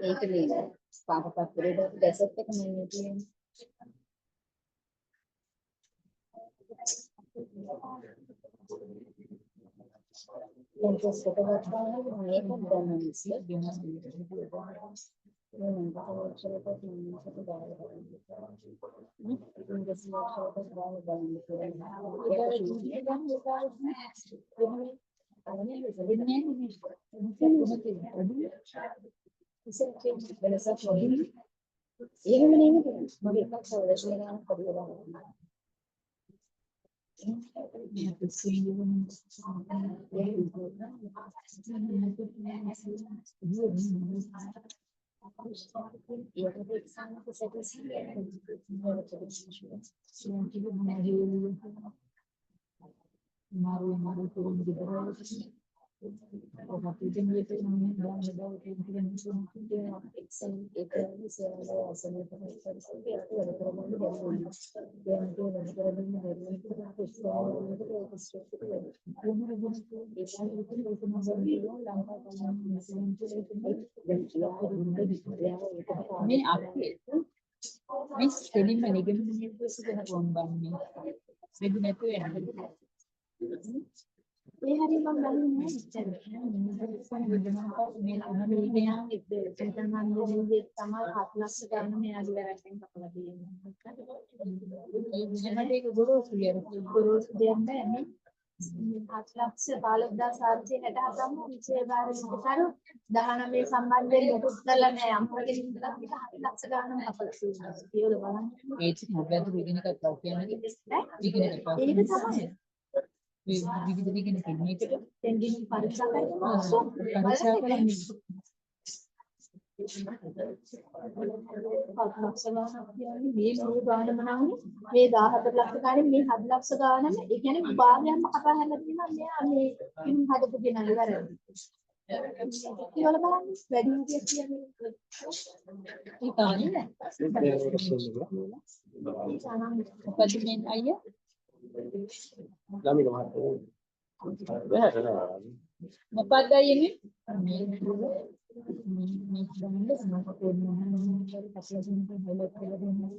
ඒක නේද පාටපත්තරේ ඩෙසර්ට් එක නෙමෙයි කියන්නේ entonces te vas a poner un eco de análisis de una Miss Selim manajemen itu bombangnya. Begitu itu ya. ये हरी बम डाली है तमाम हाथ लग से करने में आज लगा टाइम पकड़ा दिए गुरु दिया है हाथ लग से बालक दा सारथी हटा हम पीछे बार करो दहन में संबंध युद्धल में हम के हाथ लग से करने में पकड़ ये लो वाला ये चीज मोबाइल तो बिगिन का प्रॉब्लम है बिगिन का ये तो है बिगिन के टेंडिंग परीक्षा करें මේ මුළු ගාන මනන්නේ මේ 14 ලක්ෂ ගානේ මේ 7 ලක්ෂ ගානම ඒ කියන්නේ භාගයක්ම කතා කරලා තියෙනවා මෙයා මේ කිනුම් හදපු කෙනා ඉවරයි. ඒක වල බලන්න වැඩි හිටියක් කියන්නේ ඒ තමයි නේද? පදිමෙන් අයියා ළමයි ගමහත් මොකක්ද අයියනේ මේ බඳ සමහර පොඩි පස්ලකින් හොලක් කියලා දෙනවා.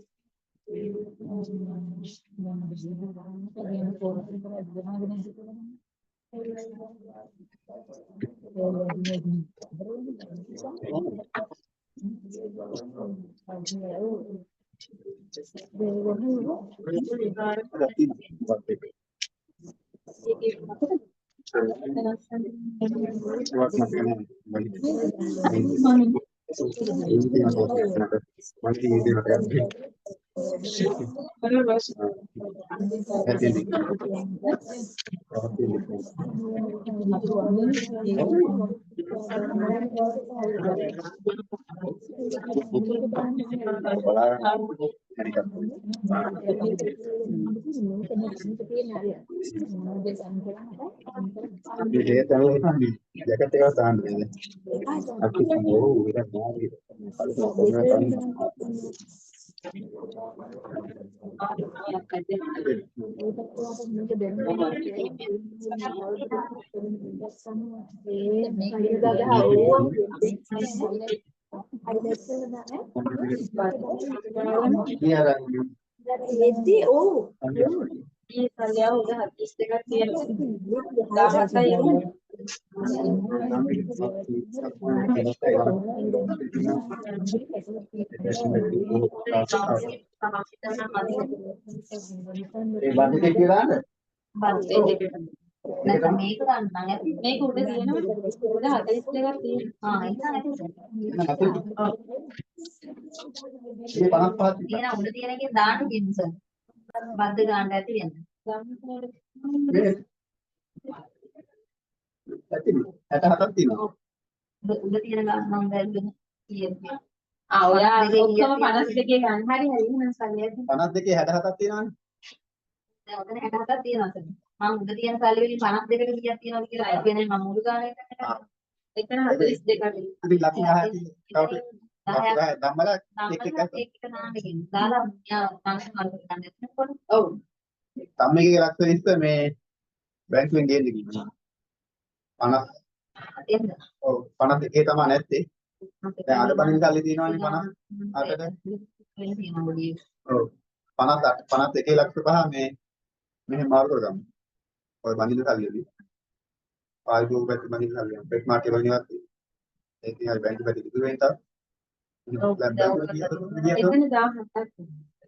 නැත්නම් මේක ගන්න නම් ඇති මේක උඩ තියෙනවා උඩ 42 එකක් තියෙනවා ඒක නැති මේ 55 තියෙන උඩ තියෙන එකේ දාන්න කිව්ස බද්ද ගන්න ඇති වෙන ඇති 67ක් තියෙනවා උඩ තියෙන ගන්න නම් බැලුවද තියෙනවා ඔයා ඔක්කොම 52 ගන්න හරි එහෙනම් සල්ලි 52 67ක් තියෙනවනේ දැන් ඔතන 67ක් තියෙනවා සල්ලි මම උඩ තියෙන සල්ලි වලින් 52කට කීයක් තියෙනවද කියලා අයිති වෙන්නේ මම මුළු ගානේ එකන 42ක් අපි ලක්ෂ 10ක් ධම්මලා එක නාමකින් දාලා මම ගන්න එතකොට ඔව් ධම්මකේ ලක්ෂණ ඉස්ස මේ බැංකුවෙන් ගේන්න කිව්වා 50 එන්න ඔව් 52 තමයි නැත්තේ දැන් අද පණින් කල්ලි තියෙනවානේ 58ට ඔව් 58 52 ලක්ෂ පහ මේ මෙහෙම මාරු කරගමු ඔය බඳින්න කල්ලියදී ආයිබෝ පැත්ත බඳින්න කල්ලිය පෙට් මාර්කේ බඳිනවත් ඒක හරි බැංකු පැත්තේ ඉතුරු වෙන තා එතන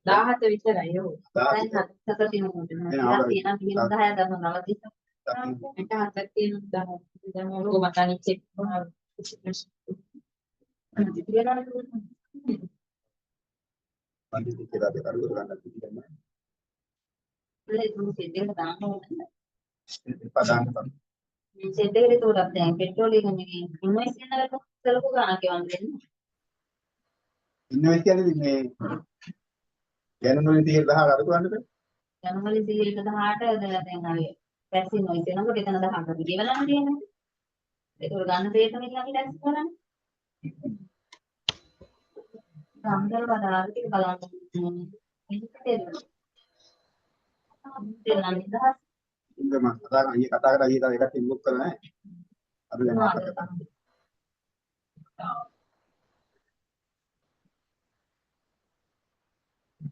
17 විතරයි ඔව් දැන් 7 තියෙනකොට තියෙනවා 10 ගන්න නවතින එක හතක් තියෙනවා 10 දැන් ඔලුව මතනින් චෙක් කරනවා බඳින්න කියලා දෙක අඩු කරගන්න තියෙනවා ඒක දෙන්න දාන්න ඕනේ පදාන්න මේ සෙට් එකේ උඩක් දැන් පෙට්‍රෝල් එක මේ ඉන්වොයිස් කරනකොට සලකු ගන්නක වන්දෙන්නේ ඉන්වොයිස් කියන්නේ මේ ජනවලි 30 අඩු කරන්නද ජනවලි 18 දැන් අර ටැක්ස් ඉන්වොයිස් එනකොට එතන 10කට ගෙවලා තියෙනවා ඒක ගන්න දෙයට මෙන්න අපි ටැක්ස් කරන්නේ සම්දල් බදාර ටික බලන්න මේකට දෙන්න නිදහස් ඉන්න මම කතා කරා ඊට එකක් ඉන්බොක් කරලා නැහැ අපි දැන්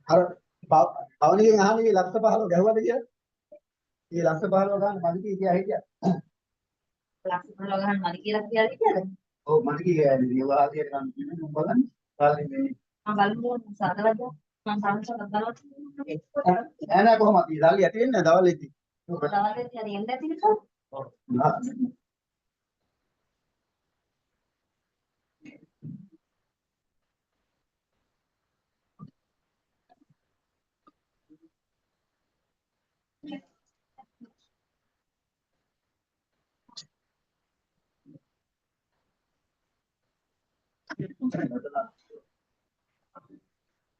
අර පවණියෙන් අහන්නේ ලක්ෂ 15 ගැහුවද කියලා? ඒ ලක්ෂ 15 ගන්න මදි කියා හිටියා. ලක්ෂ 15 ගන්න මදි කියලා කියලාද? ඔව් මදි කියන්නේ විවාහයට ගන්න කිව්වේ මම බලන්නේ. කාලේ මේ මම බලමු සාදවද මම සාංශයක් බලනවා. නෑ කොහොමද? ඊළඟ ඇති වෙන්නේ දවල් ඉති. දවල්ට හරි එන්න ඇති නේද? ඔව්.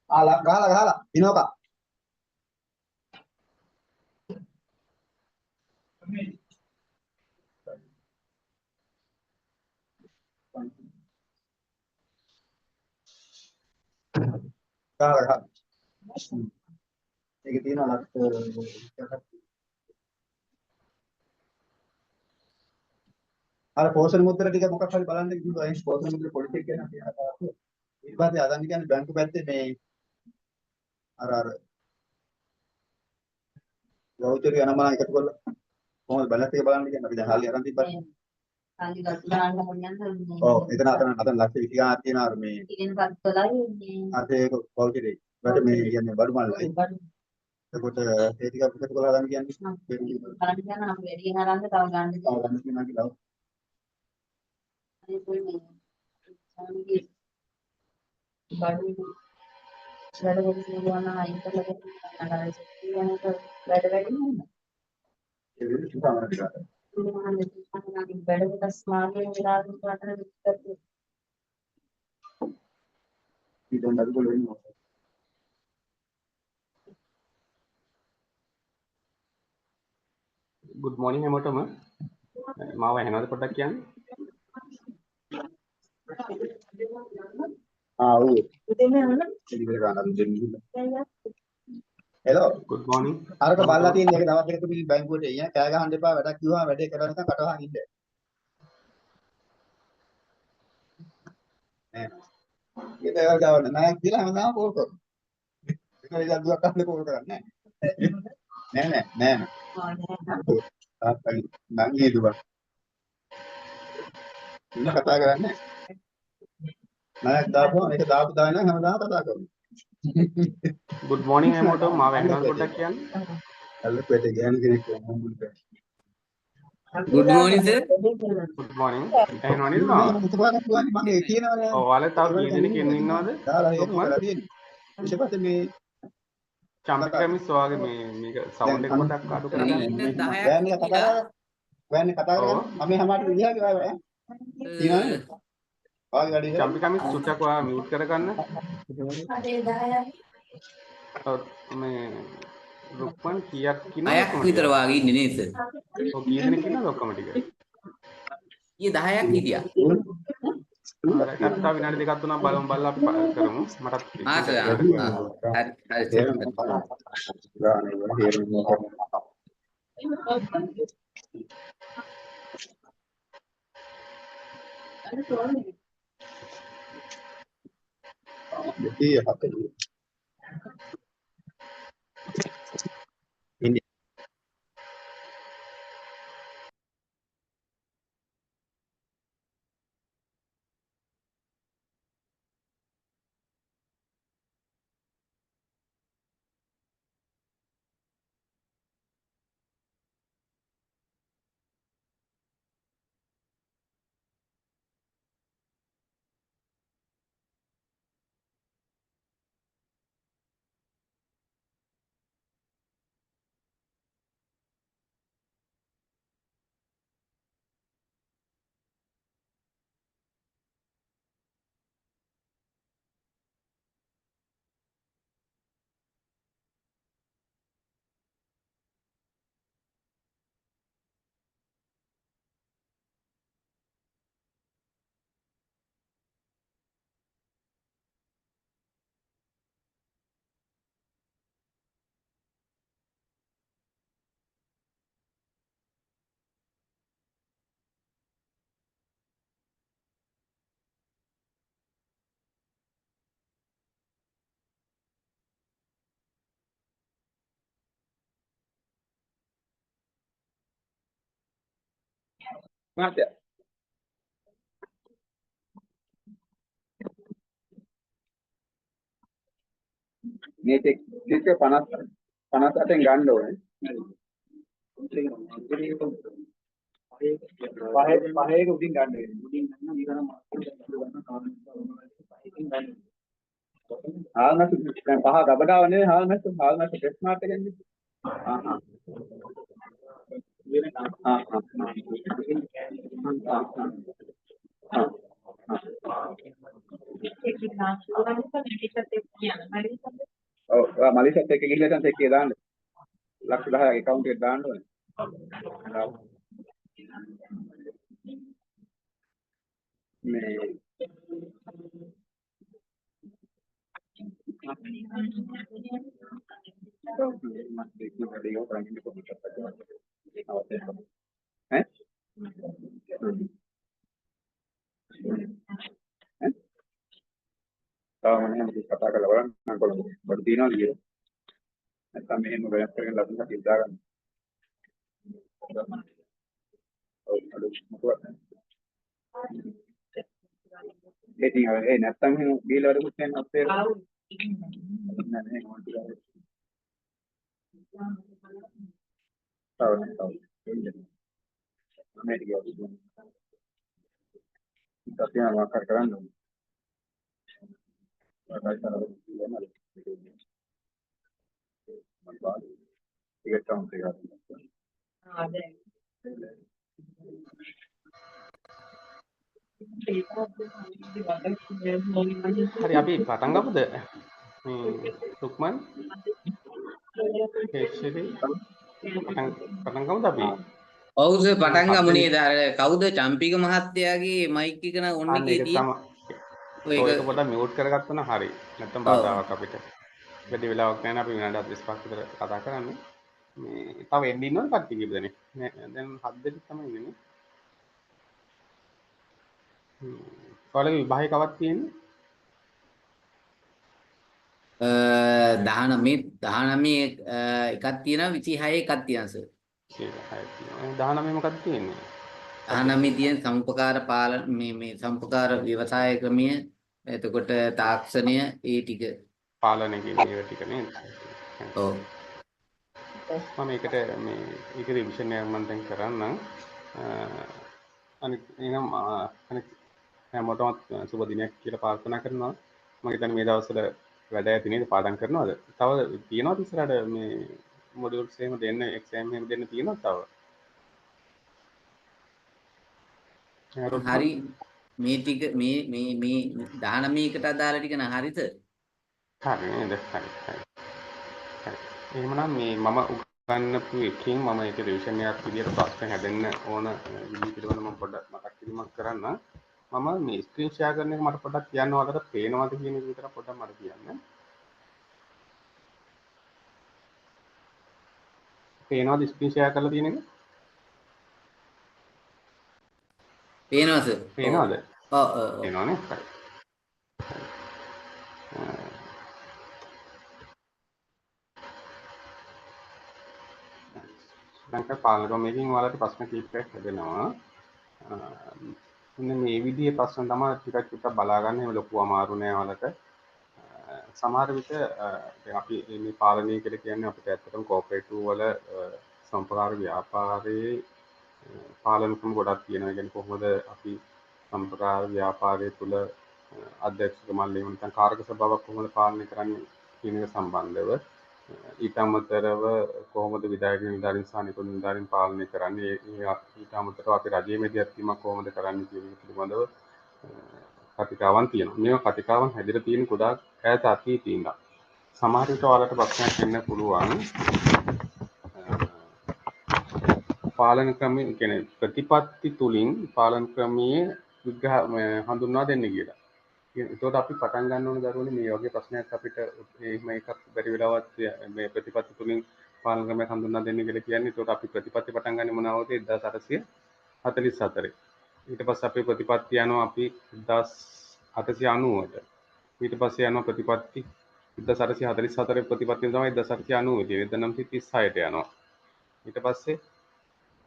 ගහලා ඉනෝකා ගහලා ඒක තියෙනවා අර පෝෂණ මුද්‍ර ටික මොකක් හරි බලන්න කිව්වා ඒ පෝෂණ මුද්‍ර පොලිසි එක ගැන කියන කතාවක් ඊට පස්සේ අදන් කියන්නේ බැංකු පැත්තේ මේ අර වවුචර් යන මම එකතු කරලා කොහොමද බැලන්ස් එක බලන්න කියන්නේ අපි දැන් හාලි අරන් තිබ්බත් හාලි ගස් ගන්න හොයන්න ඔව් එතන අතන ලක්ෂ 20 ගානක් තියෙනවා අර මේ ඉතින් පත්වලයි මේ අර ඒක වවුචර් එක ඊට මේ කියන්නේ බඩු මල්ලයි එතකොට ඒ ටික එකතු කරලා ගන්න කියන්නේ බලන්න ගන්න අපි වැඩි නරන්ද තව ගන්න කියනවා කියලා ඒ පොල්නේ සාමිගේ බඩු වැඩ වෙනවා නම් අයින් කරලා ගන්න අර වැඩ වැඩි නේද ඒ විදිහට සමාන කරලා වැඩ කොටස් මාගේ වෙලාවට අතර විස්තර ඊට නඩු වල වෙනවා good morning හැමෝටම මාව ඇහෙනවද පොඩ්ඩක් කියන්න ඔව් hello good morning අරක බලලා තියෙන එක තවත් එකතු මිනිත් බැංකුවට එయ్యා කෑ ගහන්න එපා වැඩක් කිව්වම වැඩේ කරනකම් කටවහන් ඉන්න නෑ ඒක ගාවන්න නෑ කියලා හැමදාම කෝල් කරනවා ඒක ඉතින් දුක් අහන්න කෝල් කරන්නේ නෑ තාත්තගේ නංගි දුවක් ඉන්න කතා කරන්නේ නෑ දාපුවා ඒක දාපු දාන හැමදාම කතා කරනවා good morning හැමෝටම මාව ඇහෙනවද පොඩ්ඩක් කියන්න අල්ල පෙට ගෑනු කෙනෙක් මොම්බුල් බෑ good morning sir good morning ඇහෙනව නේද මාව උතුපාරක් කියන්නේ මම ඒ කියනවනේ ඔව් ඔයාලා තව කී දෙනෙක් ඉන්නවද දාලා එහෙම තියෙන්නේ ඊට පස්සේ මේ චම්පිකමිස් ඔයාගේ මේක සවුන්ඩ් එක පොඩ්ඩක් අඩු කරගන්න වෑන්නේ කතා කරන්නේ මම හැමෝටම විදිහට ඔයා තියෙනවනේ ඔයාගේ වැඩි චම්පිකමිස් සුට්ටක් ඔයා මියුට් කරගන්න අඩේ 10යි ඔව් මේ රුක්මන් කීයක් කිනවද අයක් විතර වාගේ ඉන්නේ නේද සර් ඔව් කී දෙනෙක් ඉන්නවද ඔක්කොම ටික ඊයේ 10ක් හිටියා එකක් තව විනාඩි දෙකක් තුනක් බලමු බලලා අපි කරමු මටත් ආ සර් ඉක්මනට හරි මාත්‍ය මේ ටික 58න් ගන්න ඕනේ. පහේක උඩින් ගන්න වෙන්නේ. උඩින් ගන්න ඊගොල්ලෝ හාල්මස් පහ ගබඩාව නෙවෙයි හාල්මස් ටෙස්ට් මාර්ක් එකෙන්නේ. මලිසත් එක්ක ගිහිල්ලා දැන් එකේ දාන්න. ලක්ෂ 10ක් account එකට දාන්න ඕනේ. මේ මම කතා කරලා බලන්න මම කොළඹ බඩු තියනවා කියලා. නැත්නම් මෙහෙම වෙනස් කරගෙන ලකුණු ටික දාගන්න. ඔව් අලු මොකක්ද? ඒ නැත්නම් එහෙම ගිහලා වරමුත් දැන් අපේ නෑ නෑ මොකද කරන්නේ? මේ ටික ඉතින් මොකක් කරන්න ඕනේ? හරි අපි පටන් ගමුද මේ සුක්මන් කේශරි පටන් ගමුද අපි ඔව් සර් පටන් ගමු නේද අර කවුද චම්පික මහත්තයාගේ මයික් එක නම් ඔන්න එකේ තියෙන ඔය එක පොඩ්ඩක් මියුට් කරගත්තා නම් හරි නැත්නම් බාධාවක් අපිට වැඩි වෙලාවක් නැහැ අපි විනාඩි 45ක් විතර කතා කරන්නේ මේ තව එන්න ඉන්නවද කට්ටිය කීප දෙනෙක් දැන් 7 දෙනෙක් තමයි ඉන්නේ ඔයාලගේ විභාගය කවද තියෙන්නේ 19 එකක් තියෙනවා 26 එකක් තියෙනවා සර් 19 මොකක්ද තියෙන්නේ 19 තියෙන සම්පකාර පාලන මේ සම්පකාර ව්‍යවසාය ක්‍රමය එතකොට තාක්ෂණය ඒ ටික පාලනය කියන්නේ ඒව ටික නේද ඔව් මම ඒකට මේ ඒක රිවිෂන් එකක් මම දැන් කරන්නම් අනිත් එහෙනම් අනිත් හැමෝටම සුබ දිනයක් කියලා ප්‍රාර්ථනා කරනවා මම හිතන්නේ මේ දවස්වල වැඩ ඇති නේද පාඩම් කරනවද තව තියෙනවද ඉස්සරහට මේ මොඩියුල්ස් එහෙම දෙන්න එක්සෑම් එහෙම දෙන්න තියෙනවද තව හරි මේ ටික මේ 19කට අදාළ ටික න හරිද හරි නේද හරි එහෙමනම් මේ මම උගන්වපු එකකින් මම ඒක රිවිෂන් එකක් විදියට ප්‍රශ්න හැදෙන්න ඕන විදිහ පිළිබඳව මම පොඩ්ඩක් මතක් කිරීමක් කරන්න මම මේ ස්ක්‍රීන් ෂෙයා කරන එක මට පොඩ්ඩක් කියන්න ඔයාලට පේනවද කියන එක විතර පොඩ්ඩක් මට කියන්න. පේනවද ස්ක්‍රීන් ෂෙයා කරලා තියෙන එක? පේනවා සර්. පේනවද? ඔව්. පේනවනේ. ලංකා පාලන ක්‍රමයකින් ඔයාලට ප්‍රශ්න කිහිපයක් ලැබෙනවා. මෙන්න මේ විදිහේ ප්‍රශ්න තමයි ටිකක් බලා ගන්න. එහෙම ලොකු අමාරු නෑ ඔයාලට. සමහර විට දැන් අපි මේ පාලනය කියලා කියන්නේ අපිට ඇත්තටම කෝපරේටිව් වල සම්ප්‍රදාය ව්‍යාපාරයේ පාලන ක්‍රම ගොඩක් තියෙනවා. ඒ කියන්නේ කොහොමද අපි සම්ප්‍රදාය ව්‍යාපාරය තුළ අධ්‍යක්ෂක මණ්ඩලය නැත්නම් කාර්ක සභාවක් කොහොමද පාලනය කරන්නේ කියන එක සම්බන්ධව ඊට අමතරව කොහොමද විධායක නිලධාරීන් සහ නිකුත් නිලධාරීන් පාලනය කරන්නේ ඊට අමතරව අපි රජයේ මැදිහත්වීමක් කොහොමද කරන්නේ කියන එක පිළිබඳව කතිකාවන් තියෙනවා. මේවා කතිකාවන් හැදිලා තියෙන ගොඩාක් ඈත අතීතයේ ඉඳන්. සමහර විට ඔයාලට ප්‍රශ්නයක් වෙන්න පුළුවන්. පාලන ක්‍රමයේ කියන්නේ ප්‍රතිපත්ති තුලින් පාලන ක්‍රමයේ විග්‍රහ හඳුන්වා දෙන්න කියලා. ඒකට අපි පටන් ගන්න ඕන දරුවනේ මේ වගේ ප්‍රශ්නයක් අපිට එහෙම එකක් බැරි වෙලාවත් මේ ප්‍රතිපත්ති තුලින් පාලන ක්‍රමයක් හඳුන්වා දෙන්න කියලා කියන්නේ. ඒකට අපි ප්‍රතිපත්ති පටන් ගන්නේ මොනවද 1844. ඊට පස්සේ අපේ ප්‍රතිපත්ති යනවා අපි 1890ට. ඊට පස්සේ යනවා ප්‍රතිපත්ති 1844 ප්‍රතිපත්තිය තමයි 1890 තියෙන්නේ. 1936ට යනවා. ඊට පස්සේ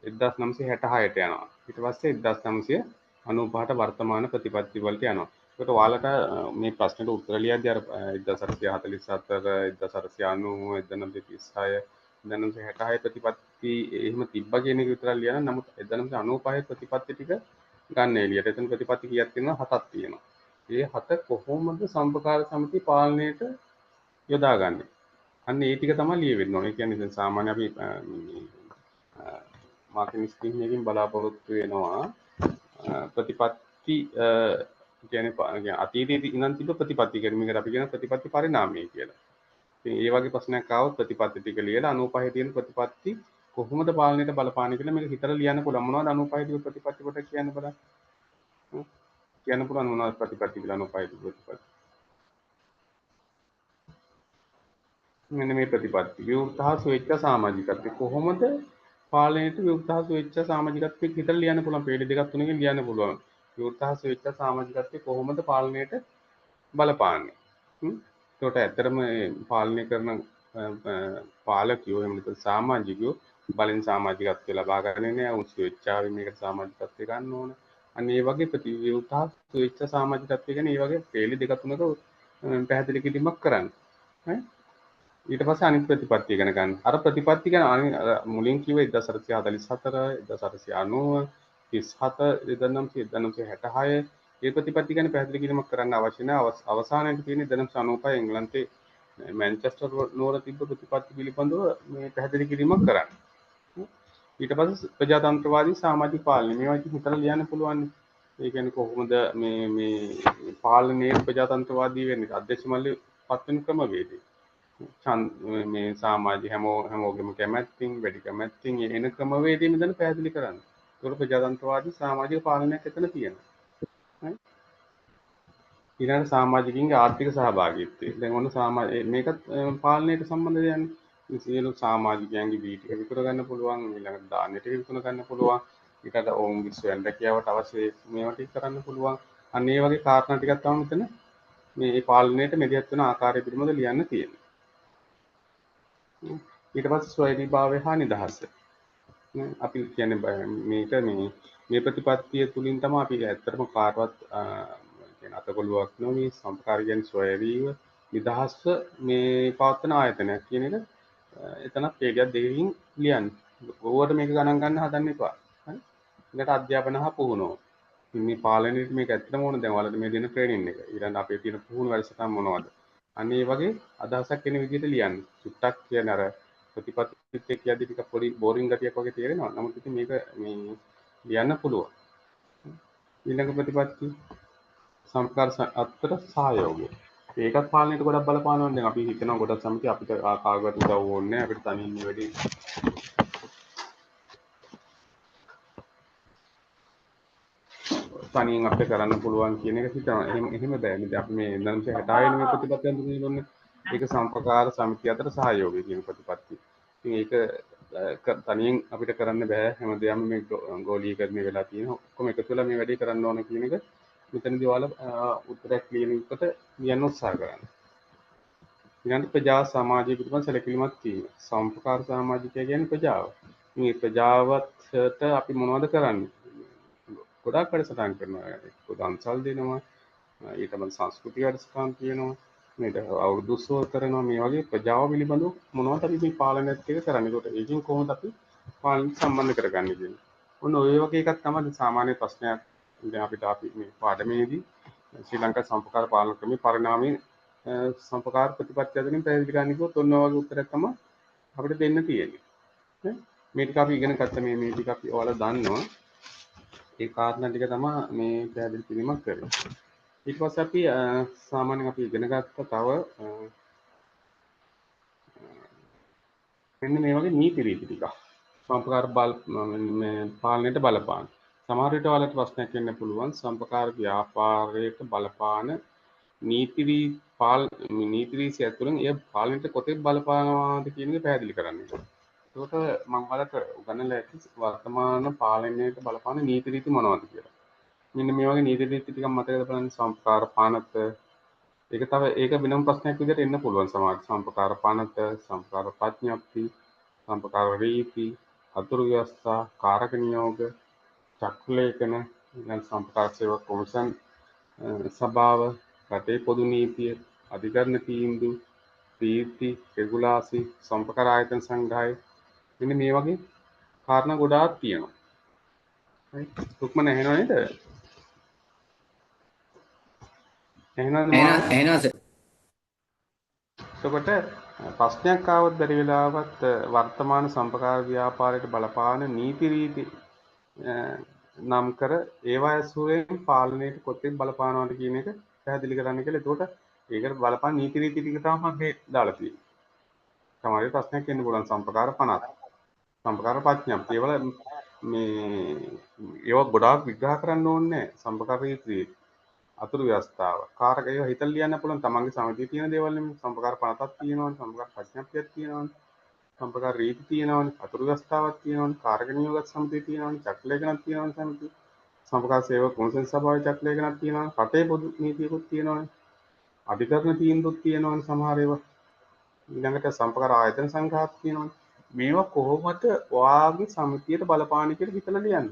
1966ට යනවා. ඊට පස්සේ 1995ට වර්තමාන ප්‍රතිපත්ති වලට යනවා. ඒකට ඔයාලට මේ ප්‍රශ්නෙට උත්තර ලියද්දී අර 1944, 1990, 1936 ප්‍රතිපත්ති එහෙම තිබ්බා කියන එක විතරක් ලියන්න. නමුත් 1995 ප්‍රතිපත්ති ටික ගන්න එළියට. එතන ප්‍රතිපත්ති කීයක් තියෙනවා? 7ක් තියෙනවා. ඒ 7 කොහොමද සම්පකාර සමිතිය පාලනයට යොදාගන්නේ? අන්න ඒ ටික තමයි ලියවෙන්න ඕනේ. ඒ කියන්නේ දැන් සාමාන්‍ය අපි මාර්කින් ස්කීම් එකකින් බලාපොරොත්තු වෙනවා ප්‍රතිපත්ති කියන්නේ අතීතයේ ඉඳන් තිබ්බ ප්‍රතිපත්ති කියන්නේ මේකට අපි කියන ප්‍රතිපත්ති පරිණාමය කියලා. ඉතින් ඒ වගේ ප්‍රශ්නයක් ආවොත් ප්‍රතිපත්ති ටික ලියලා 95 තියෙන ප්‍රතිපත්ති කොහොමද පාලනයට බලපාන්නේ කියලා මේක හිතලා ලියන්න පුළුවන්. මොනවද 95 තියෙන ප්‍රතිපත්ති කොට කියන්න බලන්න. කියන්න පුළුවන් මොනවද ප්‍රතිපත්ති කියලා 95 තියෙන ප්‍රතිපත්ති. මෙන්න මේ ප්‍රතිපත්ති විවෘත හා ස්වේච්ඡා සමාජිකත්වය කොහොමද පාලනයට විවෘත හා ස්වේච්ඡා සමාජිකත්වය හිතලා ලියන්න පුළුවන්. පේලි දෙකක් තුනකින් ලියන්න පුළුවන්. විවෘත හා ස්වේච්ඡා සමාජිකත්වය කොහොමද පාලනයට බලපාන්නේ. ඒකට ඇත්තටම පාලනය කරන පාලකයෝ එහෙම නැත්නම් සමාජිකයෝ බලෙන් සමාජිකත්වය ලබා ගන්නේ නැහැ. උන් ස්වේච්ඡාවෙන් මේකට සමාජිකත්වය ගන්න ඕන. අන්න ඒ වගේ විවෘත හා ස්වේච්ඡා සමාජිකත්වය ගැන ඒ වගේ පේලි දෙකක් තුනක පැහැදිලි කිරීමක් කරන්න. ඊට පස්සේ අනිත් ප්‍රතිපත්තිය ගැන ගන්න. අර ප්‍රතිපත්ති ගැන මුලින් කිව්වේ 1844, 1890, 37, 1966 ඒ ප්‍රතිපත්ති ගැන පැහැදිලි කිරීමක් කරන්න අවශ්‍ය නැහැ. අවසානයේ තියෙන 1995 එංගලන්තේ මැන්චෙස්ටර් නුවර තිබ්බ ප්‍රතිපත්ති පිළිබඳව මේ පැහැදිලි කිරීමක් කරන්න. ඊට පස්සේ ප්‍රජාතන්ත්‍රවාදී සමාජික පාලනය මේවා ඉතින් හිතලා ලියන්න පුළුවන්. ඒ කියන්නේ කොහොමද මේ පාලනයේ ප්‍රජාතන්ත්‍රවාදී වෙන්නේ? අධ්‍යක්ෂ මණ්ඩලයේ පත් වෙන ක්‍රමවේදය. මේ සමාජය හැමෝගෙම කැමැත්තෙන් වැඩි කැමැත්තෙන් එන ක්‍රමවේදය මෙතන පැහැදිලි කරන්න. ඒකට ප්‍රජාතන්ත්‍රවාදී සමාජික පාලනයක් එතන තියෙනවා. ඊළඟ සමාජිකින්ගේ ආර්ථික සහභාගීත්වය. දැන් ඔන්න මේකත් පාලනයට සම්බන්ධ දෙයක්. සියලු සමාජිකයන්ගේ වී ටික විකුණ ගන්න පුළුවන්, ඊළඟට ධාන්‍ය ටික විකුණ ගන්න පුළුවන්. ඊට ඔවුන්ගේ ස්වයං රැකියාවට අවශ්‍ය මේවා ටික කරන්න පුළුවන්. අන්න ඒ වගේ කාරණා ටිකක් තමයි මෙතන මේ පාලනයට මෙදිහත් වෙන ආකාරය පිළිබඳ ලියන්න තියෙන්නේ. ඊට පස්සේ ස්වෛරීභාවය හා නිදහස. අපි කියන්නේ මේක මේ ප්‍රතිපත්තිය තුලින් තමයි අපි ඇත්තටම කාටවත් කියන අතකොළුවක් නොවි සම්ප්‍රදායයන් ස්වෛරීව නිදහස්ව මේ පවත්වන ආයතනයක් කියන එක එතන පේජයක් දෙකකින් ලියන්න. ඕවට මේක ගණන් ගන්න හදන්න එපා. හරි? ඒකට අධ්‍යාපන හා පුහුණුව. මේ පාලනයේ මේක ඇත්තටම ඕන දැන් ඔයාලට මේ දෙන ට්‍රේනින් එක. ඊළඟ අපේ තියෙන පුහුණු වැඩසටහන් මොනවද? අන්න ඒ වගේ අදහසක් එන විදිහට ලියන්න. සුට්ටක් කියන අර ප්‍රතිපත්තිත් එක්ක යද්දි ටිකක් පොඩි බෝරින් ගතියක් වගේ තේරෙනවා. නමුත් ඉතින් මේක මේ ලියන්න පුළුවන්. ඊළඟ ප්‍රතිපත්ති සම්ප්‍රදාය අතර සහයෝගය. ඒකත් පාලනයට ගොඩක් බලපානවා. දැන් අපි හිතනවා ගොඩක් සමිතිය අපිට කාගවත් උදව් ඕනේ නැහැ. අපිට තනියෙන් මේ වැඩේ තනියෙන් අපිට කරන්න පුළුවන් කියන එක හිතනවා. එහෙම බෑ. ඉතින් අපි මේ 1960 මේ ප්‍රතිපත්ති අඳුනේ දුන්නේ. ඒක සම්පකාර සමිතිය අතර සහයෝගය කියන ප්‍රතිපත්තිය. ඉතින් ඒක තනියෙන් අපිට කරන්න බෑ. හැමදේම මේ ගෝලීකරණය වෙලා තියෙනවා. ඔක්කොම එකතු වෙලා මේ වැඩේ කරන්න ඕන කියන එක මෙතනදී ඔයාලා උත්තරයක් ලියන එකට ලියන්න උත්සාහ කරන්න. ඊළඟට ප්‍රජා සමාජය පිළිබඳ සැලකිලිමත් වීම. සම්පකාර සමාජිකය කියන්නේ ප්‍රජාව. මේ ප්‍රජාවත්ට අපි මොනවද කරන්නේ? ගොඩාක් වැඩසටහන් කරනවා. ඒක දන්සල් දෙනවා. ඊට පස්සේ සංස්කෘතික වැඩසටහන් තියෙනවා. මේක අවුරුදු උත්සව කරනවා. මේ වගේ ප්‍රජාව පිළිබඳව මොනවද අපි මේ පාලනයත් එක්ක කරන්නේ? ඒකට ඒකෙන් කොහොමද අපි පාලනයට සම්බන්ධ කරගන්නේ කියන්නේ. ඔන්න ඔය වගේ එකක් තමයි සාමාන්‍ය ප්‍රශ්නයක්. දැන් අපි මේ පාඩමේදී ශ්‍රී ලංකා සම්පකාර පාලන ක්‍රමයේ පරිණාමයේ සම්පකාර ප්‍රතිපත්ති අතරින් පැහැදිලි කරන්න කිව්වොත් ඔන්න ඔය වගේ උත්තරයක් තමයි අපිට දෙන්න තියෙන්නේ. මේ ටික අපි ඉගෙන ගත්ත මේ ටික අපි ඔයාලා දන්නවා. ඒ කාරණා ටික තමයි මේ පැහැදිලි කිරීමක් කරන්නේ. ඊට පස්සේ අපි සාමාන්‍යයෙන් අපි ඉගෙන ගත්ත තව මෙන්න මේ වගේ නීති රීති ටික. සම්පකාර මේ පාලනයට බලපාන. සමහර විට ඔයාලට ප්‍රශ්නයක් වෙන්න පුළුවන් සම්පකාර ව්‍යාපාරයට බලපාන නීති රීති ඇතුළෙන් එය පාලනයට කොතෙක් බලපානවාද කියන එක පැහැදිලි කරන්න. ඒකට මම ඔයාලට උගන්වලා ඇති වර්තමාන පාලනයට බලපාන නීති රීති මොනවද කියලා. මෙන්න මේ වගේ නීති රීති ටිකක් මතකද බලන්න සම්පකාර පනත. ඒක වෙනම ප්‍රශ්නයක් විදිහට එන්න පුළුවන් සමහර සම්පකාර පනත, සම්පකාර ප්‍රඥප්ති, සම්පකාර රීති, අතුරු ව්‍යවස්ථා, කාරක නියෝග, චක්‍රලේඛන, සම්පකාර සේවා කොමිෂන් සභාව, රටේ පොදු නීතිය, අධිකරණ තීන්දුව, ප්‍රීති, රෙගුලාසි, සම්පකාර ආයතන සංග්‍රහය. මෙන්න මේ වගේ කාරණා ගොඩාක් තියෙනවා. හරි. තුක්මන ඇහෙනව නේද? එහෙනම් එතකොට ප්‍රශ්නයක් ආවොත් බැරි වෙලාවත් වර්තමාන සම්පකාර ව්‍යාපාරයට බලපාන නීති රීති නම් කර ඒවා ඇසුරෙන් පාලනයට කොතෙක් බලපානවද කියන එක පැහැදිලි කරන්න කියලා. එතකොට ඒකට බලපාන නීති රීති ටික තමයි මම මේ දාලා තියෙන්නේ. සමහර ප්‍රශ්නයක් එන්න පුළුවන් සම්පකාර 50. සම්පකාර ප්‍රඥප්ති. ඒවල මේ ඒවා ගොඩාක් විග්‍රහ කරන්න ඕනේ නැහැ. සම්පකාර රීති අතුරු ව්‍යවස්ථාව. කාරක ඒවා හිතලා ලියන්න පුළුවන් තමන්ගේ සමිතියේ තියෙන දේවල් නෙමෙයි. සම්පකාර 50ක් තියෙනවනේ. සම්පකාර ප්‍රඥප්තියක් තියෙනවනේ. සම්පකාර රීති තියෙනවනේ. අතුරු ව්‍යවස්ථාවක් තියෙනවනේ. කාරක නියෝගත් සමිතිය තියෙනවනේ. චක්‍රලේඛනක් තියෙනවනේ සමිතිය. සම්පකාර සේවක කොමිෂන් සභාවේ චක්‍රලේඛනක් තියෙනවනේ. රටේ පොදු නීතියකුත් තියෙනවනේ. අධිකරණ තීන්දුවත් තියෙනවනේ සමහර ඒවා. ඊළඟට සම්පකාර ආයතන සංග්‍රහයක් තියෙනවනේ. මේවා කොහොමද ඔයාගේ සමිතියට බලපාන්නේ කියලා හිතලා ලියන්න.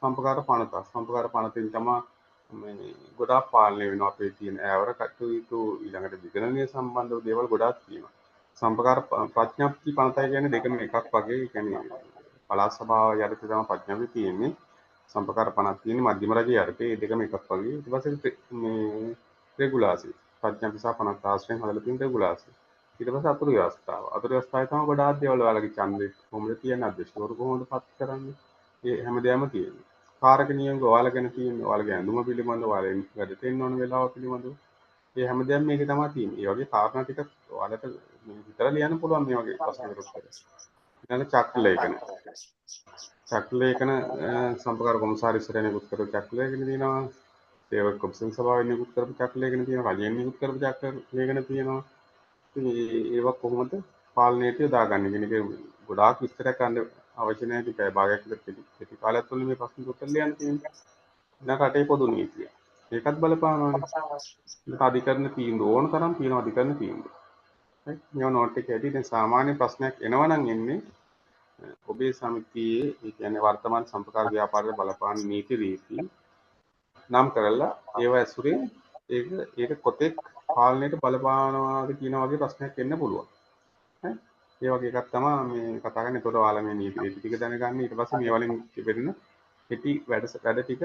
සම්පකාර 50. සම්පකාර 50න් තමයි මේ ගොඩාක් පාලනය වෙනවා අපේ තියෙන ඈවර කටයුතු ඊළඟට විගණනය සම්බන්ධව දේවල් ගොඩාක් තියෙනවා. සම්පකාර ප්‍රඥප්ති 50 කියන්නේ දෙකම එකක් වගේ. ඒ කියන්නේ පළාත් සභාව යටතේ තමයි ප්‍රඥප්ති තියෙන්නේ. සම්පකාර 50 තියෙන්නේ මධ්‍යම රජයේ යටතේ. ඒ දෙකම එකක් වගේ. ඊට පස්සේ මේ රෙගුලාසි ප්‍රඥප්ති සහ 50 ආශ්‍රයෙන් හදලා තියෙන රෙගුලාසි. ඊට පස්සේ අතුරු ව්‍යවස්ථාව. අතුරු ව්‍යවස්ථාවේ තමයි ගොඩාක් දේවල් ඔයාලගේ ඡන්දේ කොහොමද කියන්නේ අධ්‍යක්ෂකවරු කොහොමද පත් කරන්නේ. ඒ හැමදේම තියෙනවා. කාරක නියෝග ඔයාලා ගැන තියෙන්නේ ඔයාලගේ ඇඳුම පිළිබඳව ඔයාලා වැඩට එන්න ඕන වෙලාව පිළිබඳව මේ හැමදේම මේකේ තමයි තියෙන්නේ. ඒ වගේ කාරණා ටික ඔයාලට විතර ලියන්න පුළුවන් මේ වගේ ප්‍රශ්නකට උත්තර. ඊළඟ චක්‍රලේඛන. චක්‍රලේඛන සම්පකාර කොමසාරිස්වරයා නිකුත් කරපු චක්‍රලේඛන තියෙනවා. සේවක කොමිෂන් සභාවෙන් නිකුත් කරපු චක්‍රලේඛන තියෙනවා. රජයෙන් නිකුත් කරපු චක්‍රලේඛන තියෙනවා. ඉතින් ඒවා කොහොමද පාලනයට යොදාගන්නේ කියන එක ගොඩාක් විස්තරයක් ගන්න අවශ්‍ය නැහැ. ටිකයි භාගයක් විතර කෙටි කාලයක් තුළ මේ ප්‍රශ්න උත්තර ලියන්න තියෙනවා. දැන් රටේ පොදු නීතිය. ඒකත් බලපානවානේ. අධිකරණ තීන්දුව ඕන තරම් තියෙනවා අධිකරණ තීන්දුව. හරි. මේවා නෝට් එකේ ඇති. දැන් සාමාන්‍ය ප්‍රශ්නයක් එනවා නම් එන්නේ ඔබේ සමිතියේ ඒ කියන්නේ වර්තමාන සම්පකාර ව්‍යාපාරයේ බලපාන නීති රීති නම් කරලා ඒවා ඇසුරේ ඒක කොතෙක් පාලනයට බලපානවාද කියන වගේ ප්‍රශ්නයක් එන්න පුළුවන්. හරි. ඒ වගේ එකක් තමයි මේ කතා කරන්නේ. ඒතකොට ඔයාලා මේ නීති ටික දැනගන්න. ඊට පස්සේ මේ වලින් වෙන්න කෙටි වැඩ ටික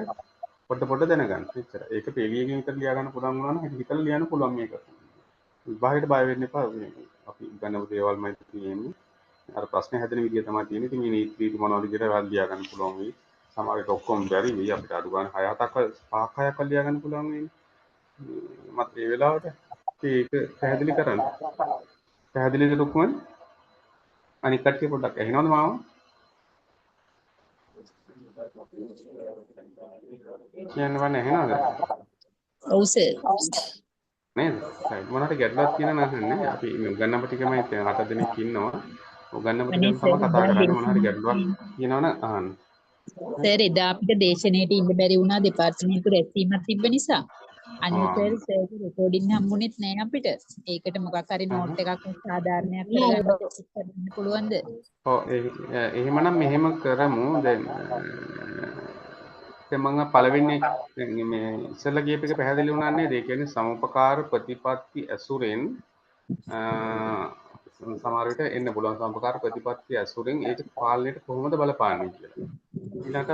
පොඩ දැනගන්න. එච්චර. ඒක පෙළියකින් විතර ලියා ගන්න පුළුවන් වුණා නම් හිතලා ලියන්න පුළුවන් මේක. විභාගයට බය වෙන්න එපා. අපි ගන්නව දේවල්මයි තියෙන්නේ. අර ප්‍රශ්න හැදෙන විදිය තමයි තියෙන්නේ. ඉතින් මේ නීති මොනවද කියලා ඔයාලා ලියා ගන්න පුළුවන් වෙයි. සමහර විට ඔක්කොම බැරි වෙයි. අපිට අඩු ගන්න 6-7ක් 5-6ක් ලියා ගන්න පුළුවන් වෙයි. මත් ඒ වෙලාවට ඒක පැහැදිලි කරන්න. පැහැදිලිද ලොකුමන්? අනිත් කට්ටිය පොඩ්ඩක් ඇහෙනවද මාව? කියන්න වන්නේ ඇහෙනවද? ඔව් සර්. නේද? right. මොනවාට ගැටලුවක් තියෙනවද අහන්නේ? අපි මේ උගන්නප ටිකමයි 8 දෙනෙක් ඉන්නවා. උගන්නප අනේ ටිකම තමයි සර් කතා එදා කරන්නේ. මොනවාට ගැටලුවක් දේශනාවේ තියෙනවනම් අහන්න. සර් එදා අපිට දේශනෙට ඉන්න බැරි වුණා දෙපාර්තමේන්තු රැස්වීමක් තිබ්බ නිසා. අනිත් ආ. සර් රෙකෝඩින් හම්බුනේත් නෑ අපිට. ඒකට මොකක් හරි නෝට් එකක් සාධාරණයක් කරගන්න පුළුවන්ද? ඔව් එහෙමනම් මෙහෙම කරමු. දැන් මම පළවෙනි මේ ඉස්සෙල්ලා කියප එක පැහැදිලි වුණා නේද? ඒ කියන්නේ සමුපකාර ප්‍රතිපatti ඇසුරෙන් සමහර විට එන්න පුළුවන් සමුපකාර ප්‍රතිපatti ඇසුරෙන් ඒක පාලනයට කොහොමද බලපාන්නේ කියලා. ඊළඟට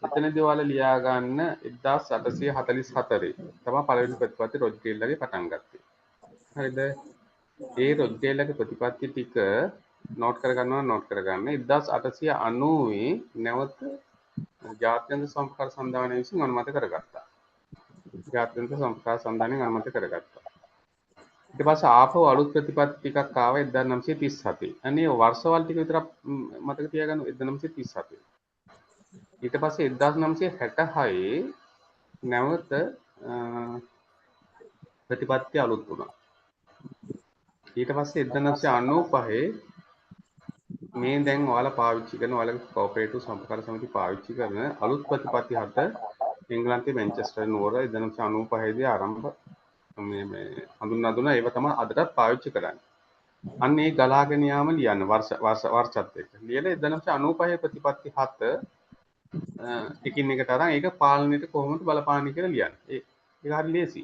එතනදී ඔයාලා ලියා ගන්න 1844 තමයි පළවෙනි ප්‍රතිපatti රොජ්ගෙල්ලගේ පටන් ගත්තේ. හරිද? ඒ රොජ්ගෙල්ලගේ ප්‍රතිපatti ටික නෝට් කරගන්නවා නෝට් කරගන්න 1890 නැවත ජාත්‍යන්තර සම්ප්‍රදාය සන්ධානය විසින් අනුමත කරගත්තා. ජාත්‍යන්තර සම්ප්‍රදාය සන්ධානයෙන් අනුමත කරගත්තා. ඊට පස්සේ ආපහු අලුත් ප්‍රතිපත්ති ටිකක් ආවා 1937. අනේ වර්ෂවල් ටික විතරක් මතක තියාගන්න 1937. ඊට පස්සේ 1966 නැවත ප්‍රතිපත්ති අලුත් වුණා. ඊට පස්සේ 1995 මේ දැන් ඔයාලා පාවිච්චි කරන ඔයාලගේ කෝපරේටිව් සම්ප්‍රදාය සමිති පාවිච්චි කරන අලුත් ප්‍රතිපත්ති 7 එංගලන්තයේ මැන්චෙස්ටර් නුවර 1995 දී ආරම්භ මේ හඳුන්වා දුන්නා. ඒව තමයි අදටත් පාවිච්චි කරන්නේ. අන්න ඒ ගලාගෙන යාම ලියන්න වර්ෂත් එක්ක. ලියලා 1995 ප්‍රතිපත්ති 7 ටිකින් එකට අරන් ඒක පාලනයට කොහොමද බලපාන්නේ කියලා ලියන්න. ඒක හරි ලේසි.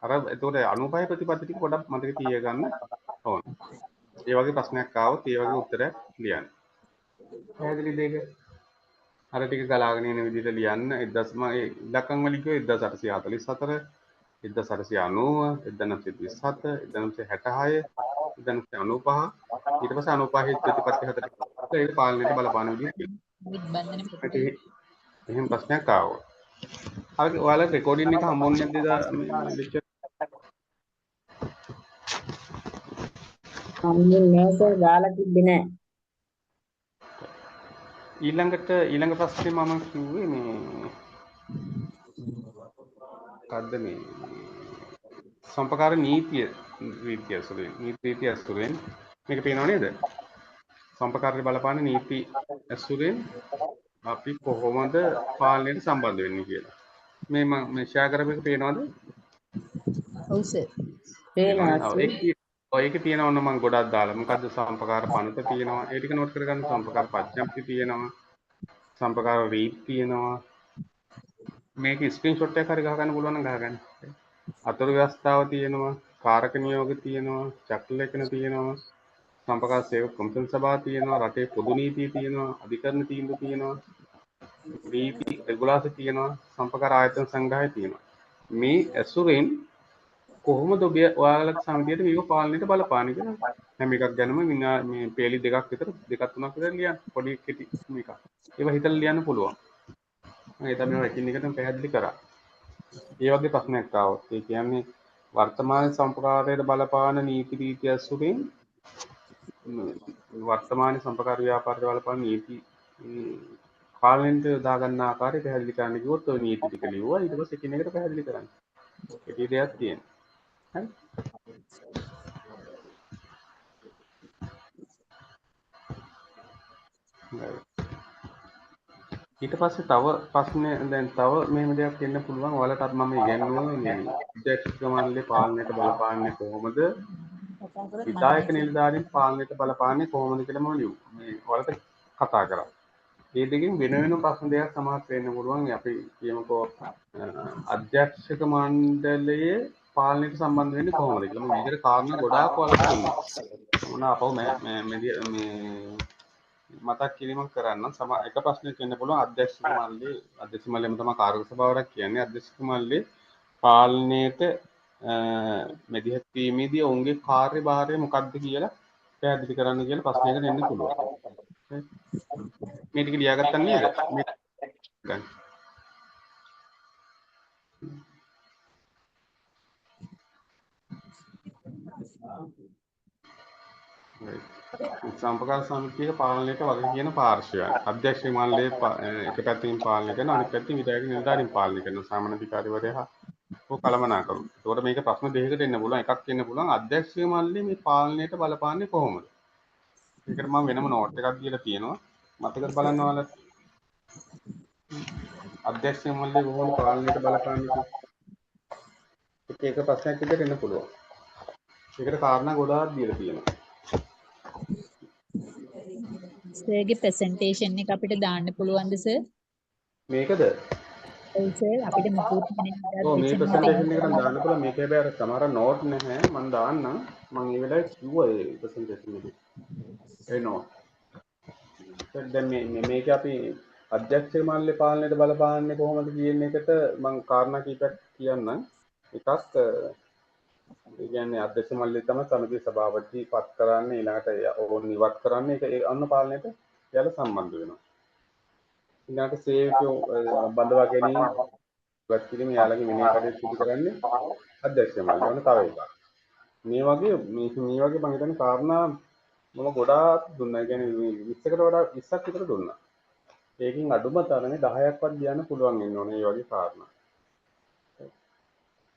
අර එතකොට 95 ප්‍රතිපත්ති ටික පොඩ්ඩක් මතක තියාගන්න ඕන. ඒ වගේ ප්‍රශ්නයක් ආවොත් ඒ වගේ උත්තරයක් ලියන්න. පැහැදිලිද ඒක? අර ටික ගලාගෙන යන විදිහට ලියන්න 1000 වලින් කිව්වේ 1844 1890 1927 1966 1995 ඊට පස්සේ 95 ප්‍රතිපත්ති හතර ඒක පාලනයට බලපාන විදිහ නිබ්බන්ධන එහෙම ප්‍රශ්නයක් ආවොත් අර ඔයාලා රෙකෝඩින් එක හම්බුන්නේ නැද්ද මේ ලෙක්චර් හම්බුනේ නෑ සර් ගාලා තිබ්බේ නෑ. ඊළඟ ප්‍රශ්නේ මම කිව්වේ මේ මොකද්ද මේ සම්පකාර නීතිය ඇසුරෙන් මේක පේනව නේද? සම්පකාරය බලපාන නීති ඇසුරෙන් අපි කොහොමද පාලනයට සම්බන්ධ වෙන්නේ කියලා. මේ ෂෙයා කරපු එක පේනවද? ඔව් සර්. පේනවා ඔව් ඒකේ තියෙනවා නම් මම ගොඩක් දාලා. මොකද්ද සම්පකාර පනත තියෙනවා. ඒ ටික නෝට් කරගන්න. සම්පකාර පච්චප්ති තියෙනවා. සම්පකාර රීත් තියෙනවා. මේක ස්ක්‍රීන්ෂොට් එකක් හරි ගහගන්න පුළුවන් නම් ගහගන්න. අතුරු ව්‍යවස්ථාව තියෙනවා. කාරක නියෝග තියෙනවා. චක්‍රලේඛන තියෙනවා. සම්පකාර සේවක කොමිෂන් සභාව තියෙනවා. රටේ පොදු නීතිය තියෙනවා. අධිකරණ තීන්දුව තියෙනවා. නීති රෙගුලාසි තියෙනවා. සම්පකාර ආයතන සංග්‍රහය තියෙනවා. මේ ඇසුරෙන් කොහොමද ඔබ ඔයාලගේ සමිතියට මේක පාලනයට බලපාන්නේ කියලා හැම එකක් ගැනම මේ පේලි දෙකක් විතර දෙකක් තුනක් විතර ලියන්න. පොඩි කෙටි මේක. ඒව හිතලා ලියන්න පුළුවන්. මම ඒ තමයි එකින් එකටම පැහැදිලි කරා. ඒ වගේ ප්‍රශ්නයක් ආවොත් ඒ කියන්නේ වර්තමාන සම්ප්‍රදායට බලපාන නීති රීති ඇසුරින් වර්තමාන සම්ප්‍රදාය ව්‍යාපාරයට බලපාන නීති පාලනයට යොදා ගන්න ආකාරය පැහැදිලි කරන්න කිව්වොත් ඔය නීති ටික ලිව්වා ඊට පස්සේ එකින් එකට පැහැදිලි කරන්න. ඒකේ දෙයක් තියෙනවා. හරි. ඊට පස්සේ තව ප්‍රශ්නේ දැන් තව මෙහෙම දෙයක් එන්න පුළුවන්. ඔයාලටත් මම ඉගෙනුවා මේ අධ්‍යක්ෂක මණ්ඩලයේ පාලනයට බලපාන්නේ කොහොමද? විධායක නිලධාරීන් පාලනයට බලපාන්නේ කොහොමද කියලා මම ලියුවා. මේ ඔයාලට කතා කරා. මේ දෙකෙන් වෙන වෙන ප්‍රශ්න දෙකක් සමහරට වෙන්න පුළුවන්. අපි කියමුකෝ අධ්‍යක්ෂක මණ්ඩලයේ පාලනයට සම්බන්ධ වෙන්නේ කොහොමද කියලා. මම විදිහට කාරණා ගොඩාක් ඔයාලට දුන්නා. මොනවා අපව මේ මතක් කිරීමක් කරන්න එක ප්‍රශ්නයක් වෙන්න පුළුවන් අධ්‍යක්ෂක මණ්ඩලෙම තමයි කාර්ය සභාවට කියන්නේ අධ්‍යක්ෂක මණ්ඩලයේ පාලනයට මැදිහත් වීමේදී ඔවුන්ගේ කාර්යභාරය මොකක්ද කියලා පැහැදිලි කරන්න කියලා ප්‍රශ්නයකට එන්න පුළුවන්. මේ ටික ලියාගත්තා නේද? ගන්න. Right. සම්පකාර සමිතියක පාලනයට වග කියන පාර්ශ්වයන් අධ්‍යක්ෂ මණ්ඩලයේ එක පැත්තකින් පාලනය කරන අනිත් පැත්තකින් විධායක නිලධාරීන් පාලනය කරන සාමාන්‍යාධිකාරීවරයා හෝ කළමනාකරු. ඒකට මේක ප්‍රශ්න දෙකකට එන්න පුළුවන්. එකක් එන්න පුළුවන් අධ්‍යක්ෂ මණ්ඩලයේ මේ පාලනයට බලපාන්නේ කොහොමද? ඒකට මම වෙනම නෝට් එකක් දීලා තියෙනවා. මතකද බලන්න ඔයාලට? අධ්‍යක්ෂ මණ්ඩලයේ කොහොමද පාලනයට බලපාන්නේ කියලා. ඒක ප්‍රශ්නයක් විදිහට එන්න පුළුවන්. ඒකට කාරණා ගොඩාක් දීලා තියෙනවා. සර්ගේ ප්‍රසන්ටේෂන් එක අපිට දාන්න පුළුවන්ද සර්? මේකද? ඔව් සර් අපිට මොකුත් නැහැ. ඔව් මේ ප්‍රසන්ටේෂන් එකට දාන්න පුළුවන්. මේක හැබැයි අර සමහර නෝට් නැහැ. මම දාන්නම්. මම ඒ වෙලාවේ කිව්වා ඒ ප්‍රසන්ටේෂන් එකේ. ඒ නෝට්. දැන් මේක අපි අධ්‍යක්ෂ මණ්ඩලයේ පාලනයට බලපාන්නේ කොහොමද කියන එකට මම කාරණා කීපයක් කියන්නම්. එකක් ඒ කියන්නේ අධ්‍යක්ෂ මණ්ඩලය තමයි සමිතිය සභාපති පත් කරන්නේ ඊළඟට ඕන් ඉවත් කරන්නේ ඒක අන්න පාලනයට යාල සම්බන්ධ වෙනවා. ඊළඟට සේවකයෝ බඳවා ගැනීම ඉවත් කිරීම යාලගේ විනය කටයුතු සිදු කරන්නේ අධ්‍යක්ෂ මණ්ඩලය. ඔන්න තව එකක්. මේ වගේ මම හිතන්නේ කාරණා මම ගොඩාක් දුන්නා. ඒ කියන්නේ 20කට වඩා 20ක් විතර දුන්නා. ඒකෙන් අඩුම තරමේ 10ක්වත් ලියන්න පුළුවන් වෙන්න ඕනේ මේ වගේ කාරණා.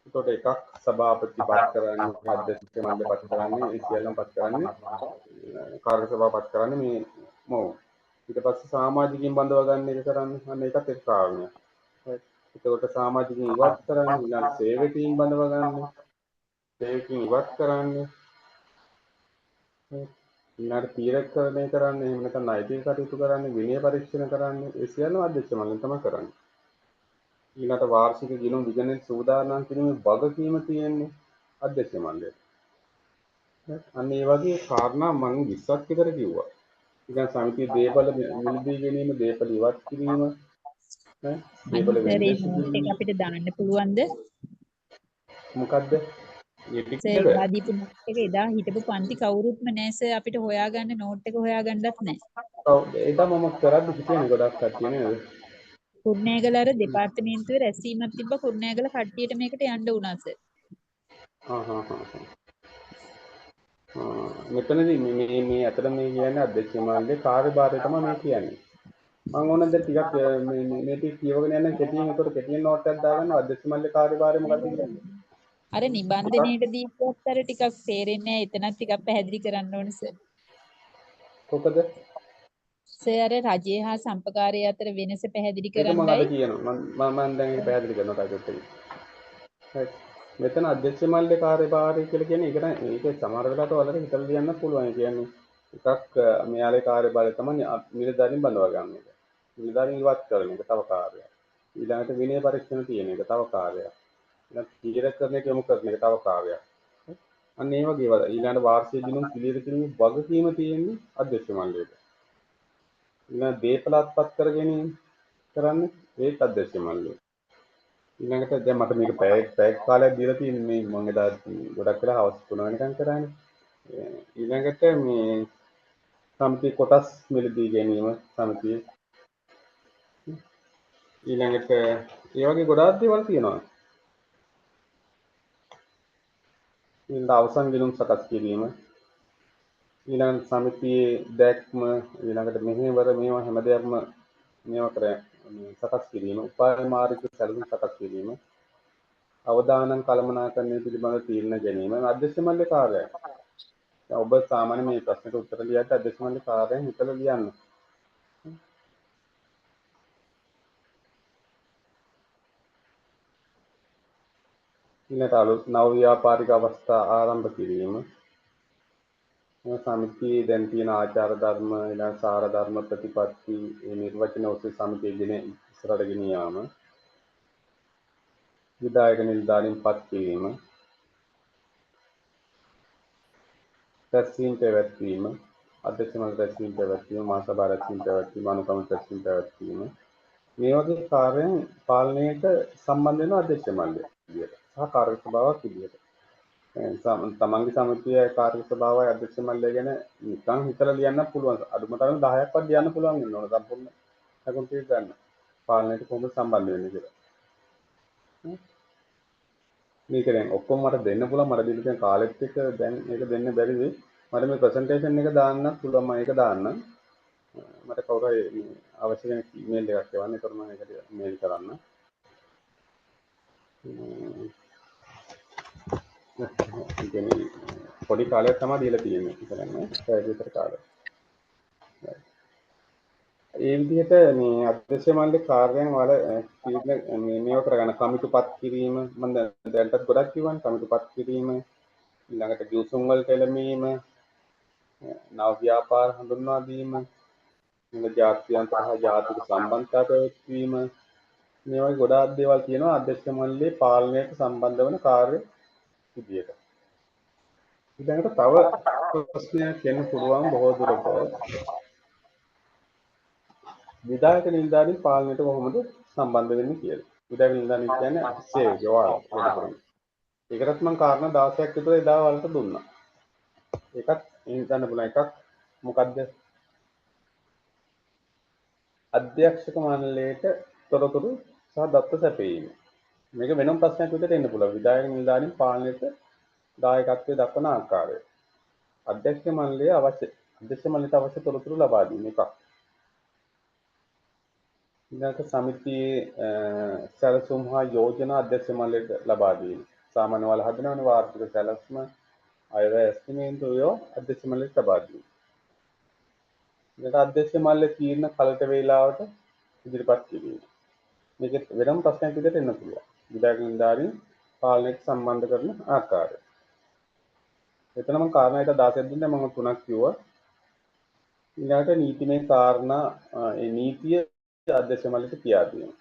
එතකොට එකක් සභාපති පත් කරන්නේ අධ්‍යක්ෂ මණ්ඩලය පත් කරන්නේ ඒ සියල්ලම පත් කරන්නේ කාර්ය සභාව පත් කරන්නේ මේ මොව. ඊට පස්සේ සමාජිකින් බඳව ගන්න එක කරන්නේ අන්න ඒකත් එක්ක කාරණයක්. එතකොට සමාජිකින් ඉවත් කරන්නේ ඊළඟ සේවකීන් බඳව ගන්න. සේවකීන් ඉවත් කරන්නේ ඊළඟ තීරකරණය කරන්නේ එහෙම නැත්නම් නෛතික කටයුතු කරන්නේ විනය පරීක්ෂණ කරන්නේ ඒ සියල්ලම අධ්‍යක්ෂ මණ්ඩලය තමයි කරන්නේ. ඊළඟට වාර්ෂික ගිණුම් විගණන සූදානම් කිරීමේ වගකීම තියෙන්නේ අධ්‍යක්ෂ මණ්ඩලයට. අන්න ඒ වගේ කාරණා මම 20ක් විතර කිව්වා. ඉතින් සමිතිය දේපල මිලදී ගැනීම, දේපල ඉවත් කිරීම, දේපල වෙනදෙස් නෝට් එක අපිට දාන්න පුළුවන්ද? මොකද්ද? මේ ටිකද? සර් එදා දීපු නෝට් එක එදා හිටපු පන්ති කවුරුත්ම නැහැ සර් අපිට හොයාගන්න නෝට් එක හොයාගන්නත් නැහැ. ඔව් එදා මම කරද්දි හිටියනේ ගොඩක් කට්ටිය නේද? කුරුණෑගල අර දෙපාර්තමේන්තුවේ රැස්වීමක් තිබ්බ කුරුණෑගල කට්ටියට මේකට යන්න වුණා සර්. මෙතනදී මේ අතර මේ කියන්නේ අධ්‍යක්ෂ මණ්ඩලයේ කාර්යභාරය තමයි මේ කියන්නේ. මම ඕන දැන් ටිකක් මේ ටික කියවගෙන යන්න කෙටියෙන් ඒකට කෙටියෙන් නෝට් එකක් දාගන්න අධ්‍යක්ෂ මණ්ඩලයේ කාර්යභාරය මොකක්ද කියන්නේ. අර නිබන්ධනයේට දීපුවත් අර ටිකක් තේරෙන්නේ නැහැ. එතනත් ටිකක් පැහැදිලි කරන්න ඕනේ සර්. කොකද? සර් අර රජයේ හා සම්පකාරයේ අතර වෙනස පැහැදිලි ඒක මම අද කරන්නයි. කියනවා. මම දැන් ඒක පැහැදිලි කරනවා ටයිප් එකේ. right. මෙතන අධ්‍යක්ෂ මණ්ඩලයේ කාර්යභාරය කියලා කියන්නේ ඒක සමහර වෙලාවට ඔයාලට හිතලා ලියන්න පුළුවන්. ඒ කියන්නේ එකක් මෙයාලේ කාර්යභාරය තමයි නිලධාරීන් බඳවා ගන්න එක. නිලධාරීන් ඉවත් කරන එක තව කාර්යයක්. ඊළඟට විනය පරීක්ෂණ තියෙන එක තව කාර්යයක්. ඊළඟට තීරකරණයට යොමු කරන එක තව කාර්යයක්. අන්න ඒ වගේ ඒවා ඊළඟට වාර්ෂික දිනුම් පිළිවෙල කිරීමේ වගකීම තියෙන්නේ අධ්‍යක්ෂ මණ්ඩලයට. ඊළඟ දේපල අත්පත් කර ගැනීම කරන්නේ ඒත් අධ්‍යක්ෂ මණ්ඩලය. ඊළඟට දැන් මට මේක පැය කාලයක් දීලා තියෙන්නේ මේ මම එදා ගොඩක් වෙලා හවස් 3 වෙනකන් කරානේ. ඊළඟට මේ සමිතිය කොටස් මිලදී ගැනීම සමිතිය. ඊළඟට ඒ වගේ ගොඩාක් දේවල් තියෙනවා. ඊළඟ අවසන් ගිණුම් සකස් කිරීම. ඊළඟ සමිතියේ දැක්ම ඊළඟට මෙහෙවර මේවා හැම දෙයක්ම මේවා කර සකස් කිරීම, උපාය මාර්ග සැලසුම් සකස් කිරීම. අවදානම් කළමනාකරණය පිළිබඳ තීරණ ගැනීම අධ්‍යක්ෂ මණ්ඩලයේ කාර්යයක්. දැන් ඔබ සාමාන්‍ය මේ ප්‍රශ්නෙට උත්තර ලියද්දී අධ්‍යක්ෂ මණ්ඩලයේ කාර්යයෙන් හිතලා ලියන්න. ඊළඟට අලුත් නව ව්‍යාපාරික අවස්ථා ආරම්භ කිරීම. මේ සමිතියේ දැන් තියෙන ආචාර ධර්ම ඊළඟ සාර ධර්ම ප්‍රතිපත්ති මේ නිර්වචන ඔස්සේ සමිතිය ගෙන ඉස්සරහට ගෙන යාම. විධායක නිලධාරීන් පත් කිරීම. රැස්වීම් පැවැත්වීම අධ්‍යක්ෂ මණ්ඩල රැස්වීම් පැවැත්වීම මහා සභා රැස්වීම් පැවැත්වීම අනුගමන රැස්වීම් පැවැත්වීම මේ වගේ කාර්යයන් පාලනයට සම්බන්ධ වෙන අධ්‍යක්ෂ මණ්ඩලය විදියට සහ කාර්ය සභාවක් විදියට තමන්ගේ සමිතියේ කාර්ය සභාවයි අධ්‍යක්ෂ මණ්ඩලය ගැන නිකන් හිතලා ලියන්න පුළුවන් අඩුම තරමේ 10ක්වත් ලියන්න පුළුවන් වෙන්න ඕන සම්පූර්ණ ලකුණු ටික ගන්න පාලනයට කොහොමද සම්බන්ධ වෙන්නේ කියලා මේක දැන් ඔක්කොම මට දෙන්න පුළුවන් මට දීලා තියෙන කාලෙත් එක්ක දැන් මේක දෙන්න බැරි වෙයි මට මේ ප්‍රසන්ටේෂන් එක දාන්නත් පුළුවන් මම ඒක දාන්නම්. මට කවුරු හරි මේ අවශ්‍ය කෙනෙක් ඊමේල් එකක් එවන්න. ඒතර මම ඒකට මේල් කරන්න. ඉතින් පොඩි කාලයක් තමයි දීලා තියෙන්නේ. ඉතින් පැය විතර කාලයක්. ඒ විදිහට මේ අධ්‍යක්ෂ මණ්ඩලේ කාර්යයන් වල මේව කරගන්න කමිටුපත් කිරීම මම දැන්ටත් ගොඩක් කිව්වනේ කමිටුපත් කිරීම ඊළඟට ගිවිසුම් වලට එළඹීම නව ව්‍යාපාර හඳුන්වා දීම ඊළඟ ජාත්‍යන්තර හා ජාතික සම්බන්ධතා පැවැත්වීම මේ වගේ ගොඩාක් දේවල් තියෙනවා අධ්‍යක්ෂ මණ්ඩලයේ පාලනයට සම්බන්ධ වන කාර්ය විදියට. ඊළඟට තව ප්‍රශ්නයක් කියන්න පුළුවන් බොහෝ දුරට විධායක නිලධාරීන් පාලනයට කොහොමද සම්බන්ධ වෙන්නේ කියලා. විධායක නිලධාරීන් කියන්නේ සේවක ඔයාලා වැඩ කරන්නේ. ඒකටත් මම කාරණා 16ක් විතර එදා වලට දුන්නා. ඒකත් හිතන්න පුළුවන් එකක් මොකද්ද? අධ්‍යක්ෂක මණ්ඩලයට තොරතුරු සහ දත්ත සැපයීම. මේක වෙනම ප්‍රශ්නයක් විදිහට එන්න පුළුවන්. විධායක නිලධාරීන් පාලනයට දායකත්වයේ දක්වන ආකාරය. අධ්‍යක්ෂක මණ්ඩලයට අවශ්‍ය තොරතුරු ලබා දීම එකක්. ඊළඟ සමිතියේ සැලසුම් හා යෝජනා අධ්‍යක්ෂ මණ්ඩලයට ලබා දීම. සාමාන්‍ය වල හදනවනේ වාර්ෂික සැලසුම අයවැය ඇස්තිමේන්තුව අධ්‍යක්ෂ මණ්ඩලයට ලබා දීම. ඊට අධ්‍යක්ෂ මණ්ඩලයේ තීරණ කලට වේලාවට ඉදිරිපත් කිරීම. මේක වෙනම ප්‍රශ්නයක් විදිහට එන්න පුළුවන්. විධායක නිලධාරීන් පාලනයට සම්බන්ධ කරන ආකාරය. එතන මම කාරණා 16ක් දුන්නා මම 3ක් කිව්වා. ඊළඟට නීතිමය කාරණා ඒ නීතිය අධ්‍යක්ෂ මණ්ඩලයට කියා දීම.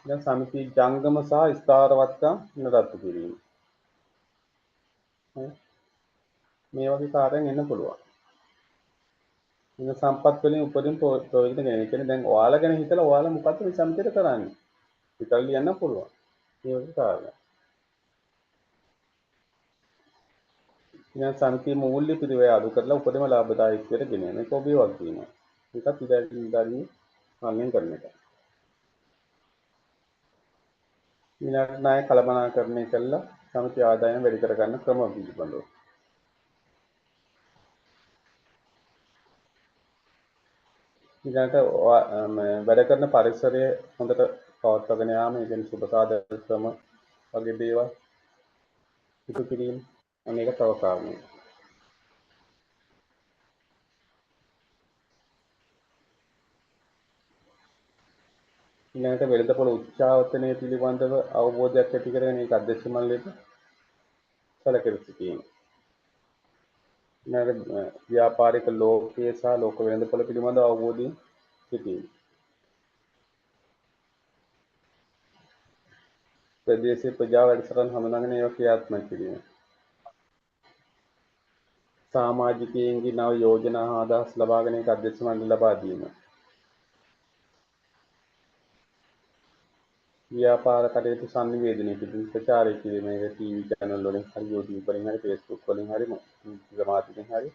දැන් සමිති ජංගම සහ ස්ථාවරවත්කම් නඩත්තු කිරීම. මේ වගේ කාර්යයන් එන්න පුළුවන්. ඉතින් සම්පත් වලින් උපරිම ප්‍රයෝජන ගන්න. ඒ කියන්නේ දැන් ඔයාලා ගැන හිතලා ඔයාලා මොකද්ද මේ සමිතියට කරන්නේ? හිතලා ලියන්න පුළුවන්. මේ වගේ කාර්යයන්. ඉතින් සමිතියේ මූල්‍ය පිරිවැය අඩු කරලා උපරිම ලාභදායීත්වයට ගෙන යන එක ඔබේ වගකීමක්. ඒකත් විධායකයන් පාලනය කරන එක. ඊළඟ ණය කළමනාකරණය කළා සමිති ආදායම වැඩි කර ගන්න ක්‍රම පිළිබඳව. ඊළඟට වැඩ කරන පරිසරය හොඳට පවත්වාගෙන යාම, ඒ කියන්නේ සුබ සාධක ක්‍රම වගේ දේවල් ඉටු කිරීම අනේක තව කාරණයක්. ඊළඟට වෙළඳපොළ උච්චාවතනය පිළිබඳව අවබෝධයක් ඇති කරගෙන ඒක අධ්‍යක්ෂ මණ්ඩලයට සැලකෙර සිටීම. ඊළඟට ව්‍යාපාරික ලෝකයේ සහ ලෝක වෙළඳපොළ පිළිබඳව අවබෝධය සිටීම. ප්‍රදේශීය ප්‍රජා වැඩසටහන් හඳුනාගෙන ඒවා ක්‍රියාත්මක කිරීම. සමාජිකයන්ගේ නව යෝජනා හා අදහස් ලබාගෙන ඒක අධ්‍යක්ෂ මණ්ඩලය ලබා දීම. ව්‍යාපාර කටයුතු sannivedanaya පිටින් ප්‍රචාරය කිරීම. ඒක ටීවී channel වලින් හරි YouTube වලින් හරි Facebook වලින් හරි මාධ්‍යයෙන් හරි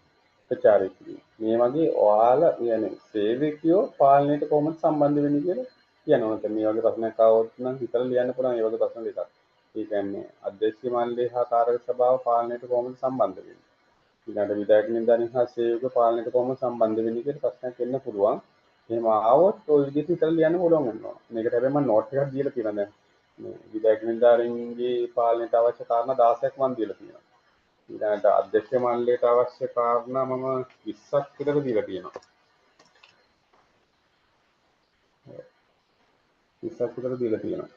ප්‍රචාරය කිරීම. මේ වගේ ඔයාලා කියන්නේ සේවකයෝ පාලනයට කොහොමද සම්බන්ධ වෙන්නේ කියලා කියනවා. නැත්නම් මේ වගේ ප්‍රශ්නයක් ආවොත් නම් හිතලා ලියන්න පුළුවන් මේ වගේ ප්‍රශ්න දෙකක්. ඒ කියන්නේ අධ්‍යක්ෂ මණ්ඩලය හා කාර්යක සභාව පාලනයට කොහොමද සම්බන්ධ වෙන්නේ? ඊළඟට විධායක නිලධාරීන් හා සේවක පාලනයට කොහොමද සම්බන්ධ වෙන්නේ කියලා ප්‍රශ්නයක් එන්න පුළුවන්. එහෙම ආවොත් ඔය විදිහට හිතලා ලියන්න පුළුවන් වෙනවා. මේකට හැබැයි මම නෝට් එකක් දීලා තියෙනවා දැන්. මේ විධායක නිලධාරීන්ගේ පාලනයට අවශ්‍ය කාරණා 16ක් මම දීලා තියෙනවා. ඊළඟට අධ්‍යක්ෂ මණ්ඩලයට අවශ්‍ය කාරණා මම 20ක් විතර දීලා තියෙනවා. 20ක් විතර දීලා තියෙනවා.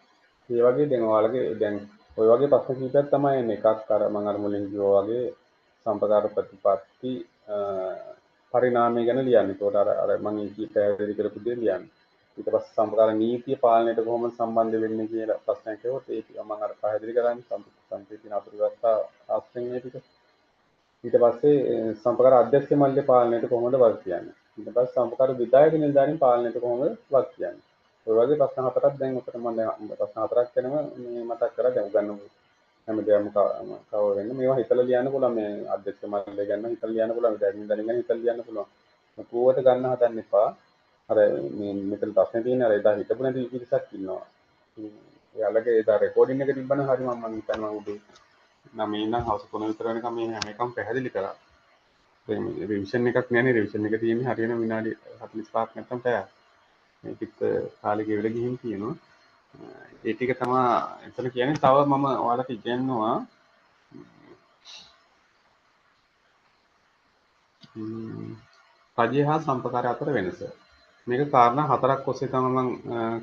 ඒ වගේ දැන් ඔයාලගේ දැන් ඔය වගේ ප්‍රශ්න කීපයක් තමයි එන්නේ. එකක් අර මම අර මුලින් කිව්වා වගේ සම්ප්‍රදාය ප්‍රතිපත්ති පරිණාමය ගැන ලියන්න. ඒකට අර මම පැහැදිලි කරපු දේ ලියන්න. ඊට පස්සේ සම්ප්‍රදාය නීතිය පාලනයට කොහොමද සම්බන්ධ වෙන්නේ කියලා ප්‍රශ්නයක් ඇහුවොත් ඒක මම අර පැහැදිලි කරන්නේ සම්ප්‍රදාය අතුරු ගත්තා ආස්තෙන්නේ ටික. ඊට පස්සේ සම්ප්‍රදාය අධ්‍යක්ෂ මණ්ඩලයේ පාලනයට කොහොමද වග කියන්නේ. ඊට පස්සේ සම්ප්‍රදාය විධායක නිලධාරීන් පාලනයට කොහොමද වග කියන්නේ. ඔය වගේ ප්‍රශ්න හතරක් දැන් උකට මම දැන් ප්‍රශ්න හතරක් වෙනම මේ මතක් කරලා දැන් උගන්වමු. හැමදේම කවර වෙන්න මේවා හිතලා ලියන්න පුළුවන් මේ අධ්‍යක්ෂ මණ්ඩලය ගැන හිතලා ලියන්න පුළුවන් විධායක නිලධාරීන් ගැන හිතලා ලියන්න පුළුවන්. පුවත ගන්න හදන්න එපා. අර මේ මෙතන ප්‍රශ්නේ තියෙන්නේ අර එදා හිතපු නැති පිරිසක් ඉන්නවා. එයාලගේ එදා රෙකෝඩින් එක තිබ්බනම් හරි මම හිතනවා උදේ 9 ඉඳන් හවස 3 විතර වෙනකම් මේ හැම එකම පැහැදිලි කරා. මේ රිවිෂන් එකක් නෑනේ. රිවිෂන් එක තියෙන්නේ හරියන විනාඩි 45ක් නැත්නම් පැයක්. මේකත් කාලේ ගෙවිලා ගිහින් තියෙනවා. ඒ ටික තමයි එතන කියන්නේ. තව මම ඔයාලට ඉගෙනනවා රජය හා සම්පකාර අතර වෙනස. මේක කාරණා 4ක් ඔස්සේ තමයි මම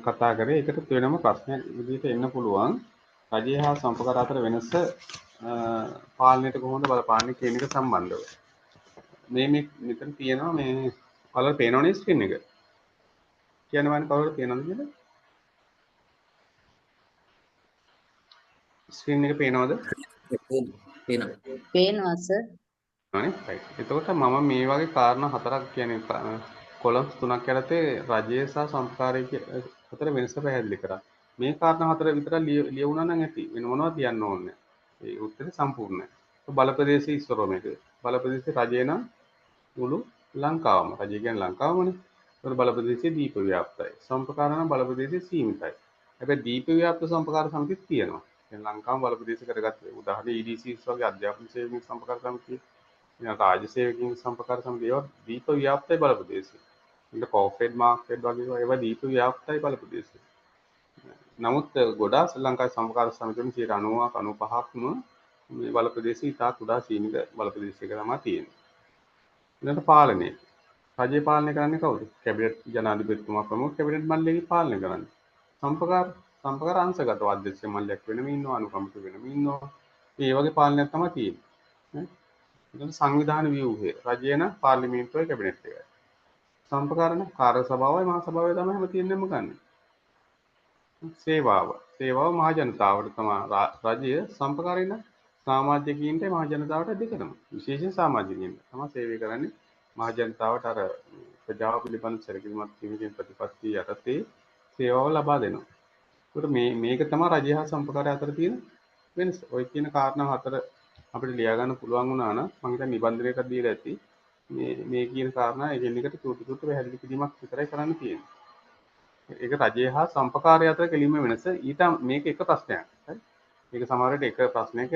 කතා කරේ. ඒකට වෙනම ප්‍රශ්නයක් විදිහට එන්න පුළුවන්. රජය හා සම්පකාර අතර වෙනස පාලනයට කොහොමද බලපාන්නේ කියන එක සම්බන්ධව. මේ මෙතන තියෙනවා මේ ඔයාලට පේනවනේ ස්ක්‍රීන් එක. කියන්න මම කවුරුද පේනවද කියලා? ස්ක්‍රීන් එක පේනවද? පේනවා. පේනවා සර්. නේ right. එතකොට මම මේ වගේ කාරණා 4ක් කියන්නේ කොලම්ස් 3ක් යටතේ රජය සහ සම්පකාරය අතර වෙනස පැහැදිලි කරා. මේ කාරණා 4 විතර ලියුණා නම් ඇති. වෙන මොනවද කියන්න ඕනේ? ඒ උත්තරේ සම්පූර්ණයි. බලප්‍රදේශයේ ඉස්සරෝ මේක. බලප්‍රදේශයේ රජය නම් මුළු ලංකාවම. රජය කියන්නේ ලංකාවමනේ. ඒතකොට බලප්‍රදේශයේ දීප ව්‍යාප්තයි. සම්පකාර නම් බලප්‍රදේශයේ සීමිතයි. හැබැයි දීප ව්‍යාප්ත සම්පකාර සමිතිත් තියෙනවා. දැන් ලංකාවම බලප්‍රදේශ කරගත්ත උදාහරණයක් EDCs වගේ අධ්‍යාපන සේවක සම්පකාර සමිතිය රාජ්‍ය සේවකයන් සම්පකාර සමිතිය ඒවා දීප ව්‍යාප්තයි බලප්‍රදේශය. ඊට කෝෆෙඩ් මාක්ෆෙඩ් වගේ ඒවා දීප ව්‍යාප්තයි බලප්‍රදේශය. නමුත් ගොඩාක් ශ්‍රී ලංකාවේ සම්පකාර සමිතිවලින් 90ක් 95ක්ම මේ බලප්‍රදේශය ඉතා කුඩා සීමිත බලප්‍රදේශයක තමයි තියෙන්නේ. ඊළඟට පාලනය. රජය පාලනය කරන්නේ කවුද? කැබිනට් ජනාධිපතිතුමා ප්‍රමුඛ කැබිනට් මණ්ඩලය පාලනය කරන්නේ. සම්පකාර අංශගතව අධ්‍යක්ෂ මණ්ඩලයක් වෙනම ඉන්නවා, අනුකම්පිත වෙනම ඉන්නවා. මේ වගේ පාලනයක් තමයි තියෙන්නේ. ඊළඟ සංවිධාන ව්‍යුහය. රජය නම් පාර්ලිමේන්තුවයි කැබිනට් එකයි. සම්පකාරණ කාර්ය සභාවයි මහා සභාවයි තමයි හැම තියෙන්නම ගන්න. සේවාව මහ ජනතාවට තමයි රජය සම්පකාරින සමාජිකයින්ට මහ ජනතාවට දෙකම විශේෂයෙන් සමාජිකයින්ට තමයි සේවය කරන්නේ. මහ ජනතාවට අර ප්‍රජාව පිළිබඳ සැලකිලිමත් වීමේ ප්‍රතිපත්තිය යටතේ සේවාව ලබා දෙනවා. ඒකට මේක තමයි රජය හා සම්පකාරය අතර තියෙන වෙනස. ඔය කියන කාරණා 4 අපිට ලියා ගන්න පුළුවන් වුණා නම් මම හිතන්නේ නිබන්ධනයකට දීලා ඇති. මේ කියන කාරණා එකින් එකට චූටි පැහැදිලි කිරීමක් විතරයි කරන්න තියෙන්නේ. ඒක රජය හා සම්පකාරය අතර කෙලින්ම වෙනස. ඊට මේක එක ප්‍රශ්නයක්. හරි. මේක සමහර විට එක ප්‍රශ්නයක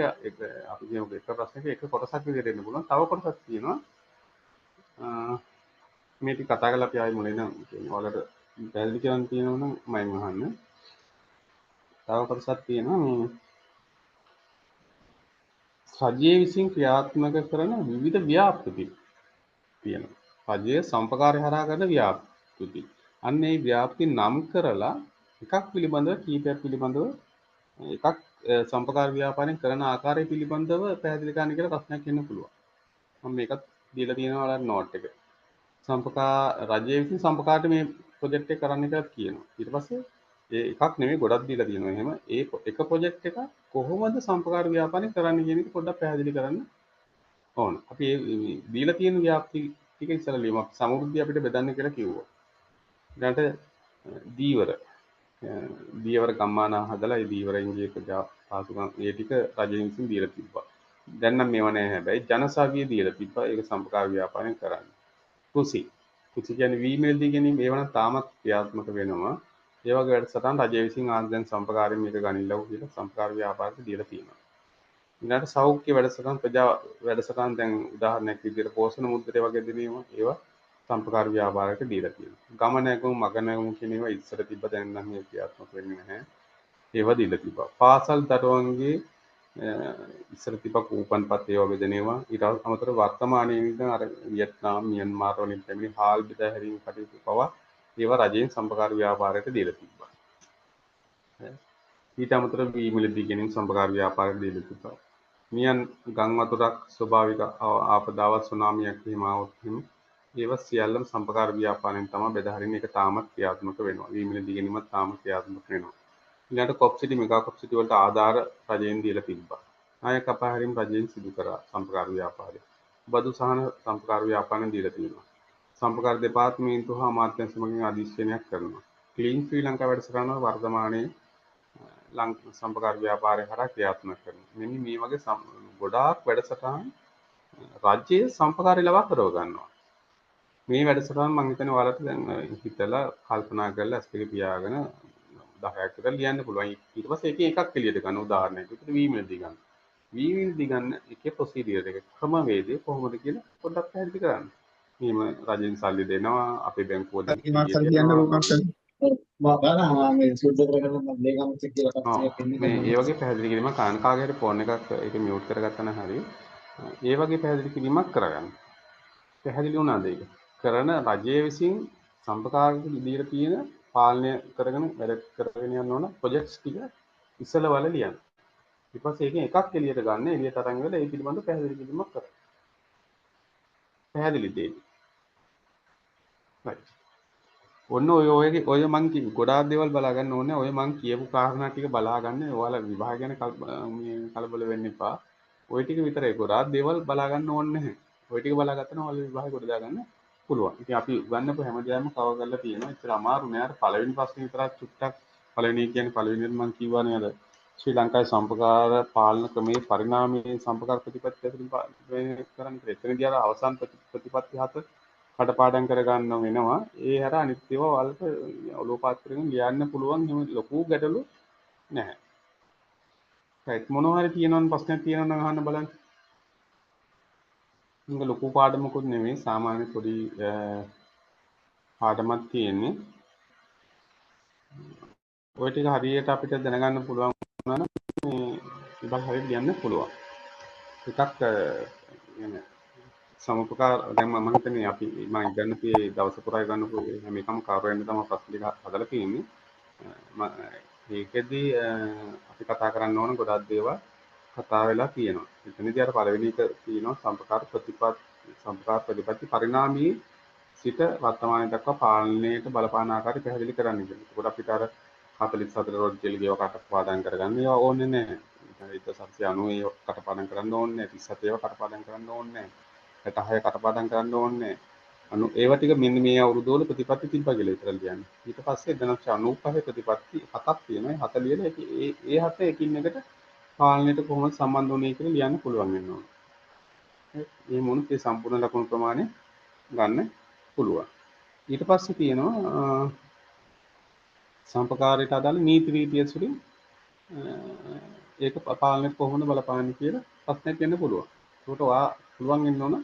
අපි කියමු එක ප්‍රශ්නයක එක කොටසක් විදිහට එන්න පුළුවන්. තව කොටසක් තියෙනවා. මේ ටික කතා කරලා අපි ආයෙ මුලින්ම කියන්නේ ඔයාලට පැහැදිලි කරන්න තියෙනවා නම් මම අහන්න. තව කොටසක් තියෙනවා මේ රජයේ විසින් ක්‍රියාත්මක කරන විවිධ ව්‍යාපෘති තියෙනවා. රජයේ සම්පකාරය හරහා කරන ව්‍යාපෘති. අන්න ඒ ව්‍යාපෘති නම් කරලා එකක් පිළිබඳව කීපයක් පිළිබඳව එකක් සම්පකාර ව්‍යාපාරයෙන් කරන ආකාරය පිළිබඳව පැහැදිලි කරන්න කියලා ප්‍රශ්නයක් එන්න පුළුවන්. මම මේකත් දීලා තියෙනවා ඔයාලට නෝට් එක. රජයේ විසින් සම්පකාරට මේ ප්‍රොජෙක්ට් එක කරන්න කියලා කියනවා. ඊට පස්සේ ඒ එකක් නෙමෙයි ගොඩක් දීලා තියෙනවා. එහෙම ඒ එක ප්‍රොජෙක්ට් එක කොහොමද සම්පකාර ව්‍යාපාරය කරන්න කියන එක පොඩ්ඩක් පැහැදිලි කරන්න ඕන. අපි මේ දීලා තියෙන ව්‍යාප්ති ටික ඉස්සරහ ලියමු. අපි සමෘද්ධිය අපිට බෙදන්න කියලා කිව්වා. ඊළඟට දීවර ගම්මාන හදලා ඒ දීවරයින්ගේ ප්‍රජා පාසුකම් ඒ ටික රජයෙන් විසින් දීලා තිබ්බා. දැන් නම් මේව නැහැ හැබැයි ජනසාවිය දීලා තිබ්බා. ඒක සම්පකාර ව්‍යාපාරයෙන් කරන්න. කුසි කියන්නේ වී මිලදී ගැනීම ඒව නම් තාමත් ක්‍රියාත්මක වෙනවා. ඒ වගේ වැඩසටහන් රජය විසින් ආන්දෙන් සම්පකාරයෙන් මේක ගනින්නව කියලා සම්පකාර ව්‍යාපාරයට දීලා තියෙනවා. ඊළඟට සෞඛ්‍ය වැඩසටහන් ප්‍රජා වැඩසටහන් දැන් උදාහරණයක් විදිහට පෝෂණ මුද්‍රය වගේ දෙනීම ඒවා සම්පකාර ව්‍යාපාරයට දීලා තියෙනවා. ගමන නැගුම් මග නැගුම් කියන ඒවා ඉස්සර තිබ්බ දැන් නම් මේ ක්‍රියාත්මක වෙන්නේ නැහැ. ඒවා දීලා තිබ්බා. පාසල් දරුවන්ගේ ඉස්සර තිබ්බ කූපන්පත් ඒවා බෙදෙනවා. ඊට අමතරව වර්තමානයේ ඉඳන් අර වියට්නාම් මියන්මාර් වලින් පැමිණි හාල් බෙදා හැරීම කටයුතු පවා ඒවා රජයෙන් සම්පකාර ව්‍යාපාරයට දීලා තිබ්බා. ඊට අමතරව වී මිලදී ගැනීම සම්පකාර ව්‍යාපාරයට දීලා තිබ්බා. මියන් ගම් වතුරක් ස්වභාවික ආපදාවක් සුනාමියක් එහෙම ආවොත් ඒවා සියල්ලම සම්පකාර ව්‍යාපාරයෙන් තමයි බෙදා හරින්නේ. ඒක තාමත් ක්‍රියාත්මක වෙනවා. වී මිලදී ගැනීමත් තාමත් ක්‍රියාත්මක වෙනවා. ඊළඟට කොප්සිටි මෙගා කොප්සිටි වලට ආධාර රජයෙන් දීලා තිබ්බා. ආය කපා හැරීම රජයෙන් සිදු කරා සම්පකාර ව්‍යාපාරය. බදු සහන සම්පකාර ව්‍යාපාරයෙන් දීලා තියෙනවා. සම්පකාර දෙපාර්තමේන්තුව හා අමාත්‍යාංශ මගින් අධිශේනයක් කරනවා. ක්ලීන් ශ්‍රී ලංකා වැඩසටහන වර්තමානයේ සම්පකාර ව්‍යාපාරය හරහා ක්‍රියාත්මක කරනවා. මෙන්න මේ වගේ ගොඩාක් වැඩසටහන් රාජ්‍යයේ සම්පකාරය ලබා කරව ගන්නවා. මේ වැඩසටහන් මම හිතන්නේ ඔයාලට දැන් හිතලා කල්පනා කරලා ඇස් දෙක පියාගෙන 10ක් විතර ලියන්න පුළුවන්. ඊට පස්සේ එකක් එළියට ගන්න උදාහරණයක් විදිහට වී මිලදී ගන්න. වීවිලි ගන්න එකේ ප්‍රොසීඩියර් එක ක්‍රමවේදය කොහොමද කියලා පොඩ්ඩක් පැහැදිලි කරන්න. මෙහෙම රජෙන් සල්ලි දෙනවා අපේ බැංකුවෙන් මාසල් කියන්න දෙනවා පුළුවන් බලනවා මේ සුද්ධ කරගන්න මම ලේකම්ස් කියලා පස්සේ මේ දෙන්නේ ඒ වගේ පැහැදිලි කිරීමක් කරන්න කාගේ හරි ෆෝන් එකක් ඒක මියුට් කරගත්තා නම් හරි ඒ වගේ පැහැදිලි කිරීමක් කරගන්න. පැහැදිලි වුණාද ඒක? කරන රජය විසින් සම්පකාරකට දීලා තියෙන පාලනය කරගෙන වැඩ කරගෙන යන්න ඕන ප්‍රොජෙක්ට්ස් ටික ඉස්සලවල ලියන්න. ඊට පස්සේ ඒකෙන් එකක් එළියට ගන්න එළියට අරන් ගලා ඒ පිළිබඳව පැහැදිලි කිරීමක් කරන්න. පැහැදිලි දෙයක්. right. ඔන්න ඔය මං ගොඩාක් දේවල් බලා ගන්න ඕනේ. ඔය මං කියපු කාරණා ටික බලා ගන්න. ඔයාලා විභාග ගැන කලබල වෙන්න එපා. ඔය ටික විතරයි. ගොඩාක් දේවල් බලා ගන්න ඕනේ නැහැ. ඔය ටික බලා ගත්තා නම් ඔයාලා විභාග කොට දාගන්න පුළුවන්. ඉතින් අපි ගන්නපු හැමදේම කවර් කරලා තියෙනවා. ඒතර අමාරු නෑ. අර පළවෙනි ප්‍රශ්නේ විතරක් චුට්ටක් පළවෙනි කියන්නේ පළවෙනියෙන් මං කිව්වා නේද? ශ්‍රී ලංකාවේ සම්පකාර පාලන ක්‍රමයේ පරිණාමයේ සම්පකාර ප්‍රතිපත්ති ඇතුළු කරන්නේ. එතනදී අර අවසන් ප්‍රතිපත්ති හත කටපාඩම් කරගන්න වෙනවා. ඒ හැර අනිත් ඒවා වලට ඔලුව පාත් කරගෙන ලියන්න පුළුවන්. එහෙම ලොකු ගැටලු නැහැ. right මොනවා හරි තියෙනවනම් ප්‍රශ්නයක් තියෙනවා නම් අහන්න බලන්න. මේක ලොකු පාඩමකුත් නෙමෙයි. සාමාන්‍ය පොඩි පාඩමක් තියෙන්නේ. ඔය ටික හරියට අපිට දැනගන්න පුළුවන් වුණා නම් මේ ඉබල් හරියට ලියන්න පුළුවන්. එකක් يعني සමුපකාර දැන් මම හිතන්නේ අපි මම ඉගෙන ගන්න දවස පුරා ගන්න හැම එකම කාර්යයෙන් තමයි ප්‍රශ්න ටික හදලා තියෙන්නේ. ඒකෙදි අපි කතා කරන්න ඕන ගොඩක් දේවල් කතා වෙලා තියෙනවා. එතනදී අර පළවෙනි එක තියෙනවා සම්පකාර ප්‍රතිපත්ති පරිණාමී සිට වර්තමානයේ දක්වා පාලනයට බලපාන ආකාරය පැහැදිලි කරන්න කියලා. ඒකට අපිට අර 44 රෝඩ්ජල් ගේව කටපාඩම් කරගන්න ඒවා ඕනේ නැහැ. 1990 කටපාඩම් කරන්න ඕනේ නැහැ. 37 කටපාඩම් කරන්න ඕනේ නැහැ. 66 කටපාඩම් කරන්න ඕනේ නැහැ. ඒවා ටික මෙන්න මේ අවුරුදු වල ප්‍රතිපත්ති තිබ්බා කියලා විතර ලියන්න. ඊට පස්සේ 1995 ප්‍රතිපත්ති හතක් තියෙනවා. 7 ලියලා ඒ හත එකින් එකට පාලනයට කොහොමද සම්බන්ධ වුනේ කියලා ලියන්න පුළුවන් වෙනවා. මේ මොනත් ඒ සම්පූර්ණ ලකුණු ප්‍රමාණය ගන්න පුළුවන්. ඊට පස්සේ තියෙනවා සම්පකාරයට අදාළ නීති රීති ඇසුරින් ඒක පාලනයට කොහොමද බලපාන්නේ කියලා ප්‍රශ්නයක් වෙන්න පුළුවන්. ඒකට ඔයා පුළුවන් වෙන්න ඕන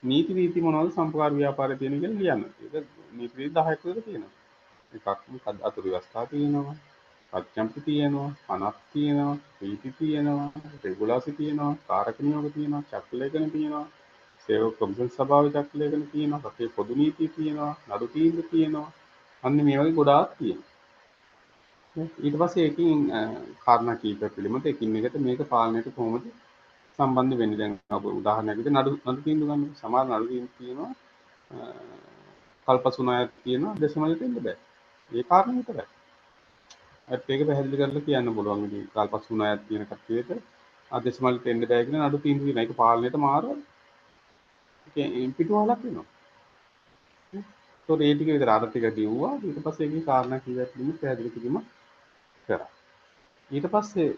නීති රීති මොනවද සම්පකාර ව්‍යාපාරයේ තියෙන කියලා ලියන්න. ඒක නීති රීති 10ක් විතර තියෙනවා. එකක් අතුරු ව්‍යවස්ථා තියෙනවා. පච්චම්පි තියෙනවා, පනක් තියෙනවා, රීති තියෙනවා, රෙගුලාසි තියෙනවා, කාරක නියෝග තියෙනවා, චක්‍රලේඛන තියෙනවා, සේවක කොමිෂන් සභාවේ චක්‍රලේඛන තියෙනවා, රටේ පොදු නීති තියෙනවා, නඩු තීන්දුව තියෙනවා. අන්න මේ වගේ ගොඩාක් තියෙනවා. ඊට පස්සේ ඒකෙන් කාරණා කීපයක් පිළිබඳ එකින් එකට මේක පාලනයට කොහොමද සම්බන්ධ වෙන්නේ. දැන් අප උදාහරණයක් විදිහට නඩු තීන්දුව ගන්න. සමහර නඩු තීන්දුව තියෙනවා කල්පසුනායක් තියෙනවා දශමලට එන්න බෑ. ඒ කාරණා විතරයි. ඒක පැහැදිලි කරලා කියන්න පුළුවන්. ඉතින් කල්පසුනායක් තියෙන කට්ටියට අදශමලට එන්න බෑ කියන නඩු තීන්දුව වෙන එක පාලනයට මාරුයි. ඒක පිටුවහලක් වෙනවා. ඒ ටික විතර අර ටික දිව්වා. ඊට පස්සේ ඒකේ කාරණා කීයක් තියෙන පැහැදිලි කිරීමක් කරා. ඊට පස්සේ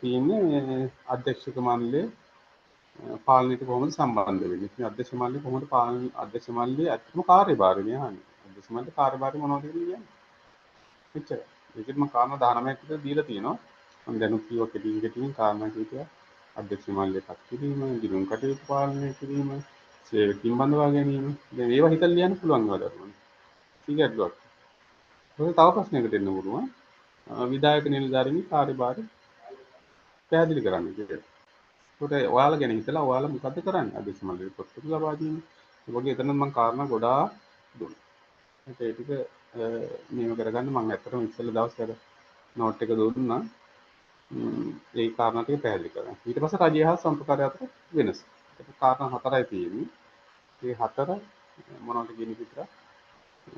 තියෙන්නේ අධ්‍යක්ෂක මණ්ඩලයේ පාලනයට කොහොමද සම්බන්ධ වෙන්නේ? ඉතින් අධ්‍යක්ෂ මණ්ඩලය කොහොමද අධ්‍යක්ෂ මණ්ඩලයේ ඇත්තම කාර්යභාරය යහන්නේ. අධ්‍යක්ෂ මණ්ඩලයේ කාර්යභාරය මොනවද කියන්නේ? එච්චරයි. ඒකෙත් මම කාරණා 19ක් විතර දීලා තියෙනවා. මම දැනුත් කිව්වා කෙටියෙන් කාරණා කීපයක්. අධ්‍යක්ෂ මණ්ඩලය පත් කිරීම, දිනුම් කටයුතු පාලනය කිරීම, සේවකින් බඳවා ගැනීම. දැන් ඒවා හිතලා ලියන්න පුළුවන් වලට. ටිකක් තව ප්‍රශ්නයකට එන්න පුළුවන්. විධායක නිලධාරීන්ගේ කාර්යභාරය පැහැදිලි කරන්න කියලා. ඒකට ඔයාලා ගැන හිතලා ඔයාලා මොකද කරන්නේ? අධ්‍යක්ෂ මණ්ඩලයේ පොත්පත් ලබා දීම. ඒ වගේ එතන මම කාරණා ගොඩාක් දුන්නා. ඒ ටික නියම කරගන්න මම ඇත්තටම ඉස්සෙල්ලා දවසේ අර නෝට් එක දුන්නා. ඒ කාරණා ටික පැහැදිලි කරගන්න. ඊට පස්සේ රජය හා සම්ප්‍රදාය අතර වෙනස. ඒක කාරණා හතරයි තියෙන්නේ. මේ හතර මොනවද කියන විතර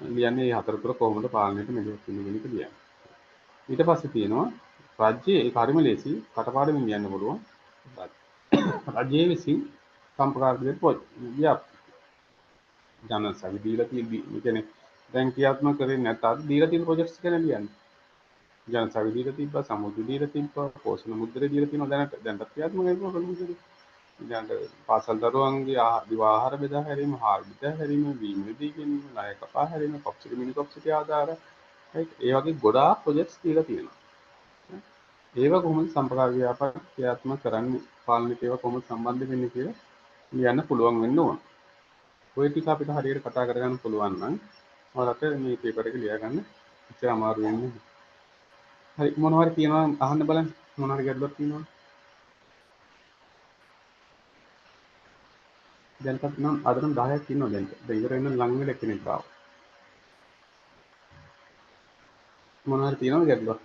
ලියන්නේ. මේ හතර තුර කොහොමද පාලනයට මෙහෙයුම් වෙන්නේ කියන එක ලියන්න. ඊට පස්සේ තියෙනවා රාජ්‍යයේ ඒ කාර්යම ලේසි කටපාඩමින් ලියන්න පුළුවන්. රජයේ විසින් සම්ප්‍රදාය දෙපොත් ජනසවි දීලා තියෙන කියන්නේ දැන් ක්‍රියාත්මක කරන්නේ නැත්නම් දීලා තියෙන ප්‍රොජෙක්ට්ස් ගැන ලියන්න. ජනසවි දීලා තිබ්බා, සමුද්‍ර දීලා තිබ්බා, පෝෂණ මුද්‍රේ දීලා තියෙනවා දැනට ක්‍රියාත්මක වෙනවා කොහොමද? දැන් පාසල් දරුවන්ගේ දිවා ආහාර බෙදා හැරීම, ආහාර බෙදා හැරීම, වීම දී ගැනීම, ණය කපා හැරීම, කොප්සිට මිනි කොප්සිට ආධාර ඒ වගේ ගොඩාක් ප්‍රොජෙක්ට්ස් දීලා තියෙනවා. ඒවා කොහොමද සම්ප්‍රදාය ව්‍යාපාර ක්‍රියාත්මක කරන්නේ? පාලනයට ඒවා කොහොමද සම්බන්ධ වෙන්නේ කියලා ලියන්න පුළුවන් වෙන්න ඕන. ඔය ටික අපිට හරියට කතා කරගන්න පුළුවන් නම් ඔයාලට මේ පේපර් එක ලියා ගන්න ඉච්චර අමාරු වෙන්නේ නැහැ. හරි මොනවා හරි තියෙනවා අහන්න බලන්න. මොනවා හරි ගැටලුවක් තියෙනවා. දැන් නම් අද නම් 10ක් ඉන්නවා දැන්. දැන් ඉවර වෙන ලඟ වෙලා කෙනෙක් ආවා. මොනවා හරි තියෙනවද ගැටලුවක්?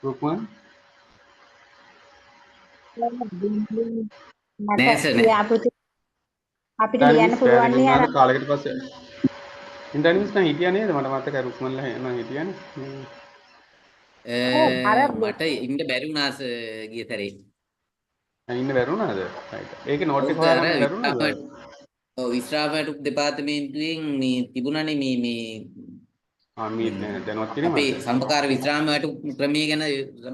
රුක්මන් මට නෑ සර් නෑ. ව්‍යාපෘති අපිට ලියන්න ඩයිනමික්ස් පුළුවන් පැහැදිලි නේ අර වුණාද කාලෙකට පස්සේ? ඩයිනමික්ස් නම් හිටියා නේද? මට මතකයි රුක්මන්ලා නම් හිටියානේ. අර මට ඉන්න බැරි වුණා ගිය සැරේ. ඉන්න බැරි වුණාද? රයිට්. ඒකේ නෝට් ඔව් එක සර් හොයාගන්න බැරි වුණාද? විශ්‍රාමයට දෙපාර්තමේන්තුවෙන් මේ තිබුණනේ මේ මේ දැනුවත් කිරීමක්. අපේ සම්පකාර විශ්‍රාමයට ක්‍රමයේ ගැන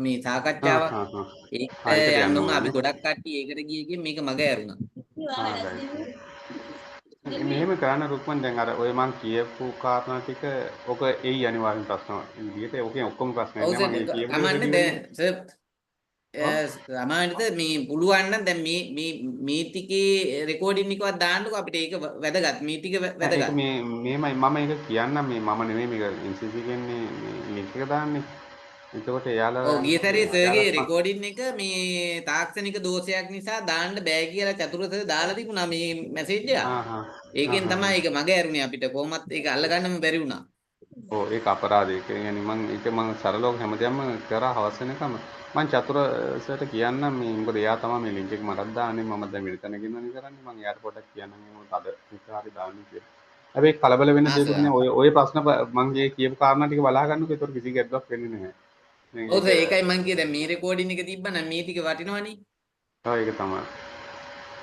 මේ හා සාකච්ඡාවක් හා හා. ඒකට ඒකට යන්න යන්න උනා. අපි ඕනේ. ගොඩක් කට්ටිය ඒකට ගියකින් මේක මග ඇරුණා. රයිට්. මෙහෙම කරන්න රුක්මන් දැන් අර ඔය මං කියපු කාරණා ටික ඔක එයි අනිවාර්යෙන් ප්‍රශ්න විදියට ඕකේ ඔක්කොම ප්‍රශ්න ඔව් නෑ සර් මම ඒ කියපු දේ කමන්නේ රෙඩි දැන් වෙන්න. සර් ඔව්. සාමාන්‍යද මේ පුළුවන් නම් දැන් මේ ටිකේ රෙකෝඩින් එකවත් දාන්නකෝ අපිට ඒක වැදගත්. මේ ටික ඒක වැදගත්. මේමයි මම ඒක කියන්නම් මේ මම නෙමෙයි මේක NCC කියන්නේ මේ ලින්ක් එක දාන්නේ. එතකොට ඔව් ගිය සැරේ සර්ගේ එයාලා රෙකෝඩින් එක මේ තාක්ෂණික දෝෂයක් නිසා දාන්න බෑ කියලා චතුර සර් දාලා තිබුණා මේ මැසේජ් එක. හා හා හා ඒකෙන් හා තමයි ඒක මග ඇරුණේ අපිට. කොහොමත් ඒක අල්ලගන්නම බැරි වුණා. ඔව් ඒක අපරාධයක්. ඒ කියන්නේ මම සරලව හැමදේම කරා හවස වෙනකම් මං චතුර සර්ට කියන්නම් මේ මොකද එයා තමයි මේ ලින්ක් එක මටත් දාන්නේ මම දැන් වෙන තැනකින් ඉන්නවනේ කරන්නේ මං එයාට පොඩ්ඩක් කියන්නම් මේ මොකද අද විතරයි දාන්නේ කියලා. හැබැයි කලබල වෙන්න ආ දෙයක්වත් සර්. නෑ. ඔය ප්‍රශ්න මං මේ කියපු කාරණා ටික බලා ගන්නකො ඒතකොට කිසි ගැටලුවක් වෙන්නේ නැහැ. දැන් ඔව් ඒක සර් ඒකයි මං කියේ දැන් මේ රෙකෝඩින් එක තිබ්බනම් මේ ටික වටිනවනේ. ඔව් ඒක තමයි.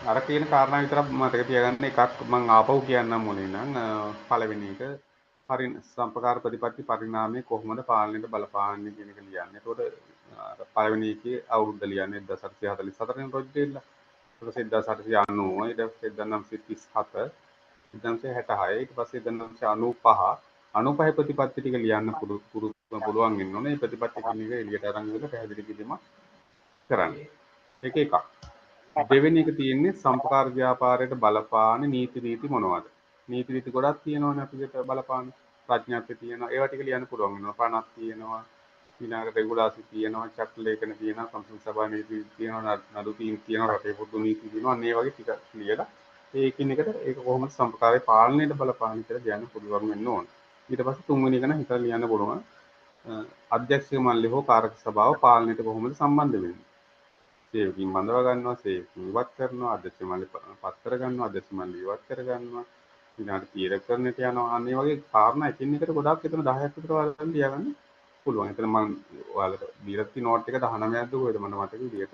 අර කියන කාරණා විතරක් මතක තියාගන්න එකක් මම ආපහු කියන්නම් මුලින් නම් පළවෙනි එක හරි සම්පකාර ප්‍රතිපත්ති පරිණාමය කොහොමද පාලනයට බලපාන්නේ කියන එක ලියන්න. එතකොට අර පළවෙනි එකේ අවුරුද්ද ලියන්න 1844 වෙනි රොජ්ජෙල්ල. ඊට පස්සේ 1890 ඊට පස්සේ 1937 1966 ඊට පස්සේ 1995 95 ප්‍රතිපත්ති ටික ලියන්න පුළුවන් වෙන්න ඕනේ. මේ ප්‍රතිපත්ති කියන එක එළියට අරන් ඉවරලා පැහැදිලි කිරීමක් කරන්න. ඒක එකක්. දෙවෙනි එක තියෙන්නේ සම්පකාර ව්‍යාපාරයට බලපාන නීති රීති මොනවද? නීති රීති ගොඩක් තියෙනවානේ අපිට බලපාන. ප්‍රඥාප්තිය තියෙනවා. ඒවා ටික ලියන්න පුළුවන් වෙනවා. පනත් තියෙනවා. ඊළඟට රෙගුලාසි තියෙනවා. චක්‍ර ලේඛන තියෙනවා. සංසද සභා නීති තියෙනවා. නඩු තියෙනවා. රටේ පොදු නීති තියෙනවා. අන්න ඒ වගේ ටික ලියලා ඒකින් එකට ඒක කොහොමද සම්පකාරයේ පාලනයට බලපාන කියලා කියන්න පුළුවන් වෙන්න ඕන. ඊට පස්සේ තුන්වෙනි එක නම් හිතලා ලියන්න පුළුවන්. අධ්‍යක්ෂක මණ්ඩලය හෝ කාරක සභාව පාලනයට කොහොමද සම්බන්ධ වෙන්නේ? සේවකින් බඳව ගන්නවා, සේවකින් ඉවත් කරනවා, අධ්‍යක්ෂ මණ්ඩලය පත් කර ගන්නවා, අධ්‍යක්ෂ මණ්ඩලය ඉවත් කර ගන්නවා, ඊළඟට තීරකරණයට යනවා. අන්න ඒ වගේ කාරණා එකින් එකට ගොඩාක් එතන 10ක් විතර ඔයාලට ලියාගන්න පුළුවන්. එතන මම ඔයාලට දීලා තියෙන නෝට් එක 19ක්ද කොහෙද මට මතක විදියට.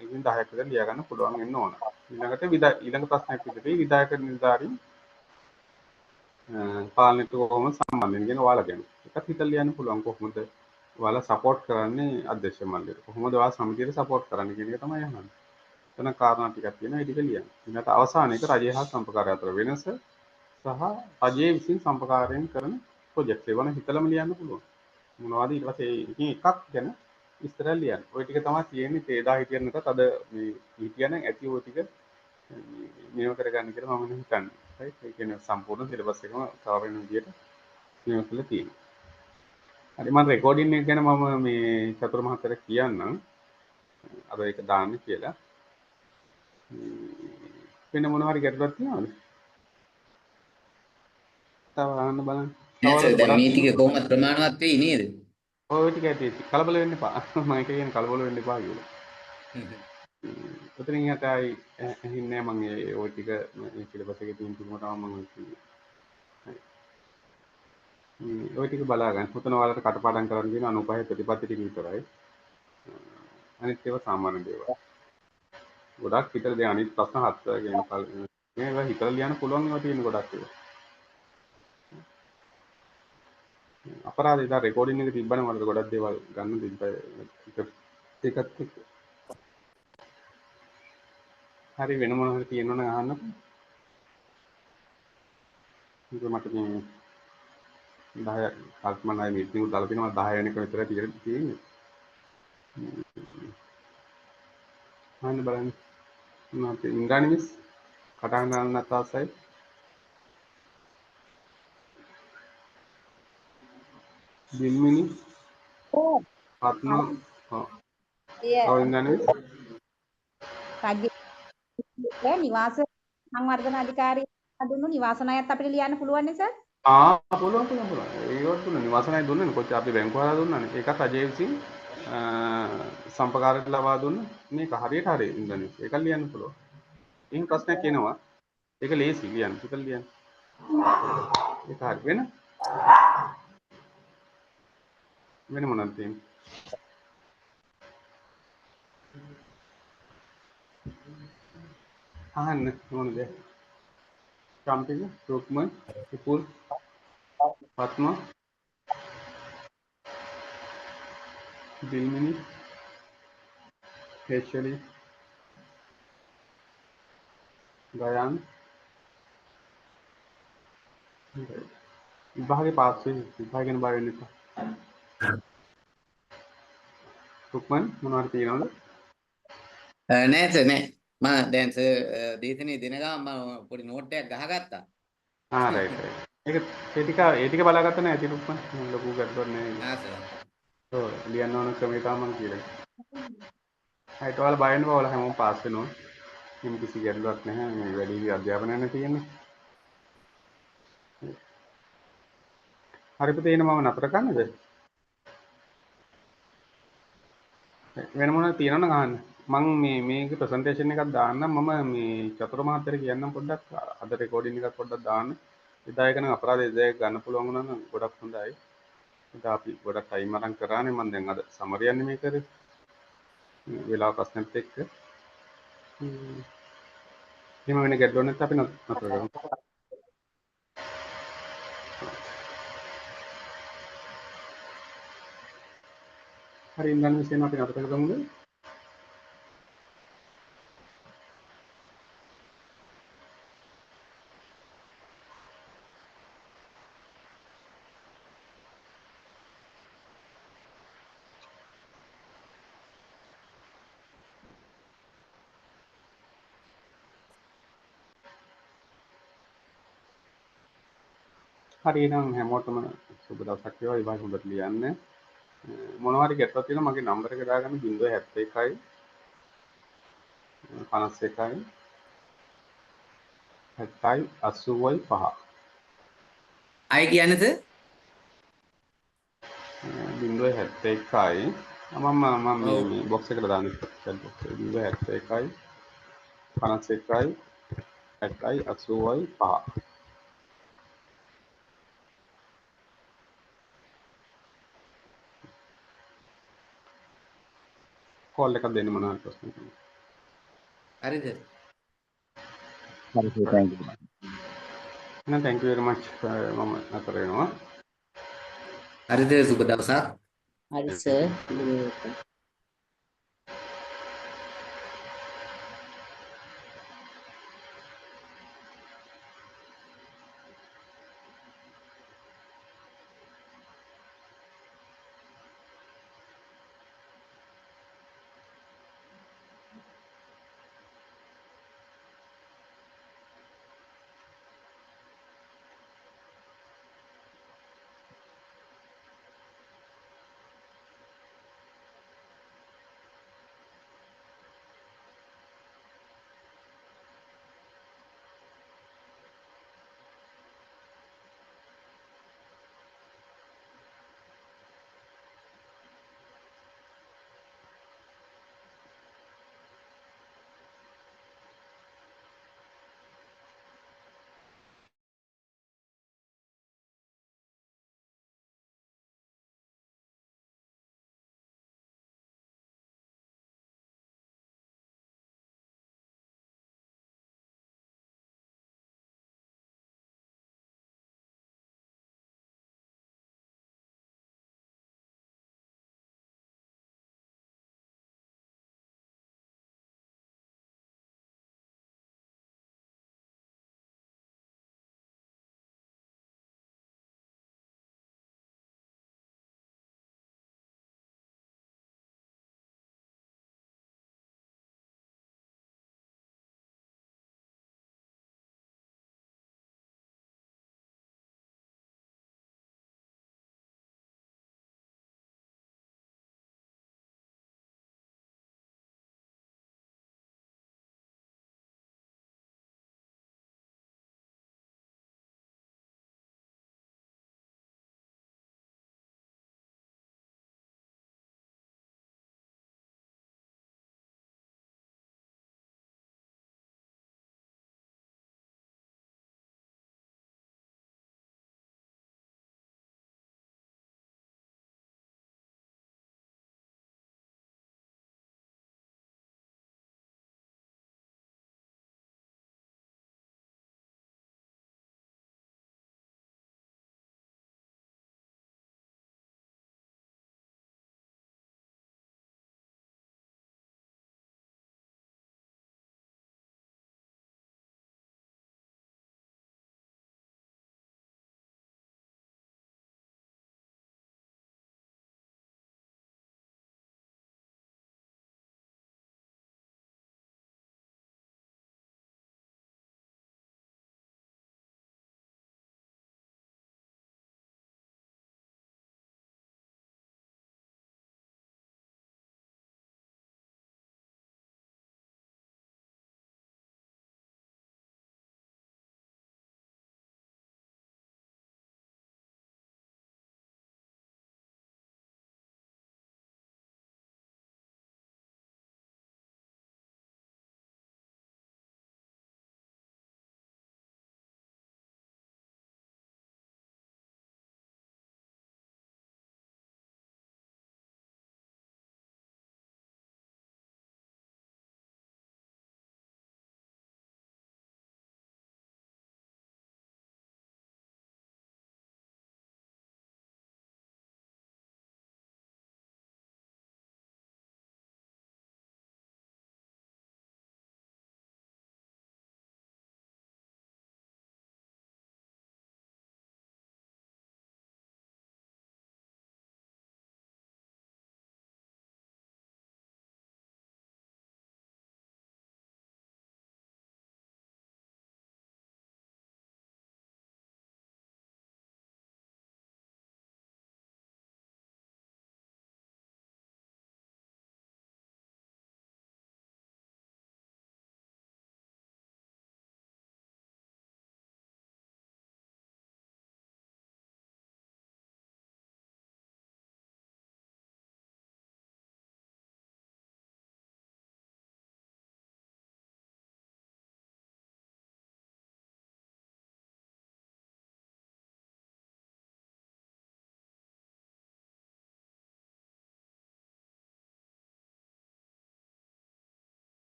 ඒකෙන් 10ක් විතර ලියාගන්න පුළුවන් වෙන්න ඕන. ඊළඟට ඊළඟ ප්‍රශ්නයක් විදිහට විධායක නිලධාරීන් පාලනයට කොහොමද සම්බන්ධ වෙන්නේ කියන ඔයාලා ගැන. එකක් හිතලා ලියන්න පුළුවන් කොහොමද ඔයාලා සපෝට් කරන්නේ අධ්‍යක්ෂ මණ්ඩලයට. කොහොමද ඔයාලා සමිතියට සපෝට් කරන්නේ කියන එක තමයි අහන්නේ. එතන කාරණා ටිකක් තියෙනවා ඒ ටික ලියන්න. ඊළඟට අවසාන එක රජය හා සම්පකාරය අතර වෙනස සහ රජයේ විසින් සම්පකාරයෙන් කරන ප්‍රොජෙක්ට් ඒවා නම් හිතලම ලියන්න පුළුවන්. මොනවද ඊට පස්සේ ඒකෙන් එකක් ගැන විස්තර ලියන්න. ওই ටික තමයි තියෙන්නේ තේදා හිටියනකත් අද මේ හිටියනම් ඇති ওই ටික නියම කරගන්න කියලා මම හිතන්නේ. right ඒ කියන්නේ සම්පූර්ණ සිලබස් එකම කවර් වෙන විදිහට නියම කරලා තියෙනවා. හරි මම රෙකෝඩින් එක ගැන මම මේ චතුර මහත්තයාට කියන්නම්. අර ඒක දාන්න කියලා. වෙන මොන හරි ගැටලුවක් තියෙනවද? තව අහන්න බලන්න. නෑ සර් තවලට දැන් ගොඩක් මේ ටික තියෙනවා. කොහොමද ප්‍රමාණවත් වෙයි නේද? ඔය ටික ඇති කලබල වෙන්න එපා. මම ඒක කියන්නේ කලබල වෙන්න එපා කියලා. ඔතනින් එහාට ආයි ඇහින්නේ නැහැ මම ඒ ওই ටික මේ සිලබස් එකේ තියෙන තුනම තමයි මම කිව්වේ. ඔය ටික බලා ගන්න. ඔතන ඔයාලට කටපාඩම් කරන්න තියෙන 95 ප්‍රතිපත්ති ටික විතරයි. අනිත් ඒවා සාමාන්‍ය දේවල්. ගොඩක් හිතලා දැන් අනිත් ප්‍රශ්න 7 ගැන මේවා හිතලා ලියන්න පුළුවන් ඒවා තියෙන ගොඩක් ඒවා. අපරාධ ඉතින් රෙකෝඩින් එක තිබ්බනම් වලට ගොඩක් දේවල් ගන්න දෙන්න ඒකත් එක්ක. හරි වෙන මොනවා හරි තියෙනවනම් අහන්න. ඒක මට මේ 10 කල්පනායි මීටින් උත් දාලා තියෙනවා 10 වෙනි එක විතර තියෙන්නේ. අහන්න බලන්න. මොනවද ඉන්ද්‍රාණි මිස් කටහඬ දාන්නත් ආසයි. දිල්මිනි ඕ පත්ම අර එය ඔව් ඉන්ද්‍රාණි මිස් රාජ්‍ය නිවාස සංවර්ධන අධිකාරිය දුන්නු නිවාස ණයත් අපිට ලියන්න පුළුවන් නේ සර්? පුළුවන්. ඒවත් දුන්නා. නිවාසනයි දුන්නනේ. කොච්චර අපි බැංකුව හරහා දුන්නානේ. ඒකත් අජේ විසින් සම්පකාරයට ලබා දුන්න මේක හරියට හරි ඉඳන් ඒක ලියන්න පුළුවන්. එහෙම ප්‍රශ්නයක් එනවා. ඒක ලේසි ලියන්න. ඒක ලියන්න. ඒක හරි වෙන මොනවද තියෙන්නේ? අහන්න මොනද? කම්පින, රුක්මන්, විපුල්, පත්ම, දිල්මිනි, හේෂලි, ගයන් විභාගේ පාස් වෙයි. විභාග ගැන බය වෙන්න එපා. රුක්මන් මොනවද තියෙනවද? නෑ සර් නෑ. මම දැන් සර් දේශනේ දෙන ගමන් මම පොඩි නෝට් එකක් ගහගත්තා. රයිට්. ඒ ටික බලාගත්ත නෑ ඇති රුක්මන්. ලොකු ගැටලුවක් නෑ. ආ සර්. ඔව් ලියන්න ඕන ක්‍රමය තමයි මම කියලා. හයිට ඔයාලා බය වෙන්න බෑ. ඔයාලා හැමෝම පාස් වෙනවා. කිසි කිසි ගැටලුවක් නැහැ. මේ වැඩි අධ්‍යාපනයනේ තියෙන්නේ. හරි පුතේ එන මම නතර කරන්නද? වෙන මොනවද තියෙනවනම් අහන්න. මම මේකේ ප්‍රසන්ටේෂන් එකක් දාන්නම්. මම මේ චතුර මහත්තයට කියන්නම් පොඩ්ඩක් අද රෙකෝඩින් එකක් පොඩ්ඩක් දාන්න. එදා එක නම් අපරාධ එදා එක ගන්න පුළුවන් වුණා නම් ගොඩක් හොඳයි. එදා අපි ගොඩක් ටයිම් අරන් කරානේ. මම දැන් අද සමරියන්නේ මේ කරේ. වෙලාව ප්‍රශ්නෙත් එක්ක. එහෙම වෙන ගැටලුවක් නැත්නම් අපි නතර කරමු. හරි ඉඳන් විශේෂයෙන් අපි නතර කරමුද? හරි එහෙනම් හැමෝටම සුබ දවසක් වේවා. විභාග හොඳට ලියන්න. මොනවා හරි ගැටලුවක් තියෙනවා මගේ නම්බර එක දාගන්න 071යි 51යි 70යි 85. අය කියන්නේ සර් 071යි මම ඔව් මේ බොක්ස් එකට දාන්න chat box එක 071යි 51යි 70යි 85. කෝල් එකක් දෙන්න මොනවා හරි ප්‍රශ්න තියෙනවා. හරිද? හරි සර් තෑන්ක් යූ. එහෙනම් thank you very much. මම නතර වෙනවා. හරිද සුබ දවසක්. හරි සර්.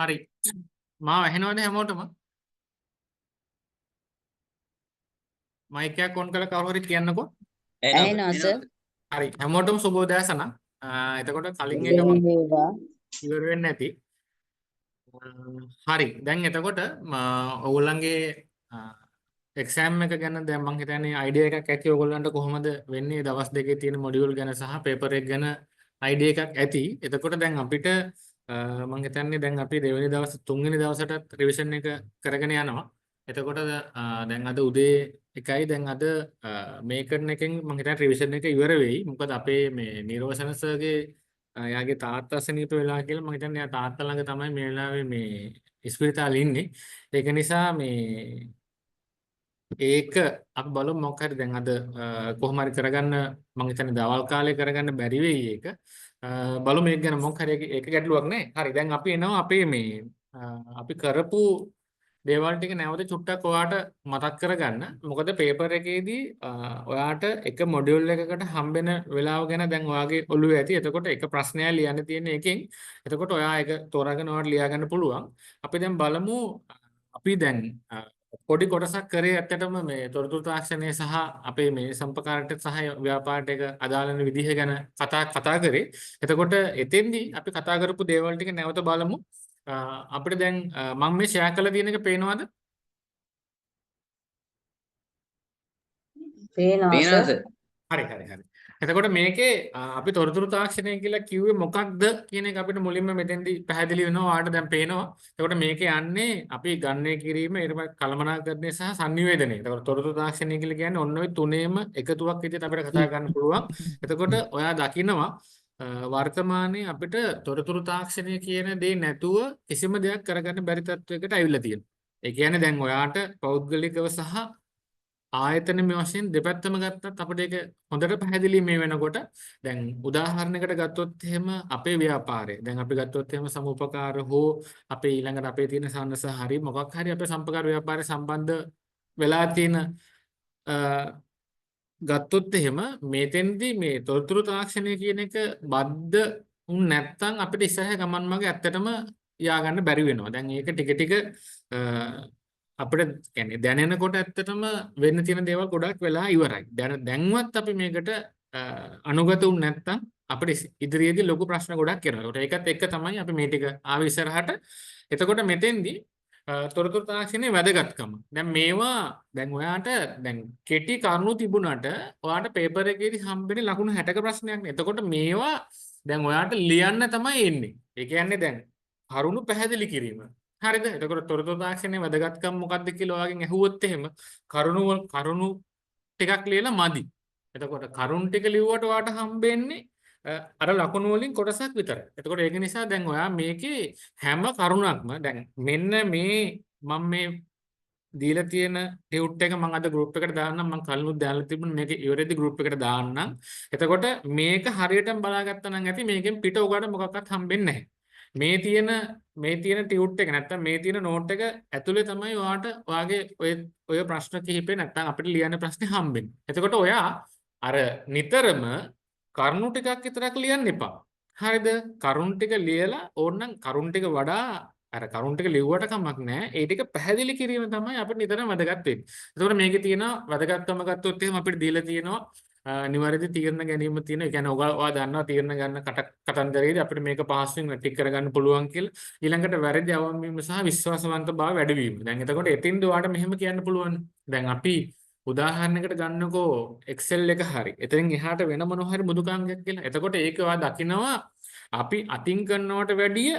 හරි. මාව ඇහෙනවද හැමෝටම? මයික් එකක් ඔන් කරලා කවුරු හරි කියන්නකෝ. ඇහෙනවා සර්. හරි. හැමෝටම සුබ උදෑසන. එතකොට කලින් එක මම ඉවර වෙන්නේ නැති. හරි. දැන් එතකොට ඔයගොල්ලන්ගේ එක්සෑම් එක ගැන දැන් මම හිතන්නේ අයිඩියා එකක් ඇති ඔයගොල්ලන්ට කොහොමද වෙන්නේ දවස් දෙකේ තියෙන මොඩියුල් ගැන සහ පේපර් එක ගැන අයිඩියා එකක් ඇති. එතකොට දැන් අපිට මම හිතන්නේ දැන් අපි දෙවෙනි දවස් තුන්වෙනි දවසට රිවිෂන් එක කරගෙන යනවා. එතකොට දැන් අද උදේ එකයි දැන් අද මේ කරන එකෙන් මම හිතන්නේ රිවිෂන් එක ඉවර වෙයි. මොකද අපේ මේ නිරෝෂණ සර්ගේ එයාගේ තාත්තා සනීප වෙලා කියලා මම හිතන්නේ එයා තාත්තා ළඟ තමයි මේ වෙලාවේ මේ ඉස්පිරිතාලේ ඉන්නේ. ඒක නිසා මේ ඒක අපි බලමු මොකක් හරි දැන් අද කොහොම හරි කරගන්න මම හිතන්නේ දවල් කාලේ කරගන්න බැරි වෙයි ඒක. බලමු මේක ගැන මොකක් හරි ඒක ගැටලුවක් නැහැ. හරි දැන් අපි එනවා අපේ මේ අපි කරපු දේවල් ටික නැවත චුට්ටක් ඔයාට මතක් කරගන්න. මොකද පේපර් එකේදී ඔයාට එක මොඩියුල් එකකට හම්බෙන වෙලාව ගැන දැන් ඔයාගේ ඔළුවේ ඇති. එතකොට එක ප්‍රශ්නයක් ලියන්න තියෙන එකෙන් එතකොට ඔයා ඒක තෝරාගෙන ඔයාට ලියා ගන්න පුළුවන්. අපි දැන් බලමු අපි දැන් පොඩි කොටසක් කරේ ඇත්තටම මේ තොරතුරු තාක්ෂණය සහ අපේ මේ සම්පකාරට සහ ව්‍යාපාරට එක අදාළ වෙන විදිහ ගැන කතා කරේ. එතකොට එතෙන්දී අපි කතා කරපු දේවල් ටික නැවත බලමු. අපිට දැන් මම මේ ෂෙයා කරලා තියෙන එක පේනවද? පේනවා සර්. හරි. එතකොට මේකේ අපි තොරතුරු තාක්ෂණය කියලා කිව්වේ මොකක්ද කියන එක අපිට මුලින්ම මෙතෙන්දී පැහැදිලි වෙනවා. ඔයාලට දැන් පේනවා. එතකොට මේකේ යන්නේ අපි ගණනය කිරීම, ඊට පස්සේ කළමනාකරණය සහ sannivedanaya. එතකොට තොරතුරු තාක්ෂණය කියලා කියන්නේ ඔන්න ඔය තුනේම එකතුවක් විදිහට අපිට කතා කරන්න පුළුවන්. එතකොට ඔයා දකිනවා වර්තමානයේ අපිට තොරතුරු තාක්ෂණය කියන දේ නැතුව කිසිම දෙයක් කරගන්න බැරි තත්වයකට ඇවිල්ලා තියෙනවා. ඒ කියන්නේ දැන් ඔයාට පෞද්ගලිකව සහ ආයතනීය වශයෙන් දෙපැත්තම ගත්තත් අපිට ඒක හොඳට පැහැදිලි මේ වෙනකොට දැන් උදාහරණයකට ගත්තොත් එහෙම අපේ ව්‍යාපාරය දැන් අපි ගත්තොත් එහෙම සමුපකාර හෝ අපේ ඊළඟට අපේ තියෙන සන්නස හරි මොකක් හරි අපේ සම්පකාර ව්‍යාපාරය සම්බන්ධ වෙලා තියෙන ගත්තොත් එහෙම මේතෙන්දී මේ තොරතුරු තාක්ෂණය කියන එක බද්ධ උන් නැත්තම් අපිට ඉස්සරහ ගමන් මගේ ඇත්තටම යා ගන්න බැරි වෙනවා. දැන් ඒක ටික අපිට කියන්නේ දැනෙනකොට ඇත්තටම වෙන්න තියෙන දේවල් ගොඩක් වෙලා ඉවරයි. දැන්වත් අපි මේකට අනුගත වුනේ නැත්තම් අපිට ඉදිරියේදී ලොකු ප්‍රශ්න ගොඩක් එනවා. ඒකත් එක්ක තමයි අපි මේ ටික ආව ඉස්සරහට. එතකොට මෙතෙන්දී තොරතුරු තාක්ෂණයේ වැදගත්කම. දැන් මේවා දැන් ඔයාට දැන් කෙටි කරුණු තිබුණාට ඔයාට පේපර් එකේදී හම්බෙන්නේ ලකුණු 60ක ප්‍රශ්නයක් නේ. එතකොට මේවා දැන් ඔයාට ලියන්න තමයි එන්නේ. ඒ කියන්නේ දැන් කරුණු පැහැදිලි කිරීම. හරිද? එතකොට තොරතුරු තාක්ෂණයේ වැදගත්කම මොකක්ද කියලා ඔයාගෙන් ඇහුවොත් එහෙම කරුණු ටිකක් ලියලා මදි. එතකොට කරුණු ටික ලිව්වට ඔයාට හම්බෙන්නේ අර ලකුණු වලින් කොටසක් විතරයි. එතකොට ඒක නිසා දැන් ඔයා මේකේ හැම කරුණක්ම දැන් මෙන්න මේ මම මේ දීලා තියෙන ටියුට් එක මම අද ගෲප් එකට දාන්නම්. මම කලිනුත් දාලා තිබුණා මේක ඉවරෙද්දි ගෲප් එකට දාන්නම්. එතකොට මේක හරියටම බලාගත්තා නම් ඇති මේකෙන් පිට ඔයාලට මොකක්වත් හම්බෙන්නේ නැහැ. මේ තියෙන ටියුට් එක නැත්තම් මේ තියෙන නෝට් එක ඇතුලේ තමයි ඔයාට ඔයාගේ ඔය ප්‍රශ්න කිහිපේ නැත්තම් අපිට ලියන්න ප්‍රශ්නේ හම්බෙන්නේ. එතකොට ඔයා අර නිතරම කරුණු ටිකක් විතරක් ලියන්න එපා. හරිද? කරුණු ටික ලියලා ඕනනම් කරුණු ටික වඩා අර කරුණු ටික ලිව්වට කමක් නැහැ. ඒ ටික පැහැදිලි කිරීම තමයි අපිට නිතරම වැදගත් වෙන්නේ. එතකොට මේකේ තියෙන වැදගත්කම ගත්තොත් එහෙම අපිට දීලා තියෙනවා නිවැරදි තීරණ ගැනීම තියෙන. ඒ කියන්නේ ඔයා දන්නවා තීරණ ගන්න කතන්දරයේදී අපිට මේක පහසුවෙන් ටික කරගන්න පුළුවන් කියලා. ඊළඟට වැරදි අවමීම සහ විශ්වාසවන්තභාවය වැඩි වීම. දැන් එතකොට එතින්ද ඔයාට මෙහෙම කියන්න පුළුවන්. දැන් අපි උදාහරණයකට ගන්නකෝ Excel එක හරි. එතෙන් එහාට වෙන මොන හරි මෘදුකාංගයක් කියලා. එතකොට ඒක ඔයා දකිනවා අපි අතින් කරනවට වැඩිය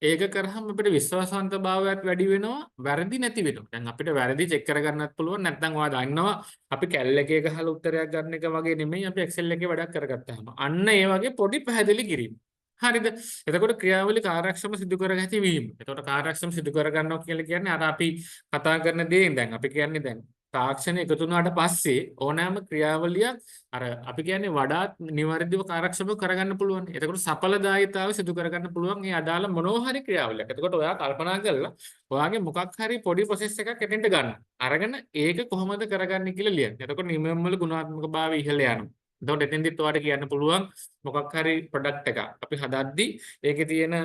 ඒක කරාම අපිට විශ්වාසවන්තභාවයත් වැඩි වෙනවා, වැරදි නැති වෙනවා. දැන් අපිට වැරදි චෙක් කරගන්නත් පුළුවන්. නැත්නම් ඔයා දන්නවා අපි කැල් එකේ ගහලා උත්තරයක් ගන්න එක වගේ නෙමෙයි අපි Excel එකේ වැඩක් කරගත්තාම. අන්න ඒ වගේ පොඩි පැහැදිලි කිරීම. හරිද? එතකොට ක්‍රියාවලිය කාර්යක්ෂම සිදු කරගැති වීම. එතකොට කාර්යක්ෂම සිදු කරගන්නවා කියලා කියන්නේ අර අපි කතා කරන දේෙන් දැන් අපි කියන්නේ දැන් තාක්ෂණය එකතු වුණාට පස්සේ ඕනෑම ක්‍රියාවලියක් අර අපි කියන්නේ වඩාත් නිවැරදිව කාර්යක්ෂමව කරගන්න පුළුවන්. එතකොට සඵලදායීතාවය සිදු කරගන්න පුළුවන් මේ අදාළ මොනවා හරි ක්‍රියාවලියක්. එතකොට ඔයා කල්පනා කරලා ඔයාගේ මොකක් හරි පොඩි ප්‍රොසෙස් එකක් එතෙන්ට ගන්න. අරගෙන ඒක කොහොමද කරගන්නේ කියලා ලියන්න. එතකොට නිමම් වල ගුණාත්මක භාවය ඉහළ යනවා. එතකොට එතෙන්දිත් ඔයාලට කියන්න පුළුවන් මොකක් හරි ප්‍රොඩක්ට් එකක් අපි හදද්දි ඒකේ තියෙන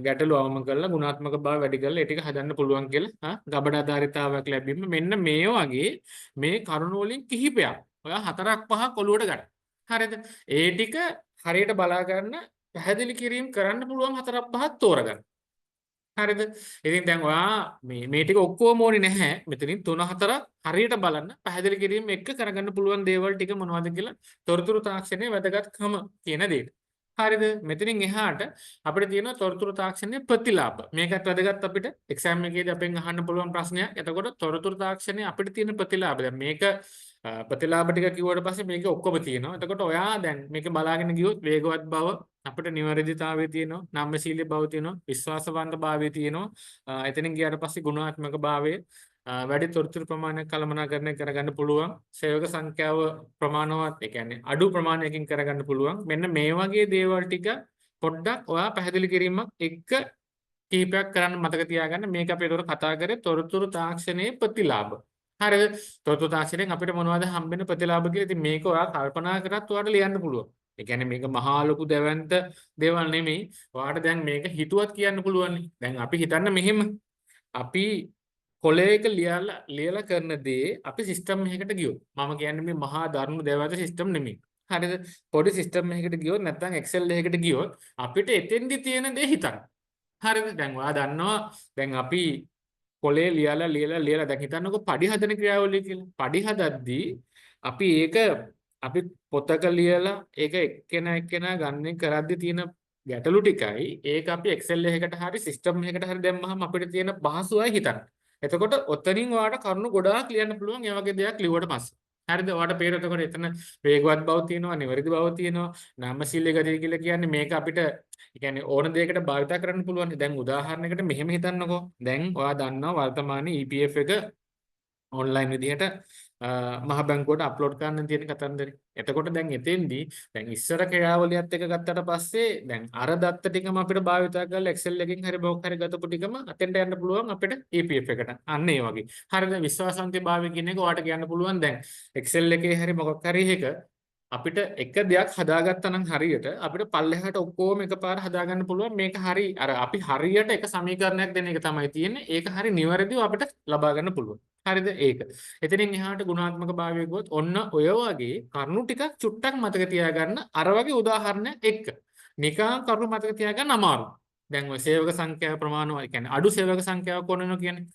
ගැටලු අවම කරලා ගුණාත්මක බව වැඩි කරලා ඒ ටික හදන්න පුළුවන් කියලා ගබඩාධාරිතාවයක් ලැබීම මෙන්න මේ වගේ මේ කරුණු වලින් කිහිපයක් ඔයා 4ක් 5ක් ඔලුවට ගන්න. හරිද? ඒ ටික හරියට බලා ගන්න පැහැදිලි කිරීම කරන්න පුළුවන් 4ක් 5ක් තෝරගන්න. හරිද? ඉතින් දැන් ඔයා මේ ටික ඔක්කොම ඕනේ නැහැ. මෙතනින් 3 4 හරියට බලන්න පැහැදිලි කිරීම එක්ක කරගන්න පුළුවන් දේවල් ටික මොනවද කියලා තොරතුරු තාක්ෂණයේ වැදගත්කම කියන දේ. හරිද? මෙතනින් එහාට අපිට තියෙනවා තොරතුරු තාක්ෂණයේ ප්‍රතිලාභ. මේකත් වැදගත් අපිට එක්සෑම් එකේදී අපෙන් අහන්න පුළුවන් ප්‍රශ්නයක්. එතකොට තොරතුරු තාක්ෂණයේ අපිට තියෙන ප්‍රතිලාභ. දැන් මේක ප්‍රතිලාභ ටික කිව්වට පස්සේ මේක ඔක්කොම තියෙනවා. එතකොට ඔයා දැන් මේක බලාගෙන ගියොත් වේගවත් බව අපිට නිවැරදිතාවය තියෙනවා, නම්‍යශීලී බව තියෙනවා, විශ්වාසවන්ත භාවය තියෙනවා. එතනින් ගියාට පස්සේ ගුණාත්මක භාවය වැඩි තොරතුරු ප්‍රමාණයක් කළමනාකරණය කරගන්න පුළුවන්. සේවක සංඛ්‍යාව ප්‍රමාණවත්, ඒ කියන්නේ අඩු ප්‍රමාණයකින් කරගන්න පුළුවන්. මෙන්න මේ වගේ දේවල් ටික පොඩ්ඩක් ඔයා පැහැදිලි කිරීමක් එක්ක කීපයක් කරන්න මතක තියාගන්න. මේක අපි ඒතකොට කතා කරේ තොරතුරු තාක්ෂණයේ ප්‍රතිලාභ. හරිද? තොරතුරු තාක්ෂණයෙන් අපිට මොනවද හම්බෙන ප්‍රතිලාභ කියලා. ඉතින් මේක ඔයා කල්පනා කරත් ඔයාලට ලියන්න පුළුවන්. ඒ කියන්නේ මේක මහා ලොකු දැවැන්ත දේවල් නෙමෙයි. ඔයාලට දැන් මේක හිතුවත් කියන්න පුළුවන්. දැන් අපි හිතන්න මෙහෙම. අපි කොලයක ලියලා කරන දේ අපි සිස්ටම් එකකට ගියොත් මම කියන්නේ මේ මහා දරුණු දැවැන්ත සිස්ටම් නෙමෙයි. හරිද? පොඩි සිස්ටම් එකකට ගියොත් නැත්නම් Excel එකකට ගියොත් අපිට එතෙන්දි තියෙන දේ හිතන්න. හරිද? දැන් ඔයා දන්නවා දැන් අපි කොලේ ලියලා දැන් හිතන්නකො පඩි හදන ක්‍රියාවලිය කියලා. පඩි හදද්දී අපි අපි පොතක ලියලා ඒක එක්කෙනා ගන්න කරද්දී තියෙන ගැටලු ටිකයි ඒක අපි Excel එකකට හරි සිස්ටම් එකකට හරි දැම්මහම අපිට තියෙන පහසුවයි හිතන්න. එතකොට ඔතනින් ඔයාලට කරුණු ගොඩාක් ලියන්න පුළුවන් ඒ වගේ දෙයක් ලියුවට පස්සේ. හරිද? ඔයාලට පේන එතකොට එතන වේගවත් බව තියෙනවා, නිවැරදි බව තියෙනවා, නාමශීලී ගතිය කියලා කියන්නේ මේක අපිට කියන්නේ ඕන දෙයකට භාවිත කරන්න පුළුවන්. දැන් උදාහරණයකට මෙහෙම හිතන්නකෝ. දැන් ඔයා දන්නවා වර්තමානයේ EPF එක ඔන්ලයින් විදිහට මහ බැංකුවට අප්ලෝඩ් කරන්න තියෙන කතන්දරේ. එතකොට දැන් එතෙන්දී දැන් ඉස්සර ක්‍රියාවලියත් එක ගත්තට පස්සේ දැන් අර දත්ත ටිකම අපිට භාවිත කරලා Excel එකකින් හරි මොකක් හරි ගතපු ටිකම අතෙන්ට යන්න පුළුවන් අපිට EPF එකට. අන්න ඒ වගේ. හරිද? විශ්වාසන්තභාවය කියන එක ඔයාලට කියන්න පුළුවන් දැන් Excel එකේ හරි මොකක් හරි එක අපිට එක දෙයක් හදාගත්තා නම් හරියට අපිට පල්ලෙහාට ඔක්කොම එකපාර හදාගන්න පුළුවන්. මේක හරි අර අපි හරියට එක සමීකරණයක් දෙන එක තමයි තියෙන්නේ. ඒක හරි නිවැරදිව අපිට ලබා ගන්න පුළුවන්. හරිද? ඒක. එතනින් එහාට ගුණාත්මක භාවය ගියොත් ඔන්න ඔය වගේ කරුණු ටිකක් චුට්ටක් මතක තියාගන්න අර වගේ උදාහරණයක් එක්ක. නිකන් කරුණු මතක තියාගන්න අමාරුයි. දැන් ඔය සේවක සංඛ්‍යාව ප්‍රමාණව කියන්නේ අඩු සේවක සංඛ්‍යාවක් ඕනනවා කියන්නේ.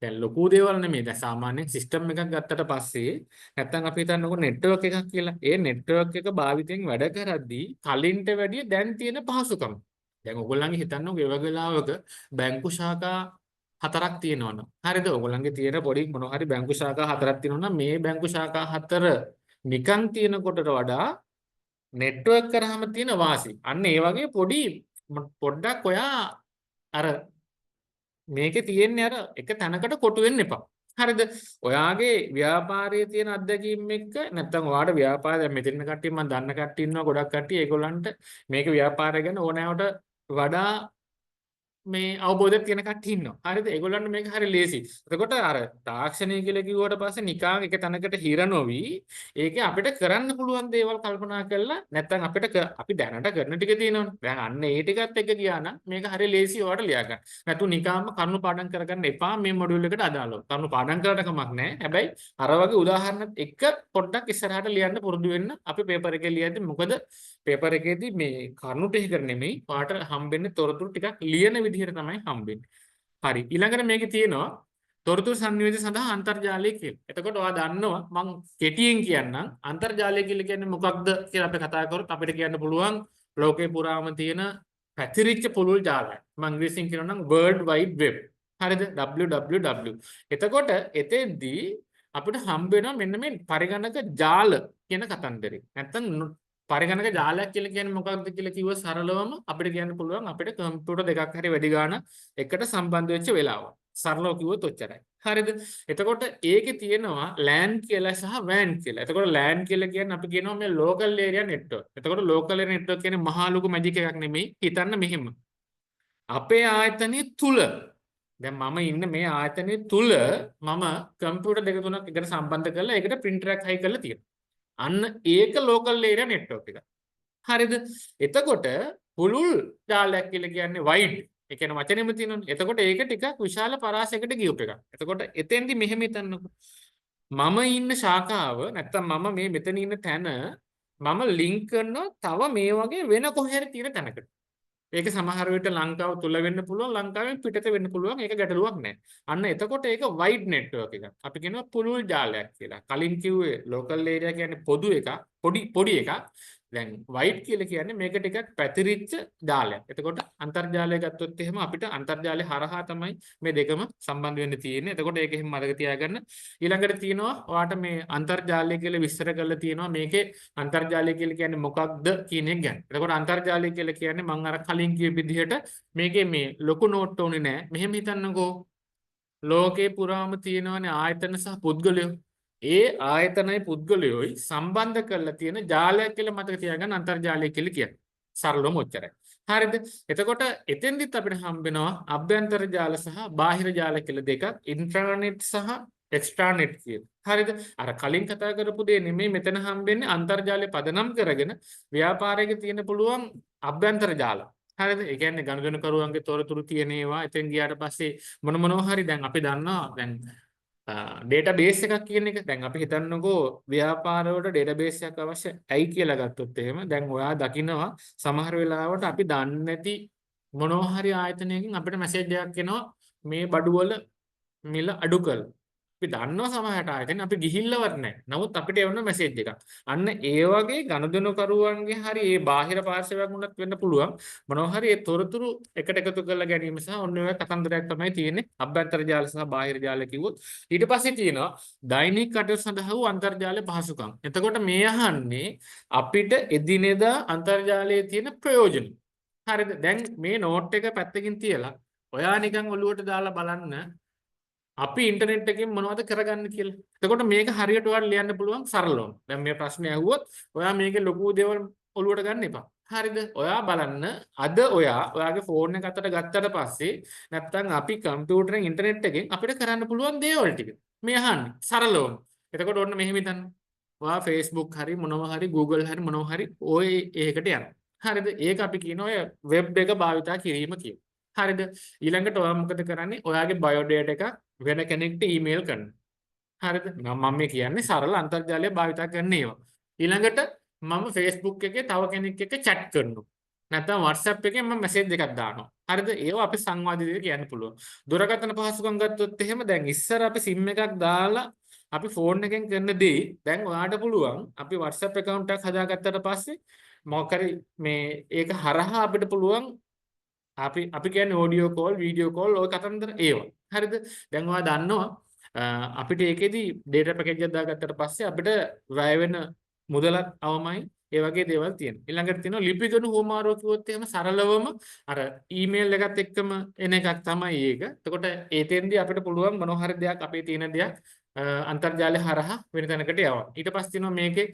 දැන් ලොකු දේවල් නෙමෙයි. දැන් සාමාන්‍යයෙන් සිස්ටම් එකක් ගත්තට පස්සේ නැත්තම් අපි හිතන්නකො නෙට්වර්ක් එකක් කියලා. ඒ නෙට්වර්ක් එක භාවිතයෙන් වැඩ කරද්දී කලින්ට වැඩිය දැන් තියෙන පහසුකම්. දැන් ඔයගොල්ලන්ගේ හිතන්නකො ඒ වගේ වෙලාවක බැංකු ශාඛා 4ක් තියෙනවනම්. හරිද? ඔයගොල්ලන්ගේ තියෙන පොඩි මොනවා හරි බැංකු ශාඛා 4ක් තියෙනවනම් මේ බැංකු ශාඛා 4 නිකන් තියෙන කොටට වඩා නෙට්වර්ක් කරාම තියෙන වාසි. අන්න ඒ වගේ පොඩ්ඩක් ඔයා අර මේකේ තියෙන්නේ අර එක තැනකට කොටු වෙන්න එපා. හරිද? ඔයාගේ ව්‍යාපාරයේ තියෙන අත්දැකීම් එක්ක නැත්නම් ඔයාට ව්‍යාපාරය දැන් මෙතන කට්ටිය මම දන්න කට්ටිය ඉන්නවා ගොඩක් කට්ටිය ඒගොල්ලන්ට මේක ව්‍යාපාරය ගැන ඕනෑවට වඩා මේ අවබෝධයක් තියෙන කට්ටිය ඉන්නවා. හරිද? ඒගොල්ලන්ට මේක හරි ලේසි. එතකොට අර තාක්ෂණය කියලා කිව්වට පස්සේ නිකන් එක තැනකට හිර නොවි ඒකේ අපිට කරන්න පුළුවන් දේවල් කල්පනා කරලා නැත්නම් අපි දැනට කරන ටික තියෙනවනේ. දැන් අන්න ඒ ටිකත් එක්ක ගියා නම් මේක හරි ලේසි ඔයාලට ලියා ගන්න. නැතු නිකම්ම කරුණු පාඩම් කරගන්න එපා මේ මොඩියුල් එකට අදාළව. කරුණු පාඩම් කරලා කමක් නැහැ. හැබැයි අර වගේ උදාහරණ එක්ක පොඩ්ඩක් ඉස්සරහට ලියන්න පුරුදු වෙන්න අපි පේපර් එකේ ලියද්දි මොකද පේපර් එකේදී මේ කරුණු ටික නෙමෙයි ඔයාලට හම්බෙන්නේ තොරතුරු ටිකක් ලියන විදිහට තමයි හම්බෙන්නේ. හරි. ඊළඟට මේකේ තියෙනවා තොරතුරු සංනිවේදනය සඳහා අන්තර්ජාලය කියලා. එතකොට ඔයා දන්නවා මම කෙටියෙන් කියන්නම් අන්තර්ජාලය කියලා කියන්නේ මොකක්ද කියලා අපි කතා කරොත් අපිට කියන්න පුළුවන් ලෝකේ පුරාම තියෙන පැතිරිච්ච පුළුල් ජාලය. මම ඉංග්‍රීසියෙන් කියනවා නම් World Wide Web. හරිද? www. එතකොට එතෙන්දී අපිට හම්බ වෙනවා මෙන්න මේ පරිගණක ජාල කියන කතන්දරේ. නැත්තම් පරිගණක ජාලයක් කියලා කියන්නේ මොකක්ද කියලා කිව්ව සරලවම අපිට කියන්න පුළුවන් අපිට කම්පියුටර් දෙකක් හරි වැඩි ගන්න එකට සම්බන්ධ වෙච්ච වෙලාව. සරලව කිව්වොත් ඔච්චරයි. හරිද? එතකොට ඒකේ තියෙනවා LAN කියලා සහ WAN කියලා. එතකොට LAN කියලා කියන්නේ අපි කියනවා මේ local area network. එතකොට local area network කියන්නේ මහා ලොකු මැජික් එකක් නෙමෙයි. හිතන්න මෙහෙම. අපේ ආයතනයේ තුල දැන් මම ඉන්න මේ ආයතනයේ තුල මම කම්පියුටර් දෙක තුනක් එකට සම්බන්ධ කරලා ඒකට printer එකක් හයි කරලා තියෙනවා. අන්න ඒක ලෝකල් ඒරියා නෙට්වර්ක් එක. හරිද? එතකොට පුළුල් ජාලයක් කියලා කියන්නේ වයිඩ්. ඒ කියන්නේ වචනේම තියෙනවනේ. එතකොට ඒක ටිකක් විශාල පරාසයකට ගියුප් එකක්. එතකොට එතෙන්දි මෙහෙම හිතන්නකෝ. මම ඉන්න ශාඛාව නැත්තම් මම මේ මෙතන ඉන්න තැන මම ලින්ක් කරනවා තව මේ වගේ වෙන කොහේ හරි තියෙන තැනකට. ඒක සමහර විට ලංකාව තුල වෙන්න පුළුවන් ලංකාවෙන් පිටත වෙන්න පුළුවන් ඒක ගැටලුවක් නැහැ. අන්න එතකොට ඒක වයිඩ් නෙට්වර්ක් එකක්. අපි කියනවා පුළුල් ජාලයක් කියලා. කලින් කිව්වේ ලෝකල් ඒරියා කියන්නේ පොදු එකක්, පොඩි එකක්. දැන් වයිඩ් කියලා කියන්නේ මේක ටිකක් පැතිරිච්ච ජාලයක්. එතකොට අන්තර්ජාලය ගත්තොත් එහෙම අපිට අන්තර්ජාලය හරහා තමයි මේ දෙකම සම්බන්ධ වෙන්න තියෙන්නේ. එතකොට ඒක එහෙම මතක තියාගන්න. ඊළඟට තියෙනවා ඔයාට මේ අන්තර්ජාලය කියලා විස්තර කරලා තියෙනවා මේකේ අන්තර්ජාලය කියලා කියන්නේ මොකක්ද කියන එක ගැන. එතකොට අන්තර්ජාලය කියලා කියන්නේ මම අර කලින් කියපු විදිහට මේකේ මේ ලොකු නෝට් ඕනේ නැහැ. මෙහෙම හිතන්නකෝ. ලෝකේ පුරාම තියෙනවනේ ආයතන සහ පුද්ගලයෝ. ඒ ආයතනයි පුද්ගලයෝයි සම්බන්ධ කරලා තියෙන ජාලයක් කියලා මතක තියාගන්න අන්තර්ජාලය කියලා කියන්නේ. සරලවම ඔච්චරයි. හරිද? එතකොට එතෙන්දිත් අපිට හම්බ වෙනවා අභ්‍යන්තර ජාල සහ බාහිර ජාල කියලා දෙකක්. ඉන්ට්‍රානෙට් සහ එක්ස්ට්‍රානෙට් කියලා. හරිද? අර කලින් කතා කරපු දේ නෙමෙයි මෙතන හම්බෙන්නේ අන්තර්ජාලය පදනම් කරගෙන ව්‍යාපාරයක තියෙන පුළුවන් අභ්‍යන්තර ජාල. හරිද? ඒ කියන්නේ ගනුදෙනුකරුවන්ගේ තොරතුරු තියෙන ඒවා එතෙන් ගියාට පස්සේ මොනවා හරි දැන් අපි දන්නවා දැන් ඩේටාබේස් එකක් කියන එක දැන් අපි හිතන්නකෝ ව්‍යාපාර වලට ඩේටාබේස් එකක් අවශ්‍ය ඇයි කියලා ගත්තොත් එහෙම දැන් ඔයා දකිනවා සමහර වෙලාවට අපි දන්නේ නැති මොනවා හරි ආයතනයකින් අපිට මැසේජ් එකක් එනවා මේ බඩු වල මිල අඩු කළ. අපි දන්නවා සමහරට ආයතන අපි ගිහිල්ලවත් නැහැ. නමුත් අපිට එවන මැසේජ් එකක්. අන්න ඒ වගේ ගනුදෙනුකරුවන්ගේ හරි ඒ බාහිර පාර්ශවයක් වුණත් වෙන්න පුළුවන්. මොනවා හරි ඒ තොරතුරු එකට එකතු කරලා ගැනීම සහ ඔන්න ඔය කතන්දරයක් තමයි තියෙන්නේ. අභ්‍යන්තර ජාල සහ බාහිර ජාල කිව්වොත්. ඊට පස්සේ තියෙනවා දෛනික කටයුතු සඳහා වූ අන්තර්ජාල පහසුකම්. එතකොට මේ අහන්නේ අපිට එදිනෙදා අන්තර්ජාලයේ තියෙන ප්‍රයෝජන. හරිද? දැන් මේ නෝට් එක පැත්තකින් තියලා ඔයා නිකන් ඔලුවට දාලා බලන්න අපි ඉන්ටර්නෙට් එකෙන් මොනවද කරගන්න කියලා. එතකොට මේක හරියට ඔයාලට ලියන්න පුළුවන් සරලවම. දැන් මේ ප්‍රශ්නේ අහුවොත් ඔයා මේකේ ලොකු දේවල් ඔලුවට ගන්න එපා. හරිද? ඔයා බලන්න අද ඔයාගේ ෆෝන් එක අතට ගත්තට පස්සේ නැත්තම් අපි කම්පියුටරෙන් ඉන්ටර්නෙට් එකෙන් අපිට කරන්න පුළුවන් දේවල් ටික. මේ අහන්නේ සරලවම. එතකොට ඔන්න මෙහෙම හිතන්න. ඔයා Facebook හරි මොනවා හරි Google හරි මොනවා හරි ඔය ඒකට යන්න. හරිද? ඒක අපි කියන ඔය වෙබ් එක භාවිතා කිරීම කියලා. හරිද? ඊළඟට ඔයා මොකද කරන්නේ? ඔයාගේ බයෝඩේටා එක වෙන කෙනෙක්ට ඊමේල් කරනවා. හරිද? මම මේ කියන්නේ සරල අන්තර්ජාලය භාවිත කරන ඒවා. ඊළඟට මම Facebook එකේ තව කෙනෙක් එක්ක chat කරනවා. නැත්නම් WhatsApp එකේ මම මැසේජ් එකක් දානවා. හරිද? ඒවා අපි සංවාදිතය කියන්න පුළුවන්. දුරකථන පහසුකම් ගත්තොත් එහෙම දැන් ඉස්සර අපි SIM එකක් දාලා අපි ෆෝන් එකෙන් කරන දේ දැන් ඔයාට පුළුවන් අපි WhatsApp account එකක් හදාගත්තට පස්සේ මොකක් හරි මේ ඒක හරහා අපිට පුළුවන් අපි කියන්නේ ඔඩියෝ කෝල් වීඩියෝ කෝල් ඔය කතන්දර ඒවා. හරිද? දැන් ඔයා දන්නවා අපිට ඒකෙදි data package එකක් දාගත්තට පස්සේ අපිට වැය වෙන මුදලක් අවමයි ඒ වගේ දේවල් තියෙනවා. ඊළඟට තියෙනවා ලිපිගනු හුවමාරුව කිව්වොත් එහෙම සරලවම අර ඊමේල් එකත් එක්කම එන එකක් තමයි ඒක. එතකොට ඒතෙන්දී අපිට පුළුවන් මොනවා හරි දෙයක් අපේ තියෙන දෙයක් අන්තර්ජාලය හරහා වෙන තැනකට යවන්න. ඊට පස්සේ තියෙනවා මේකේ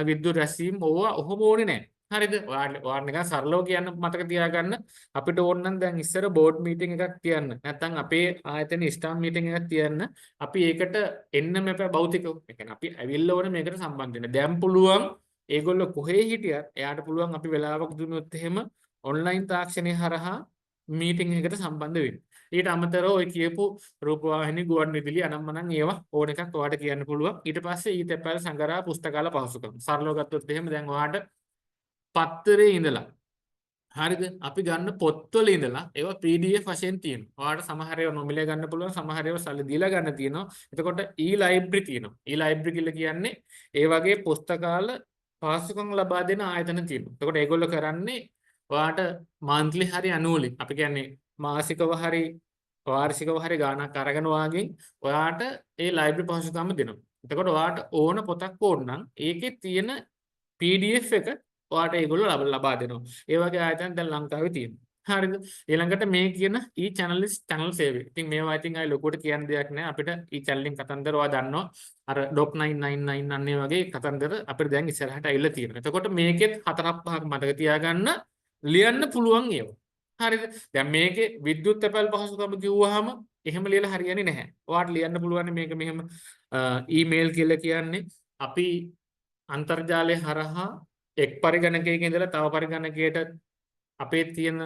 විද්‍යුත් රැසීම් ඕවා ඔහොම ඕනේ නැහැ. හරිද? ඔයාලා නිකන් සරලව කියන්න මතක තියාගන්න අපිට ඕන නම් දැන් ඉස්සර බෝඩ් මීටින් එකක් තියන්න. නැත්නම් අපේ ආයතනයේ ස්ටාෆ් මීටින් එකක් තියන්න. අපි ඒකට එන්න මෙපා භෞතිකව. ඒ කියන්නේ අපි ඇවිල්ලා ඕනේ මේකට සම්බන්ධ වෙන්න. දැන් පුළුවන් ඒගොල්ලෝ කොහේ හිටියත් එයාට පුළුවන් අපි වෙලාවක දුන්නොත් එහෙම ඔන්ලයින් තාක්ෂණය හරහා මීටින් එකකට සම්බන්ධ වෙන්න. ඊට අමතරව ඔය කියපු රූපවාහිනී ගුවන් විදුලි අනම්මනම් ඒවා ඕන එකක් ඔයාලට කියන්න පුළුවන්. ඊට පස්සේ ඊතැපැල් සංගරා පුස්තකාල පහසුකම්. සරලව ගත්තොත් එහෙම දැන් ඔයාලට පත්තරේ ඉඳලා හරිද අපි ගන්න පොත්වල ඉඳලා ඒවා PDF වශයෙන් තියෙනවා. ඔයාලට සමහර ඒවා නොමිලේ ගන්න පුළුවන් සමහර ඒවා සල්ලි දීලා ගන්න තියෙනවා. එතකොට e-library තියෙනවා. e-library කියලා කියන්නේ ඒ වගේ පුස්තකාල පහසුකම් ලබා දෙන ආයතන තියෙනවා. එතකොට ඒගොල්ලෝ කරන්නේ ඔයාලට monthly හරි annually අපි කියන්නේ මාසිකව හරි වාර්ෂිකව හරි ගාණක් අරගෙන වාගෙන් ඔයාලට ඒ library පහසුකම් දෙනවා. එතකොට ඔයාලට ඕන පොතක් ඕන නම් ඒකේ තියෙන PDF එක ඔයාලට ඒගොල්ලෝ ලබා දෙනවා. ඒ වගේ ආයතන දැන් ලංකාවේ තියෙනවා. හරිද? ඊළඟට මේ කියන channel සේවය. ඉතින් මේවා ඉතින් අය ලොකුවට කියන්න දෙයක් නැහැ. අපිට channel එකෙන් කතන්දර ඔයා දන්නවා. අර .999 අන්නේ වගේ කතන්දර අපිට දැන් ඉස්සරහට ඇවිල්ලා තියෙනවා. එතකොට මේකෙත් 4-5ක් මතක තියාගන්න ලියන්න පුළුවන් ඒවා. හරිද? දැන් මේකේ විද්‍යුත් තැපැල් පහසුකම් කිව්වහම එහෙම ලියලා හරියන්නේ නැහැ. ඔයාලට ලියන්න පුළුවන් මේක මෙහෙම ඊමේල් කියලා කියන්නේ අපි අන්තර්ජාලය හරහා එක් පරිගණකයක ඉඳලා තව පරිගණකයට අපේ තියෙන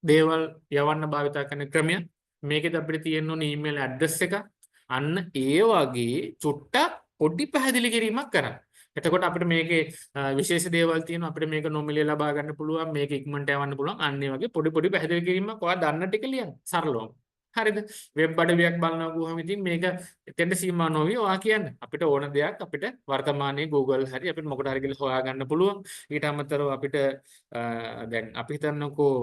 දේවල් යවන්න භාවිතා කරන ක්‍රමය. මේකෙද අපිට තියෙන ඕනේ ඊමේල් ඇඩ්‍රස් එක. අන්න ඒ වගේ චුට්ටක් පොඩි පැහැදිලි කිරීමක් කරන්න. එතකොට අපිට මේකේ විශේෂ දේවල් තියෙනවා. අපිට මේක නොමිලේ ලබා ගන්න පුළුවන්. මේක ඉක්මනට යවන්න පුළුවන්. අන්න ඒ වගේ පොඩි පොඩි පැහැදිලි කිරීමක් ඔයා දන්න ටික ලියන්න. සරලවම. හරිද? වෙබ් අඩවියක් බලනවා ගුවම ඉතින් මේක එතෙන්ට සීමා නොවි ඔයා කියන්න. අපිට ඕන දෙයක් අපිට වර්තමානයේ Google හරි අපිට මොකට හරි ගිහලා හොයා ගන්න පුළුවන්. ඊට අමතරව අපිට දැන් අපි හිතන්නකෝ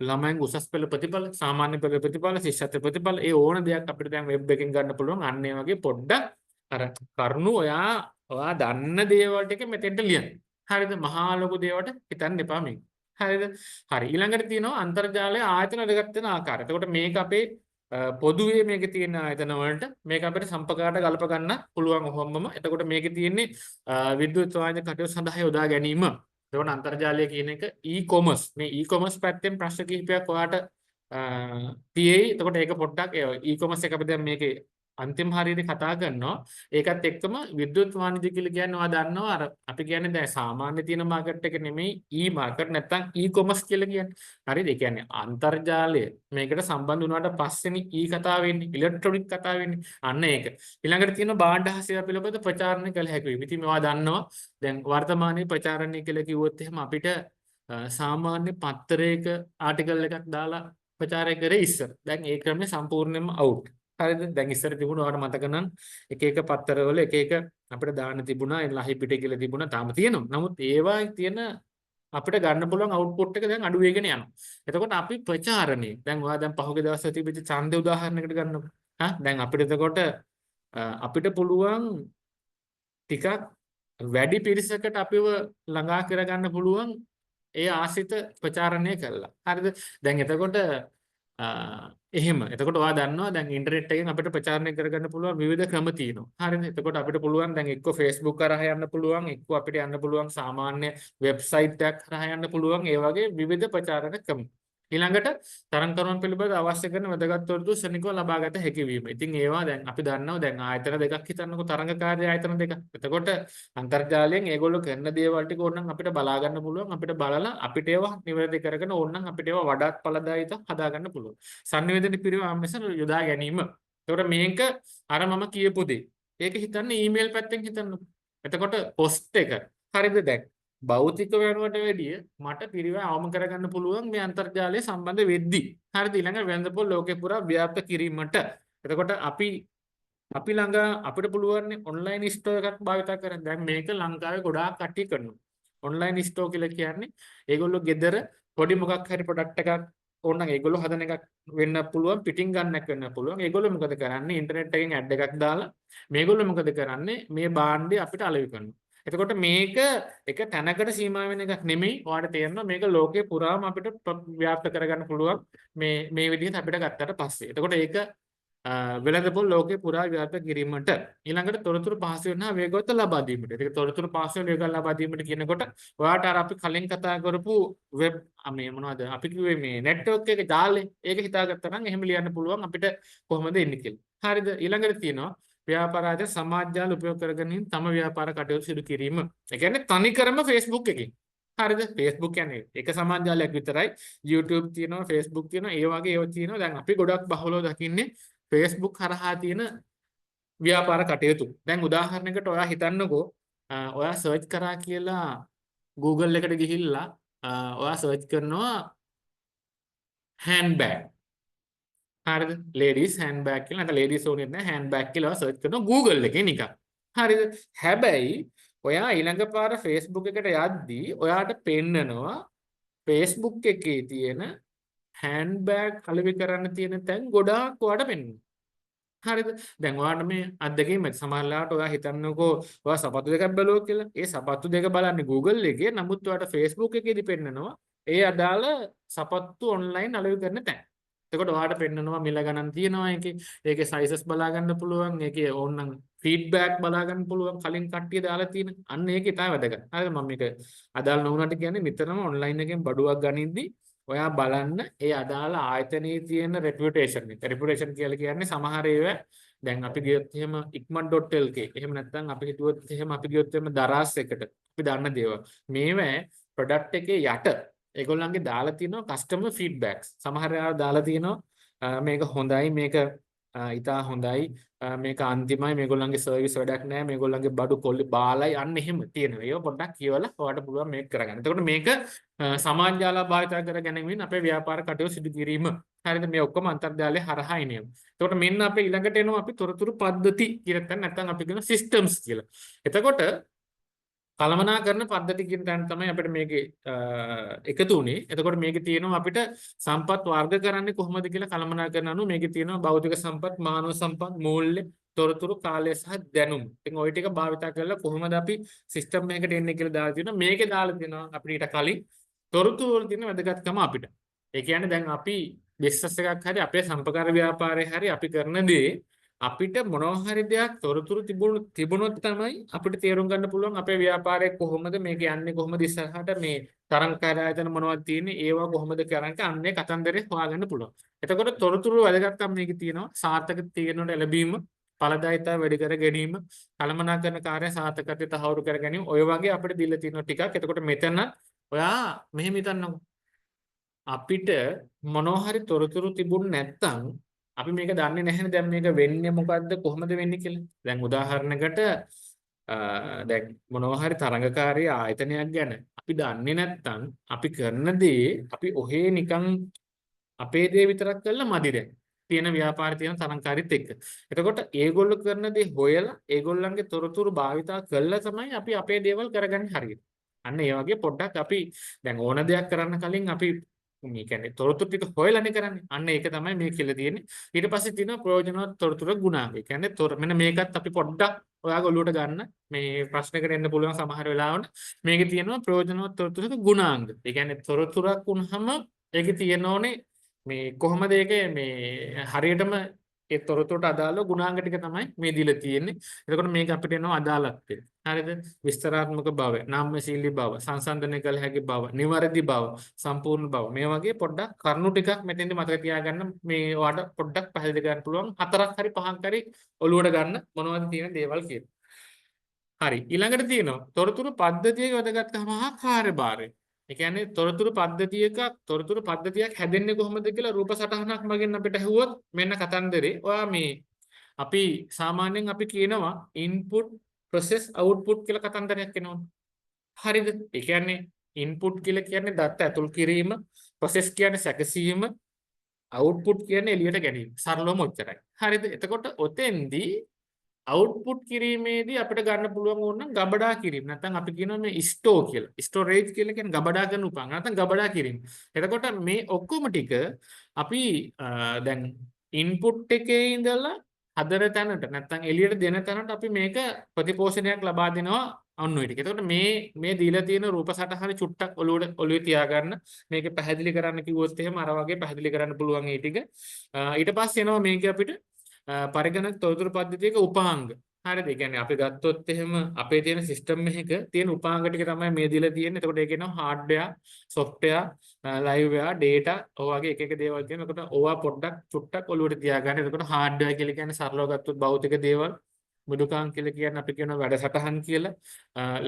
ළමයින් උසස් පෙළ ප්‍රතිඵල, සාමාන්‍ය පෙළ ප්‍රතිඵල, ශිෂ්‍යත්ව ප්‍රතිඵල ඒ ඕන දෙයක් අපිට දැන් වෙබ් එකෙන් ගන්න පුළුවන්. අන්න ඒ වගේ පොඩ්ඩක් අර කරුණු ඔයා දන්න දේවල් ටික මෙතෙන්ට ලියන්න. හරිද? මහා ලොකු දේවල්ට හිතන්න එපා මේක. හරිද? හරි. ඊළඟට තියෙනවා අන්තර්ජාලය ආයතන දෙකක් තියෙන ආකාරය. එතකොට මේක අපේ පොදුවේ මේකේ තියෙන ආයතන වලට මේක අපිට සම්පකාරට ගලප ගන්න පුළුවන් ඔහොමම. එතකොට මේකේ තියෙන්නේ විද්‍යුත් වාහන කටයුතු සඳහා යොදා ගැනීම. එතකොට අන්තර්ජාලය කියන එක e-commerce. මේ e-commerce පැත්තෙන් ප්‍රශ්න කිහිපයක් ඔයාට තියෙයි. එතකොට ඒක පොඩ්ඩක් e-commerce එක අපි දැන් මේකේ අන්තිම හරියට කතා කරනවා. ඒකත් එක්කම විද්‍යුත් වාණිජය කියලා කියන්නේ ඔයා දන්නවා අර අපි කියන්නේ දැන් සාමාන්‍ය තියෙන මාකට් එක නෙමෙයි e-market නැත්නම් e-commerce කියලා කියන්නේ. හරිද? ඒ කියන්නේ අන්තර්ජාලය මේකට සම්බන්ධ වුණාට පස්සේනේ e කතාව වෙන්නේ, ඉලෙක්ට්‍රොනික කතාව වෙන්නේ. අන්න ඒක. ඊළඟට තියෙනවා භාණ්ඩ හා පිළිබඳ ප්‍රචාරණය කළ හැකි වීම. ඉතින් මේවා දන්නවා. දැන් වර්තමානයේ ප්‍රචාරණය කියලා කිව්වොත් එහෙම අපිට සාමාන්‍ය පත්තරයක ආටිකල් එකක් දාලා ප්‍රචාරය කරේ ඉස්සර. දැන් ඒ ක්‍රමය සම්පූර්ණයෙන්ම අවුට්. හරිද? දැන් ඉස්සර තිබුණා ඔයාලට මතක නම් එක එක පත්තරවල එක එක අපිට දාන්න තිබුණා. ඒ ලහි පිටේ කියලා තිබුණා. තාම තියෙනවා. නමුත් ඒවා තියෙන අපිට ගන්න පුළුවන් අවුට්පුට් එක දැන් අඩු වෙගෙන යනවා. එතකොට අපි ප්‍රචාරණේ දැන් ඔයා දැන් පහුගිය දවස්වල තිබිච්ච ඡන්දේ උදාහරණයකට ගන්නකො. දැන් අපිට එතකොට අපිට පුළුවන් ටිකක් වැඩි පිරිසකට අපිව ළඟා කරගන්න පුළුවන් ඒ ආසිත ප්‍රචාරණය කළා. හරිද? දැන් එතකොට එහෙම. එතකොට ඔයා දන්නවා දැන් ඉන්ටර්නෙට් එකෙන් අපිට ප්‍රචාරණය කරගන්න පුළුවන් විවිධ ක්‍රම තියෙනවා. හරිද? එතකොට අපිට පුළුවන් දැන් එක්ක Facebook කරා යන්න පුළුවන්, එක්ක අපිට යන්න පුළුවන් සාමාන්‍ය වෙබ්සයිට් එකක් කරා යන්න පුළුවන්. ඒ වගේ විවිධ ප්‍රචාරණ ක්‍රම. ඊළඟට තරංකරුවන් පිළිබඳ අවශ්‍ය කරන වැදගත් තොරතුරු ශනිකව ලබාගත හැකි වීම. ඉතින් ඒවා දැන් අපි දන්නවා දැන් ආයතන දෙකක් හිතන්නකෝ තරංගකාරී ආයතන දෙකක්. එතකොට අන්තර්ජාලයෙන් ඒගොල්ලෝ කරන දේවල් ටික ඕනනම් අපිට බලා ගන්න පුළුවන්. අපිට බලලා අපිට ඒවා නිවැරදි කරගෙන ඕනනම් අපිට ඒවා වඩාත් ඵලදායීව හදා ගන්න පුළුවන්. සංනිවේදන පිරිවැම ලෙස යොදා ගැනීම. එතකොට මේක අර මම කියපු දේ. ඒක හිතන්නේ ඊමේල් පැත්තෙන් හිතන්නකෝ. එතකොට පොස්ට් එක හරිද දැන් භෞතික වෙනුවට වැඩිය මට පිරිවැය අවම කරගන්න පුළුවන් මේ අන්තර්ජාලය සම්බන්ධ වෙද්දී. හරිද? ඊළඟ වෙළඳපොළ ලෝකේ පුරා ව්‍යාප්ත කිරීමට. එතකොට අපි ළඟ අපිට පුළුවන් ඔන්ලයින් ස්ටෝර් එකක් භාවිත කරන්න. දැන් මේක ලංකාවේ ගොඩාක් කට්ටිය කරනවා. ඔන්ලයින් ස්ටෝර් කියලා කියන්නේ ඒගොල්ලෝ ගෙදර පොඩි මොකක් හරි ප්‍රොඩක්ට් එකක් ඕනනම් ඒගොල්ලෝ හදන එකක් වෙන්න පුළුවන්, පිටින් ගන්නක් වෙන්න පුළුවන්. ඒගොල්ලෝ මොකද කරන්නේ? ඉන්ටර්නෙට් එකෙන් ඇඩ් එකක් දාලා මේගොල්ලෝ මොකද කරන්නේ? මේ භාණ්ඩය අපිට අලෙවි කරනවා. එතකොට මේක එක තැනකට සීමා වෙන එකක් නෙමෙයි. ඔයාලට තේරෙනවා මේක ලෝකේ පුරාම අපිට ව්‍යාප්ත කරගන්න පුළුවන් මේ විදිහට අපිට ගත්තට පස්සේ. එතකොට ඒක වෙළඳපොළ ලෝකේ පුරා ව්‍යාප්ත කිරීමට ඊළඟට තොරතුරු පහසු වෙන හා වේගවත් ලබා දීමට. ඒක තොරතුරු පහසු වෙන වේගවත් ලබා දීමට කියනකොට ඔයාලට අර අපි කලින් කතා කරපු වෙබ් මේ මොනවද අපි කිව්වේ මේ නෙට්වර්ක් එකේ ජාලේ ඒක හිතාගත්තා නම් එහෙම ලියන්න පුළුවන් අපිට කොහොමද එන්නේ කියලා. හරිද? ඊළඟට තියෙනවා ව්‍යාපාරාද සමාජ ජාල උපයෝග කරගෙන තම ව්‍යාපාර කටයුතු සිදු කිරීම. ඒ කියන්නේ තනිකරම Facebook එකකින්. හරිද? Facebook කියන්නේ එක සමාජ ජාලයක් විතරයි. YouTube තියෙනවා, Facebook තියෙනවා, ඒ වගේ ඒවා තියෙනවා. දැන් අපි ගොඩක් බහුලව දකින්නේ Facebook හරහා තියෙන ව්‍යාපාර කටයුතු. දැන් උදාහරණයකට ඔයා හිතන්නකෝ ඔයා සර්ච් කරා කියලා Google එකට ගිහිල්ලා ඔයා සර්ච් කරනවා handbag. හරිද? ladies handbag කියලා නැත්නම් ladies ඕනෙත් නැහැ handbag කියලා සර්ච් කරනවා Google එකේ නිකන්. හරිද? හැබැයි ඔයා ඊළඟ පාර Facebook එකට යද්දී ඔයාට පෙන්නනවා Facebook එකේ තියෙන handbag අලෙවි කරන්න තියෙන තැන් ගොඩාක් ඔයාට පෙන්වනවා. හරිද? දැන් ඔයාට මේ අත්දැකීම සමහරවිට ඔයා හිතන්නකෝ ඔයා සපත්තු දෙකක් බැලුවා කියලා. ඒ සපත්තු දෙක බලන්නේ Google එකේ. නමුත් ඔයාට Facebook එකේදී පෙන්නනවා ඒ අදාළ සපත්තු ඔන්ලයින් අලෙවි කරන තැන්. එතකොට ඔයාට පෙන්නනවා මිල ගණන් තියෙනවා ඒකේ. ඒකේ sizes බලා ගන්න පුළුවන්. ඒකේ ඕනනම් feedback බලා ගන්න පුළුවන්. කලින් කට්ටිය දාලා තියෙන. අන්න ඒකේ තමයි වැදගත්. හරිද? මම මේක අදාළ නොවුනට කියන්නේ නිතරම ඔන්ලයින් එකෙන් බඩුවක් ගනිද්දි ඔයා බලන්න ඒ අදාළ ආයතනයේ තියෙන රෙපියුටේෂන් එක. රෙපියුටේෂන් කියලා කියන්නේ සමහර ඒවා දැන් අපි ගියොත් එහෙම ikman.lk එහෙම නැත්නම් අපි හිතුවොත් එහෙම අපි ගියොත් එහෙම දරාස් එකට අපි දන්න දේවල්. මේවා ප්‍රොඩක්ට් එකේ යට ඒගොල්ලන්ගේ දාලා තියෙනවා කස්ටමර් ෆීඩ්බැක්ස්. සමහර ඒවා දාලා තියෙනවා මේක හොඳයි මේක ඉතා හොඳයි මේක අන්තිමයි මේගොල්ලන්ගේ සර්විස් වැඩක් නැහැ මේගොල්ලන්ගේ බඩු කොල්ලි බාලයි අන්න එහෙම තියෙනවා. ඒක පොඩ්ඩක් කියවලා ඔයාලට පුළුවන් මේක කරගන්න. එතකොට මේක සමාජ ජාල භාවිත කර ගැනීමෙන් අපේ ව්‍යාපාර කටයුතු සිදු කිරීම. හරිද? මේ ඔක්කොම අන්තර්ජාලය හරහා එනවා. එතකොට මෙන්න අපේ ඊළඟට එනවා අපි තොරතුරු පද්ධති කියලා නැත්නම් අපි කියන සිස්ටම්ස් කියලා. එතකොට කළමනාකරන පද්ධති කියන තැන තමයි අපිට මේකේ එකතු වුනේ. එතකොට මේකේ තියෙනවා අපිට සම්පත් වර්ග කරන්නේ කොහොමද කියලා කළමනාකරන අනුව මේකේ තියෙනවා භෞතික සම්පත්, මානව සම්පත්, මූල්‍ය, තොරතුරු, කාලය සහ දැනුම. ඉතින් ওই ටික භාවිතා කරලා කොහොමද අපි සිස්ටම් එකකට එන්නේ කියලා දාලා තියෙනවා. මේකේ දාලා තියෙනවා අපිට ඊට කලින් තොරතුරු වල තියෙන වැදගත්කම අපිට. ඒ කියන්නේ දැන් අපි බිස්නස් එකක් හරි අපේ සම්පකාර ව්‍යාපාරය හරි අපි කරන දේ අපිට මොනවා හරි දෙයක් තොරතුරු තිබුණොත් තමයි අපිට තේරුම් ගන්න පුළුවන් අපේ ව්‍යාපාරය කොහොමද මේක යන්නේ කොහොමද ඉස්සරහට මේ තරංකාර ආයතන මොනවද තියෙන්නේ ඒවා කොහොමද කරන්නේ අන්නේ කතන්දරේ හොයාගන්න පුළුවන්. එතකොට තොරතුරු වැදගත්කම මේකේ තියෙනවා සාර්ථක තීරණ ලැබීම ඵලදායීතාව වැඩි කර ගැනීම කළමනාකරන කාර්ය සාර්ථකත්වය තහවුරු කර ගැනීම ඔය වගේ අපිට දීලා තියෙනවා ටිකක්. එතකොට මෙතන ඔයා මෙහෙම හිතන්නකෝ අපිට මොනවා හරි තොරතුරු තිබුණ නැත්නම් අපි මේක දන්නේ නැහැනේ දැන් මේක වෙන්නේ මොකද්ද කොහොමද වෙන්නේ කියලා. දැන් උදාහරණයකට දැන් මොනවා හරි තරංගකාරී ආයතනයක් ගැන අපි දන්නේ නැත්නම් අපි කරන දේ අපි ඔහේ නිකන් අපේ දේ විතරක් කළා මදි දැන්. තියෙන ව්‍යාපාරේ තියෙන තරංගකාරීත් එක්ක. එතකොට ඒගොල්ලෝ කරන දේ හොයලා ඒගොල්ලන්ගේ තොරතුරු භාවිතා කළා තමයි අපි අපේ දේවල් කරගන්නේ හරියට. අන්න ඒ වගේ පොඩ්ඩක් අපි දැන් ඕන දෙයක් කරන්න කලින් අපි මේ කියන්නේ තොරතුරු ටික හොයලානේ කරන්නේ. අන්න ඒක තමයි මේ කියලා තියෙන්නේ. ඊට පස්සේ තියෙනවා ප්‍රයෝජනවත් තොරතුරු ගුණාංග. ඒ කියන්නේ මෙන්න මේකත් අපි පොඩ්ඩක් ඔයාගේ ඔළුවට ගන්න. මේ ප්‍රශ්නකට එන්න පුළුවන් සමහර වෙලාවට මේකේ තියෙනවා ප්‍රයෝජනවත් තොරතුරුක ගුණාංග. ඒ කියන්නේ තොරතුරක් වුණාම ඒකේ තියෙනෝනේ මේ කොහොමද ඒකේ මේ හරියටම ඒ තොරතුරට අදාළ ගුණාංග ටික තමයි මේ දීලා තියෙන්නේ. එතකොට මේක අපිට එනවා අදාළත්වය. හරිද? විස්තරාත්මක බව, නාමශීලී බව, සංසන්දනය කළ හැකි බව, නිවැරදි බව, සම්පූර්ණ බව. මේ වගේ පොඩ්ඩක් කරුණු ටිකක් මෙතෙන්දි මතක තියාගන්න මේ ඔයාලට පොඩ්ඩක් පැහැදිලි කරන්න පුළුවන්. හතරක් හරි පහක් හරි ඔලුවට ගන්න මොනවද තියෙන දේවල් කියලා. හරි. ඊළඟට තියෙනවා තොරතුරු පද්ධතියක වැදගත්කම හා කාර්යභාරය. ඒ කියන්නේ තොරතුරු පද්ධතියක් හැදෙන්නේ කොහොමද කියලා රූප සටහනක් මගින් අපිට ඇහුවොත් මෙන්න කතන්දරේ. ඔයා මේ අපි සාමාන්‍යයෙන් අපි කියනවා input process output කියලා කතන්දරයක් එනවා. හරිද? ඒ කියන්නේ input කියලා කියන්නේ දත්ත ඇතුල් කිරීම, process කියන්නේ සැකසීම, output කියන්නේ එළියට ගැනීම. සරලවම ඔච්චරයි. හරිද? එතකොට ඔතෙන්දී අවුට්පුට් කිරීමේදී අපිට ගන්න පුළුවන් ඕන නම් ගබඩා කිරීම. නැත්නම් අපි කියනවා මේ ස්ටෝර් කියලා. ස්ටෝරේජ් කියලා කියන්නේ ගබඩා කරන උපකරණ. නැත්නම් ගබඩා කිරීම. එතකොට මේ ඔක්කොම ටික අපි දැන් ඉන්පුට් එකේ ඉඳලා හදන තැනට නැත්නම් එළියට දෙන තැනට අපි මේක ප්‍රතිපෝෂණයක් ලබා දෙනවා අන්න ඔය ටික. එතකොට මේ දීලා තියෙන රූප සටහන චුට්ටක් ඔළුවේ තියාගන්න. මේක පැහැදිලි කරන්න කිව්වොත් එහෙම අර වගේ පැහැදිලි කරන්න පුළුවන් මේ ටික. ඊට පස්සේ එනවා මේක අපිට පරිගණක තොරතුරු පද්ධතියක උපාංග. හරිද? ඒ කියන්නේ අපි ගත්තොත් එහෙම අපේ තියෙන සිස්ටම් එකක තියෙන උපාංග ටික තමයි මේ දීලා තියෙන්නේ. එතකොට ඒක කියනවා හાર્ඩ්වෙයාර්, සොෆ්ට්වෙයාර්, ලයිව්වෙයාර්, data ඔය වගේ එක දේවල් තියෙනවා. එතකොට ඕවා පොඩ්ඩක් චුට්ටක් ඔලුවට තියාගන්න. එතකොට හાર્ඩ්වෙයාර් කියලා කියන්නේ සරලව ගත්තොත් භෞතික දේවල්. මෘදුකාංග කියලා කියන්නේ අපි කියනවා වැඩසටහන් කියලා.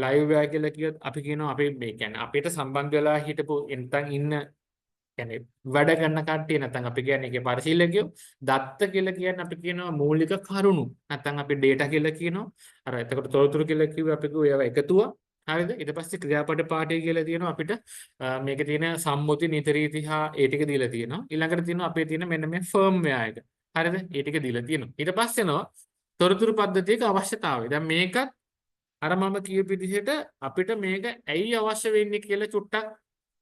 ලයිව්වෙයාර් කියලා කියොත් අපි කියනවා අපි මේ කියන්නේ අපිට සම්බන්ධ වෙලා හිටපු ඉන්න කියන්නේ වැඩ කරන කට්ටිය නැත්නම් අපි කියන්නේ ඒකේ පරිශීලකයෝ දත්ත කියලා කියන්නේ අපි කියනවා මූලික කරුණු නැත්නම් අපි data කියලා කියනවා අර එතකොට තොරතුරු කියලා කිව්වේ අපි කිව්ව ඒවා එකතුව හරිද ඊට පස්සේ ක්‍රියාපද පාඨය කියලා තියෙනවා අපිට මේකේ තියෙන සම්මුති නීති රීති හා ඒ ටික දීලා තියෙනවා ඊළඟට තියෙනවා අපේ තියෙන මෙන්න මේ ෆර්ම්වෙයාර් එක හරිද ඒ ටික දීලා තියෙනවා ඊට පස්සේ එනවා තොරතුරු පද්ධතියක අවශ්‍යතාවය දැන් මේකත් අර මම කියපු විදිහට අපිට මේක ඇයි අවශ්‍ය වෙන්නේ කියලා චුට්ටක්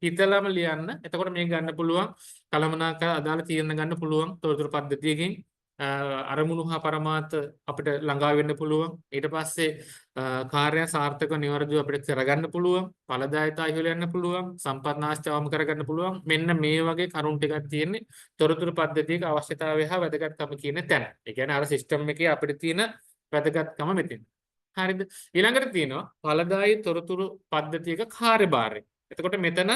හිතලම ලියන්න. එතකොට මේක ගන්න පුළුවන් කළමනාකර අදාළ තීරණ ගන්න පුළුවන් තොරතුරු පද්ධතියකින් අරමුණු හා පරමාර්ථ අපිට ළඟා වෙන්න පුළුවන්. ඊට පස්සේ කාර්යය සාර්ථකව නිවැරදිව අපිට කරගන්න පුළුවන්. ඵලදායීතාව ඉහළ යන්න පුළුවන්. සම්පත් නාස්තිවම කරගන්න පුළුවන්. මෙන්න මේ වගේ කරුණු ටිකක් තියෙන්නේ තොරතුරු පද්ධතියක අවශ්‍යතාවය හා වැදගත්කම කියන තැන. ඒ කියන්නේ අර සිස්ටම් එකේ අපිට තියෙන වැදගත්කම මෙතන. හරිද? ඊළඟට තියෙනවා ඵලදායී තොරතුරු පද්ධතියක කාර්යභාරය. එතකොට මෙතන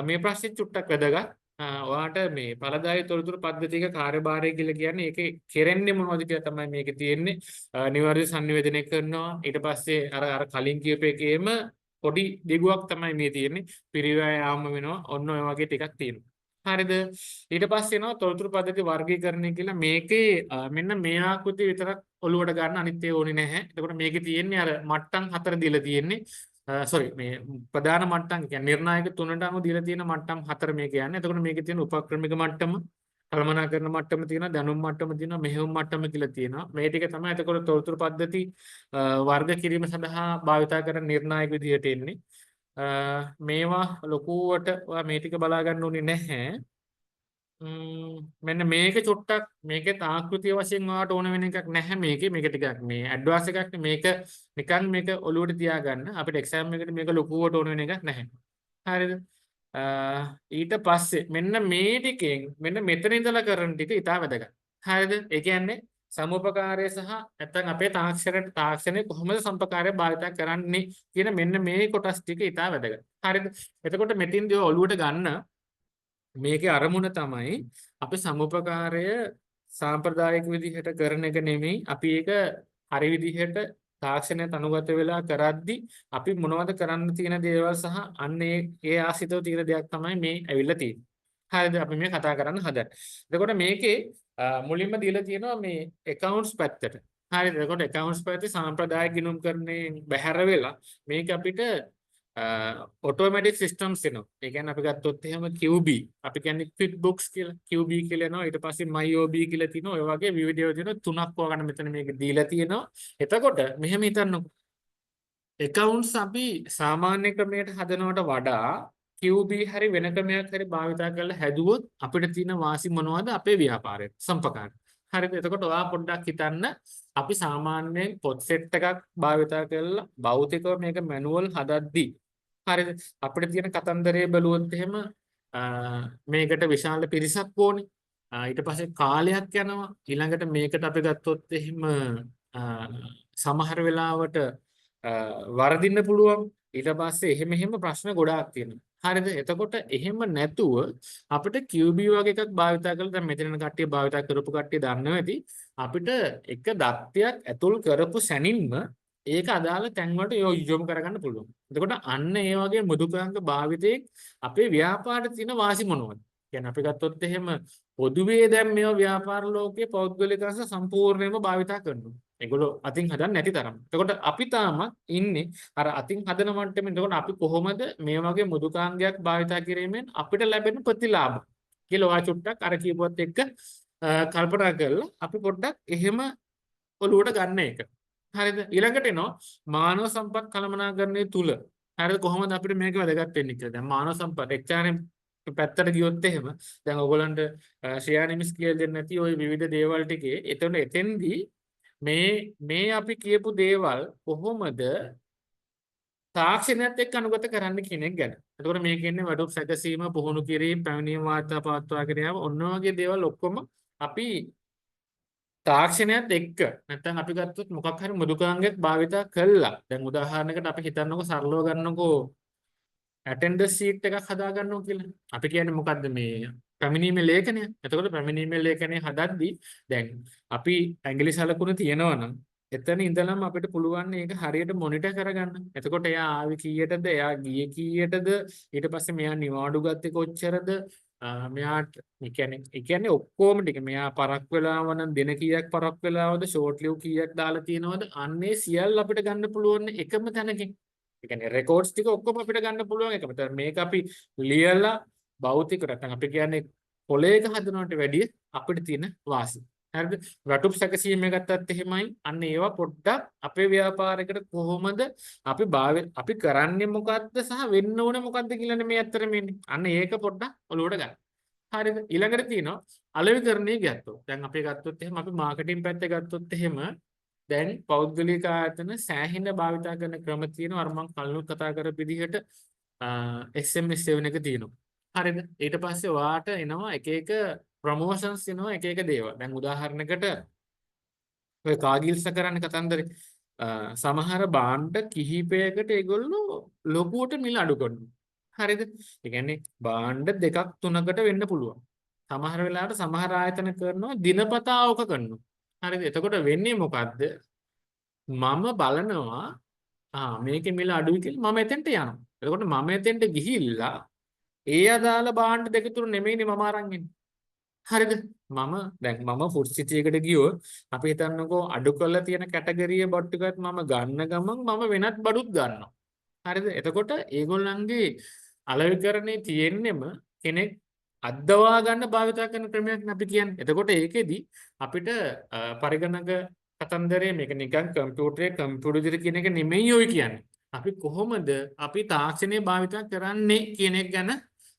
මේ ප්‍රශ්නේ චුට්ටක් වැදගත්. ඔයාට මේ ඵලදායී තොරතුරු පද්ධතියක කාර්යභාරය කියලා කියන්නේ ඒකේ කෙරෙන්නේ මොනවද කියලා තමයි මේකේ තියෙන්නේ. නිවැරදි sannivedanaya කරනවා. ඊට පස්සේ අර කලින් කියපු එකේම පොඩි දිගුවක් තමයි මේ තියෙන්නේ. පිරිවැයාම වෙනවා. ඔන්න ඔය වගේ ටිකක් තියෙනවා. හරිද? ඊට පස්සේ එනවා තොරතුරු පද්ධති වර්ගීකරණය කියලා. මේකේ මෙන්න මේ ආකෘතිය විතරක් ඔලුවට ගන්න, අනිත් ඒවා ඕනේ නැහැ. එතකොට මේකේ තියෙන්නේ අර මට්ටම් 4 දීලා තියෙන්නේ. සෝරි මේ ප්‍රධාන මට්ටම් කියන්නේ නිර්ණායක 3ට අනුව දීලා තියෙන මට්ටම් 4 මේ කියන්නේ. එතකොට මේකේ තියෙන උපක්‍රමික මට්ටම, කළමනාකරන මට්ටම තියෙනවා, දැනුම් මට්ටම තියෙනවා, මෙහෙයුම් මට්ටම කියලා තියෙනවා. මේ ටික තමයි එතකොට තොරතුරු පද්ධති වර්ග කිරීම සඳහා භාවිතා කරන නිර්ණායක විදිහට එන්නේ. මේවා ලොකුවට ඔයා මේ ටික බලා ගන්න ඕනේ නැහැ. මෙන්න මේක චුට්ටක් මේකේ ආකෘතිය වශයෙන් ඔයාලට ඕන වෙන එකක් නැහැ මේක ටිකක් මේ ඇඩ්වාන්ස් එකක් නේ මේක නිකන් මේක ඔලුවට තියාගන්න අපිට එක්සෑම් එකට මේක ලොකුවට ඕන වෙන එකක් නැහැ හරිද ඊට පස්සේ මෙන්න මේ ටිකෙන් මෙන්න මෙතන ඉඳලා කරන ටික ඉතා වැදගත් හරිද ඒ කියන්නේ සමුපකාරය සහ නැත්නම් අපේ තාක්ෂණය කොහොමද සම්පකාරය භාවිත කරන්නේ කියන මෙන්න මේ කොටස් ටික ඉතා වැදගත් හරිද එතකොට මෙතින්දී ඔලුවට ගන්න මේකේ අරමුණ තමයි අපි සමුපකාරය සාම්ප්‍රදායික විදිහට කරන එක නෙමෙයි අපි ඒක හරි විදිහට තාක්ෂණයට අනුගත වෙලා කරද්දි අපි මොනවද කරන්න තියෙන දේවල් සහ අන්න ඒ ආසිතව තියෙන දෙයක් තමයි මේ ඇවිල්ලා තියෙන්නේ. හරිද? අපි මේ කතා කරන්න හදන්නේ. එතකොට මේකේ මුලින්ම දීලා තියෙනවා මේ accounts පැත්තට. හරිද? එතකොට accounts පැත්තේ සාම්ප්‍රදායික ගිණුම් කරන්නේ බැහැර වෙලා මේක අපිට automatic systems එනවා. ඒ කියන්නේ අපි ගත්තොත් එහෙම QB අපි කියන්නේ QuickBooks කියලා QB කියලා එනවා. ඊට පස්සේ MyOB කියලා තියෙනවා. ඔය වගේ විවිධ ඒවා තියෙනවා. තුනක් වගන්න මෙතන මේක දීලා තියෙනවා. එතකොට මෙහෙම හිතන්නකො. accounts අපි සාමාන්‍ය ක්‍රමයට හදනවට වඩා QB හරි වෙන ක්‍රමයක් හරි භාවිතා කරලා හැදුවොත් අපිට තියෙන වාසි මොනවද අපේ ව්‍යාපාරයට සම්පකාරය. හරිද? එතකොට ඔයා පොඩ්ඩක් හිතන්න අපි සාමාන්‍යයෙන් පොත් සෙට් එකක් භාවිතා කරලා භෞතිකව මේක මැනුවල් හදද්දී හරිද? අපිට තියෙන කතන්දරය බැලුවොත් එහෙම මේකට විශාල පිරිසක් ඕනේ. ඊට පස්සේ කාලයක් යනවා. ඊළඟට මේකට අපි ගත්තොත් එහෙම සමහර වෙලාවට වරදින්න පුළුවන්. ඊට පස්සේ එහෙම ප්‍රශ්න ගොඩාක් තියෙනවා. හරිද? එතකොට එහෙම නැතුව අපිට QB වගේ එකක් භාවිතා කරලා දැන් මෙතන කට්ටිය භාවිතා කරපු කට්ටිය දන්නවා ඇති අපිට එක දත්තයක් ඇතුල් කරපු සැනින්ම ඒක අදාළ තැන් වලට යොමු කරගන්න පුළුවන්. එතකොට අන්න ඒ වගේ මෘදුකාංග භාවිතයේ අපේ ව්‍යාපාරයේ තියෙන වාසි මොනවද? කියන්නේ අපි ගත්තොත් එහෙම පොදුවේ දැන් මේවා ව්‍යාපාර ලෝකයේ පෞද්ගලිකව සම්පූර්ණයෙන්ම භාවිතා කරනවා. ඒගොල්ලෝ අතින් හදන්නේ නැති තරම්. එතකොට අපි තාමත් ඉන්නේ අර අතින් හදන මට්ටමේ. එතකොට අපි කොහොමද මේ වගේ මෘදුකාංගයක් භාවිතා කිරීමෙන් අපිට ලැබෙන ප්‍රතිලාභ කියලා ඔයා චුට්ටක් අර කියපුවත් එක්ක කල්පනා කරලා අපි පොඩ්ඩක් එහෙම ඔලුවට ගන්න එක. හරිද? ඊළඟට එනවා මානව සම්පත් කළමනාකරණය තුල. හරිද? කොහොමද අපිට මේක වැදගත් වෙන්නේ කියලා. දැන් මානව සම්පත් එක්චානේ පැත්තට ගියොත් එහෙම දැන් ඔයගොල්ලන්ට ශ්‍රේයානිමිස් කියලා දෙන්නේ නැති ওই විවිධ දේවල් ටිකේ එතෙන්දී මේ අපි කියපු දේවල් කොහොමද තාක්ෂණයත් එක්ක අනුගත කරන්න කියන එක ගැන. එතකොට මේ කියන්නේ වඩුප් සැකසීම, පුහුණු කිරීම, පැමිණීම් වාර්තා පවත්වා ගැනීම ඔන්න වගේ දේවල් ඔක්කොම අපි තාක්ෂණයත් එක්ක නැත්නම් අපි ගත්තොත් මොකක් හරි මෘදුකාංගයක් භාවිතා කළා. දැන් උදාහරණයකට අපි හිතන්නකෝ සරලව ගන්නකෝ ඇටෙන්ඩන්ස් ෂීට් එකක් හදා ගන්නවා කියලා. අපි කියන්නේ මොකද්ද මේ පැමිණීමේ ලේඛනය. එතකොට පැමිණීමේ ලේඛනය හදද්දී දැන් අපි ඇඟිලි සලකුණ තියෙනවා නම් එතන ඉඳලම අපිට පුළුවන් ඒක හරියට මොනිටර් කරගන්න. එතකොට එයා ආවේ කීයටද? එයා ගියේ කීයටද? ඊට පස්සේ මෙයා නිවාඩු ගත්තේ කොච්චරද? මෙයාට ඒ කියන්නේ ඔක්කොම ටික මෙයා පරක් වෙලාව නම් දින කීයක් පරක් වෙලාවද? ෂෝට් ලිව් කීයක් දාලා තියෙනවද? අන්නේ සියල්ල අපිට ගන්න පුළුවන් එකම තැනකින්. ඒ කියන්නේ රෙකෝඩ්ස් ටික ඔක්කොම අපිට ගන්න පුළුවන් එකම. මේක අපි ලියලා භෞතික නැත්නම් අපි කියන්නේ පොලේක හදනවට වැඩිය අපිට තියෙන වාසි. හරිද? වටුප් සැකසීම ගත්තත් එහෙමයි. අන්න ඒවා පොඩ්ඩක් අපේ ව්‍යාපාරයකට කොහොමද අපි කරන්නේ මොකද්ද සහ වෙන්න ඕනේ මොකද්ද කියලා මේ ඇත්තටම ඉන්නේ. අන්න ඒක පොඩ්ඩක් ඔලුවට ගන්න. හරිද? ඊළඟට තියෙනවා අලෙවිකරණයේ ගත්තොත්. දැන් අපි ගත්තොත් එහෙම අපි මාකටිං පැත්තේ ගත්තොත් එහෙම දැන් පෞද්ගලික ආයතන සෑහෙන භාවිතා කරන ක්‍රම තියෙනවා. අර මම කලිනුත් කතා කරපු විදිහට SMS 7 එක තියෙනවා. හරිද? ඊට පස්සේ ඔයාට එනවා එක එක ප්‍රොමෝෂන්ස් එනවා එක එක දේවල්. දැන් උදාහරණයකට ඔය කාගිල්ස කරන්නේ කතන්දරේ සමහර බාණ්ඩ කිහිපයකට ඒගොල්ලෝ ලොකුවට මිල අඩු කරනවා. හරිද? ඒ කියන්නේ භාණ්ඩ දෙකක් තුනකට වෙන්න පුළුවන්. සමහර වෙලාවට සමහර ආයතන කරනවා දිනපතා ඕක කරනවා. හරිද? එතකොට වෙන්නේ මොකද්ද? මම බලනවා මේකේ මිල අඩුයි කියලා මම එතෙන්ට යනවා. එතකොට මම එතෙන්ට ගිහිල්ලා ඒ අදාළ භාණ්ඩ දෙක තුන නෙමෙයිනේ මම අරන් ඉන්නේ. හරිද? මම ෆුඩ් සිටි එකට ගියොත් අපි හිතන්නකෝ අඩු කරලා තියෙන කැටගරිය බඩු ටිකත් මම ගන්න ගමන් මම වෙනත් බඩුත් ගන්නවා. හරිද? එතකොට ඒගොල්ලන්ගේ අලෙවිකරණේ තියෙන්නෙම කෙනෙක් අද්දවා ගන්න භාවිතා කරන ක්‍රමයක් නේ අපි කියන්නේ. එතකොට ඒකෙදි අපිට පරිගණක කතන්දරේ මේක නිකන් කම්පියුටර් විදිහට කියන එක නෙමෙයි ඔය කියන්නේ. අපි කොහොමද අපි තාක්ෂණය භාවිතා කරන්නේ කියන එක ගැන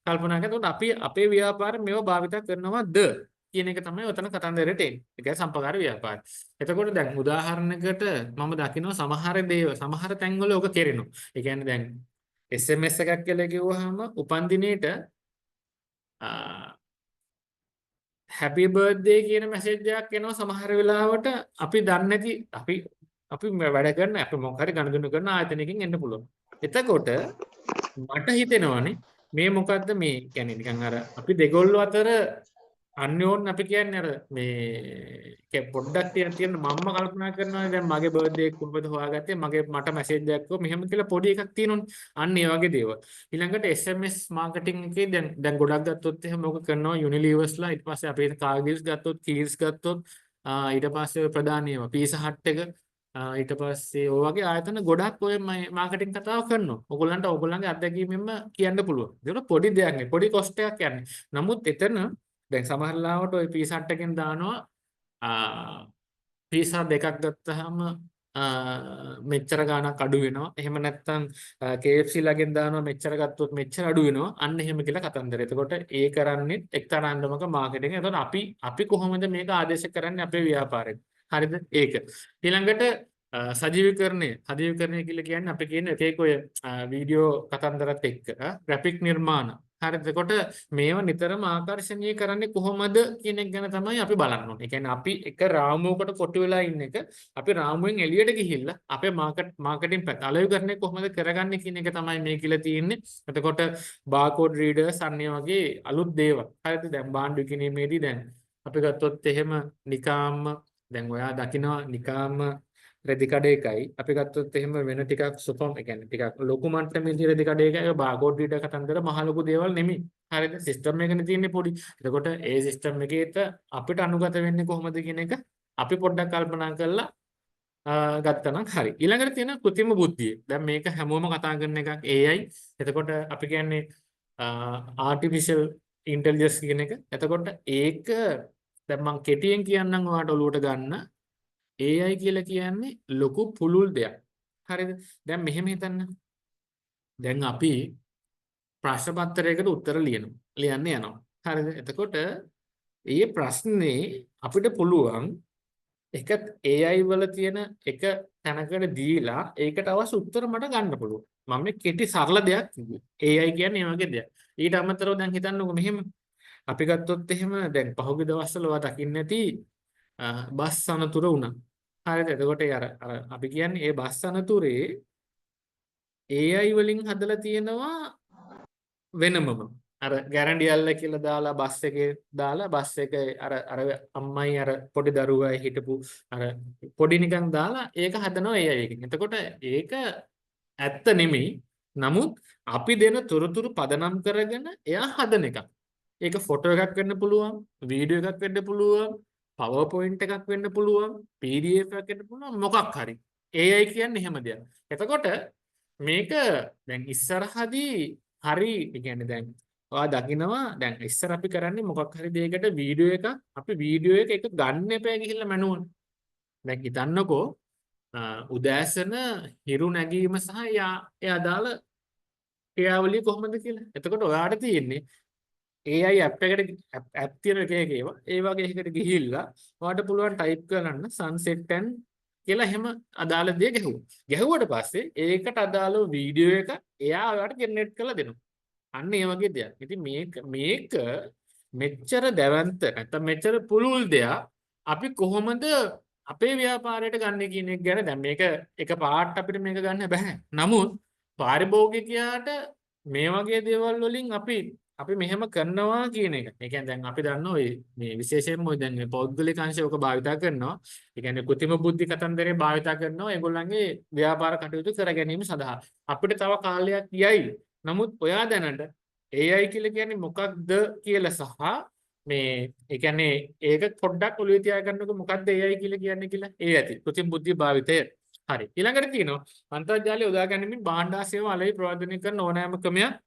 කල්පනා කරනකොට අපි අපේ ව්‍යාපාරේ මේව භාවිතා කරනවද කියන එක තමයි උතන කතන්දරේට එන්නේ. ඒ කියන්නේ සම්පකාර ව්‍යාපාරය. එතකොට දැන් උදාහරණයකට මම දකිනවා සමහර තැන්වල ඔක කෙරෙනවා. ඒ කියන්නේ දැන් SMS එකක් කියලා කිව්වහම උපන්දිනේට හැපි බර්ත්ඩේ කියන මැසේජ් එකක් එනවා සමහර වෙලාවට අපි දන්නේ නැති අපි වැඩ කරන අපි මොකක් හරි ගණන් කරන ආයතනයකින් එන්න පුළුවන්. එතකොට මට හිතෙනවානේ මේ මොකද්ද මේ කියන්නේ නිකන් අර අපි දෙගොල්ලෝ අතර අන්‍යෝන්‍ය අපි කියන්නේ අර මේ පොඩ්ඩක් තියෙන මම්ම කල්පනා කරනවා දැන් මගේ බර්ත්ඩේ එක කොහොමද හොයාගත්තේ මට මැසේජ් එකක් කො මෙහෙම කියලා පොඩි එකක් තියෙනවනේ අන්න ඒ වගේ දේවල් ඊළඟට SMS මාකටිං එකේ දැන් ගොඩක් ගත්තොත් එහෙම මොකක් කරනවා යුනිලිවර්ස්ලා ඊට පස්සේ අපි කාගිල්ස් ගත්තොත් කීල්ස් ගත්තොත් ඊට පස්සේ ප්‍රධාන ඒවා පීසා හට් එක ඊට පස්සේ ඔය වගේ ආයතන ගොඩක් ඔය මාකටිං කතාව කරනවා. ඔයගොල්ලන්ට ඔයගොල්ලන්ගේ අත්දැකීමෙන්ම කියන්න පුළුවන්. ඒක පොඩි දෙයක් නෙවෙයි. පොඩි කොස්ට් එකක් යන්නේ. නමුත් එතන දැන් සමහර ලාවට ඔය පීසා හට් එකෙන් දානවා පීසා දෙකක් ගත්තාම මෙච්චර ගාණක් අඩු වෙනවා. එහෙම නැත්නම් KFC ළගෙන් දානවා මෙච්චර ගත්තොත් මෙච්චර අඩු වෙනවා. අන්න එහෙම කියලා කතන්දර. එතකොට ඒ කරන්නේ එක්තරා අන්දමක මාකටිං. එතකොට අපි කොහොමද මේක ආදේශ කරන්නේ අපේ ව්‍යාපාරෙට? හරිද? ඒක. ඊළඟට සජීවීකරණය කියලා කියන්නේ අපි කියන එක ඔය වීඩියෝ කතන්දරත් එක්ක ග්‍රැෆික් නිර්මාණ. හරිද? එතකොට මේවා නිතරම ආකර්ෂණීය කරන්නේ කොහොමද කියන එක ගැන තමයි අපි බලන්න ඕනේ. ඒ කියන්නේ අපි එක රාමුවකට කොටු වෙලා ඉන්න එක අපි රාමුවෙන් එළියට ගිහිල්ලා අපේ මාකටිං පැත්ත අලෙවිකරණය කොහොමද කරගන්නේ කියන එක තමයි මේ කියලා තියෙන්නේ. එතකොට බාකෝඩ් රීඩර්ස් අන්නේ වගේ අලුත් දේවල්. හරිද? දැන් භාණ්ඩ විකිණීමේදී දැන් අපි ගත්තොත් එහෙම නිකාම්ම දැන් ඔයා දකිනවා නිකාම්ම රෙදි කඩේකයි අපි ගත්තොත් එහෙම වෙන ටිකක් ඒ කියන්නේ ටිකක් ලොකු මට්ටමේ රෙදි කඩේකයි ඔය බාකෝඩ් රීඩර් කතන්දර මහ ලොකු දේවල් නෙමෙයි. හරිද? සිස්ටම් එකනේ තියෙන්නේ පොඩි. එතකොට ඒ සිස්ටම් එකේට අපිට අනුගත වෙන්නේ කොහොමද කියන එක අපි පොඩ්ඩක් කල්පනා කරලා ගත්තනම් හරි. ඊළඟට තියෙන කෘත්‍රිම බුද්ධිය. දැන් මේක හැමෝම කතා කරන එකක් AI. එතකොට අපි කියන්නේ ආටිෆිෂල් ඉන්ටෙලිජන්ස් කියන එක. එතකොට ඒක දැන් මම කෙටියෙන් කියන්නම් ඔයාලට ඔලුවට ගන්න. AI කියලා කියන්නේ ලොකු පුළුල් දෙයක්. හරිද? දැන් මෙහෙම හිතන්න. දැන් අපි ප්‍රශ්න පත්‍රයකට උත්තර ලියන්න යනවා. හරිද? එතකොට මේ ප්‍රශ්නේ අපිට පුළුවන් එක AI වල තියෙන එක තැනකට දීලා ඒකට අවශ්‍ය උත්තර මට ගන්න පුළුවන්. මම මේ කෙටි සරල දෙයක් කිව්වේ. AI කියන්නේ මේ වගේ දෙයක්. ඊට අමතරව දැන් හිතන්නකෝ මෙහෙම අපි ගත්තොත් එහෙම දැන් පහුගිය දවස්වල ඔයා දකින්න ඇති බස් අනතුර වුණා. හරිද? එතකොට අර අපි කියන්නේ ඒ බස් අනතුරේ AI වලින් හදලා තියෙනවා වෙනමම. අර ගැරන්ඩියල්ල කියලා දාලා බස් එකේ අර අම්මයි අර පොඩි දරුවයි හිටපු අර පොඩි නිකන් දාලා ඒක හදනවා AI එකකින්. එතකොට ඒක ඇත්ත නෙමෙයි. නමුත් අපි දෙන තොරතුරු පදනම් කරගෙන එයා හදන එකක්. ඒක ෆොටෝ එකක් වෙන්න පුළුවන්, වීඩියෝ එකක් වෙන්න පුළුවන්, PowerPoint එකක් වෙන්න පුළුවන්, PDF එකක් වෙන්න පුළුවන් මොකක් හරි. AI කියන්නේ එහෙම දෙයක්. එතකොට මේක දැන් ඉස්සරහදී හරි ඒ කියන්නේ දැන් ඔයා දකිනවා දැන් ඉස්සර අපි කරන්නේ මොකක් හරි දෙයකට වීඩියෝ එක ගන්න එපා ගිහිල්ලා මැනුවල්. දැන් හිතන්නකෝ උදෑසන හිරු නැගීම සහ ඒ අදාළ ක්‍රියාවලිය කොහොමද කියලා. එතකොට ඔයාට තියෙන්නේ AI ඇප් තියෙන එක ඒවා ඒ වගේ එකකට ගිහිල්ලා ඔයාලට පුළුවන් ටයිප් කරන්න sunset and කියලා එහෙම අදාළ දේ ගැහුවට පස්සේ ඒකට අදාළ වීඩියෝ එක එයා ඔයාලට ජෙනරේට් කරලා දෙනවා. අන්න ඒ වගේ දෙයක්. ඉතින් මේක මෙච්චර දැවැන්ත නැත්නම් මෙච්චර පුළුල් දෙයක් අපි කොහොමද අපේ ව්‍යාපාරයට ගන්න කියන එක ගැන දැන් මේක එක පාට අපිට මේක ගන්න බෑ. නමුත් පාරිභෝගිකයාට මේ වගේ දේවල් වලින් අපි මෙහෙම කරනවා කියන එක. ඒ කියන්නේ දැන් අපි දන්නවා මේ විශේෂයෙන්ම දැන් මේ පෞද්ගලික අංශය ඔක භාවිතා කරනවා. ඒ කියන්නේ කෘත්‍රිම බුද්ධි කතන්දරේ භාවිතා කරනවා ඒගොල්ලන්ගේ ව්‍යාපාර කටයුතු කර ගැනීම සඳහා. අපිට තව කාලයක් යයි. නමුත් ඔයා දැනට AI කියලා කියන්නේ මොකක්ද කියලා සහ මේ ඒ කියන්නේ ඒක පොඩ්ඩක් ඔළුවේ තියාගන්නකො මොකක්ද AI කියලා කියන්නේ කියලා. ඒ ඇති. කෘත්‍රිම බුද්ධි භාවිතය. හරි. ඊළඟට තියෙනවා අන්තර්ජාලය යොදා ගැනීමෙන් භාණ්ඩ සේවා අලෙවි ප්‍රවර්ධනය කරන ඕනෑම ක්‍රමයක්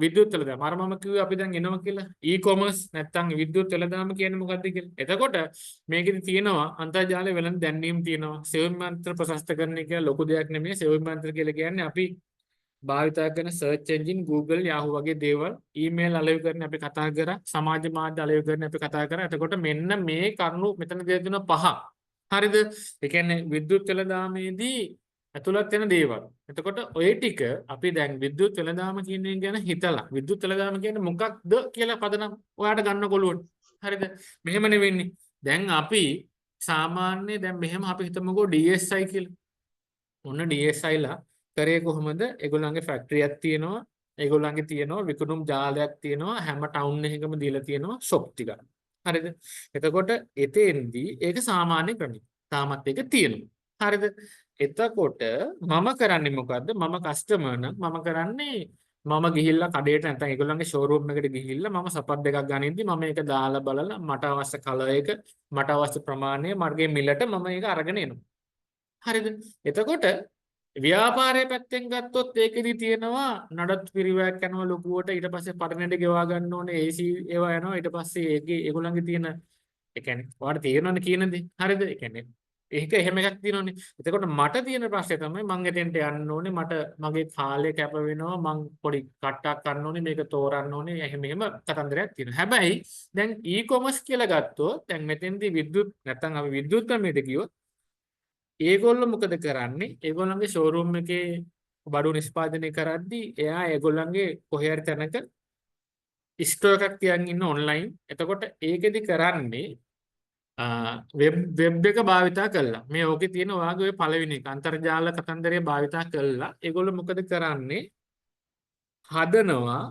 විද්‍යුත් වෙළඳාම. අර මම කිව්වේ අපි දැන් එනවා කියලා. e-commerce නැත්නම් විද්‍යුත් වෙළඳාම කියන්නේ මොකක්ද කියලා. එතකොට මේකෙදි තියෙනවා අන්තර්ජාලය වෙළඳ දැන්වීම තියෙනවා. සෙවීම යන්ත්‍ර ප්‍රශස්ත කරන එක ලොකු දෙයක් නෙමෙයි. සෙවීම යන්ත්‍ර කියලා කියන්නේ අපි භාවිතා කරන search engine Google Yahoo වගේ දේවල් email අලෙවි කරන අපි කතා කරා. සමාජ මාධ්‍ය අලෙවි කරන අපි කතා කරා. එතකොට මෙන්න මේ කරුණු මෙතන දෙන පහ. හරිද? ඒ කියන්නේ විද්‍යුත් වෙළඳාමේදී ඇතුළත් වෙන දේවල්. එතකොට ඔය ටික අපි දැන් විද්‍යුත් වෙළඳාම කියන එක ගැන හිතලා විද්‍යුත් වෙළඳාම කියන්නේ මොකක්ද කියලා පදනම් ඔයාලට ගන්න කොළුවට. හරිද? මෙහෙම නෙවෙන්නේ. දැන් අපි සාමාන්‍ය දැන් මෙහෙම අපි හිතමුකෝ DSI කියලා. ඔන්න DSI ලා කරේ කොහොමද? ඒගොල්ලන්ගේ ෆැක්ටරියක් තියෙනවා. ඒගොල්ලන්ගේ තියෙනවා විකුණුම් ජාලයක් තියෙනවා. හැම ටවුන් එකකම දීලා තියෙනවා ෂොප් ටිකක්. හරිද? එතකොට එතෙන්දී ඒක සාමාන්‍ය ක්‍රමයක්. තාමත් ඒක තියෙනවා. හරිද? එතකොට මම කරන්නේ මොකද්ද? මම කස්ටමර් නම් මම කරන්නේ මම ගිහිල්ලා කඩේට නැත්නම් ඒගොල්ලන්ගේ ෂෝරූම් එකට ගිහිල්ලා මම සපත් දෙකක් ගනිද්දි මම ඒක දාලා බලලා මට අවශ්‍ය කලර් එක මට අවශ්‍ය ප්‍රමාණය මගේ මිලට මම ඒක අරගෙන එනවා. හරිද? එතකොට ව්‍යාපාරයේ පැත්තෙන් ගත්තොත් ඒකෙදි තියෙනවා නඩත්තු පිරිවැයක් යනවා ලොකුවට ඊට පස්සේ පරිණඩ ගෙවා ගන්න ඕනේ AC ඒවා යනවා ඊට පස්සේ ඒකේ ඒගොල්ලන්ගේ තියෙන ඒ කියන්නේ ඔයාලට තේරෙනවනේ කියන දේ. හරිද? ඒ කියන්නේ ඒක එහෙම එකක් තියෙනවනේ. එතකොට මට තියෙන ප්‍රශ්නේ තමයි මං එතෙන්ට යන්න ඕනේ මට මගේ කාලය කැප වෙනවා මං පොඩි කට්ටක් ගන්න ඕනේ මේක තෝරන්න ඕනේ එහෙම කතන්දරයක් තියෙනවා. හැබැයි දැන් e-commerce කියලා ගත්තොත් දැන් මෙතෙන්දී විද්‍යුත් නැත්නම් අපි විද්‍යුත් ක්‍රමයට ගියොත් ඒගොල්ලෝ මොකද කරන්නේ? ඒගොල්ලන්ගේ ෂෝරූම් එකේ බඩු නිෂ්පාදනය කරද්දී එයා ඒගොල්ලන්ගේ කොහේ හරි තැනක ස්ටෝර් එකක් තියන් ඉන්න ඔන්ලයින්. එතකොට ඒකෙදි කරන්නේ වෙබ් එක භාවිතා කළා. මේ ඕකේ තියෙන ඔයාගේ ඔය පළවෙනි එක අන්තර්ජාල කතන්දරය භාවිතා කළා. ඒගොල්ලෝ මොකද කරන්නේ? හදනවා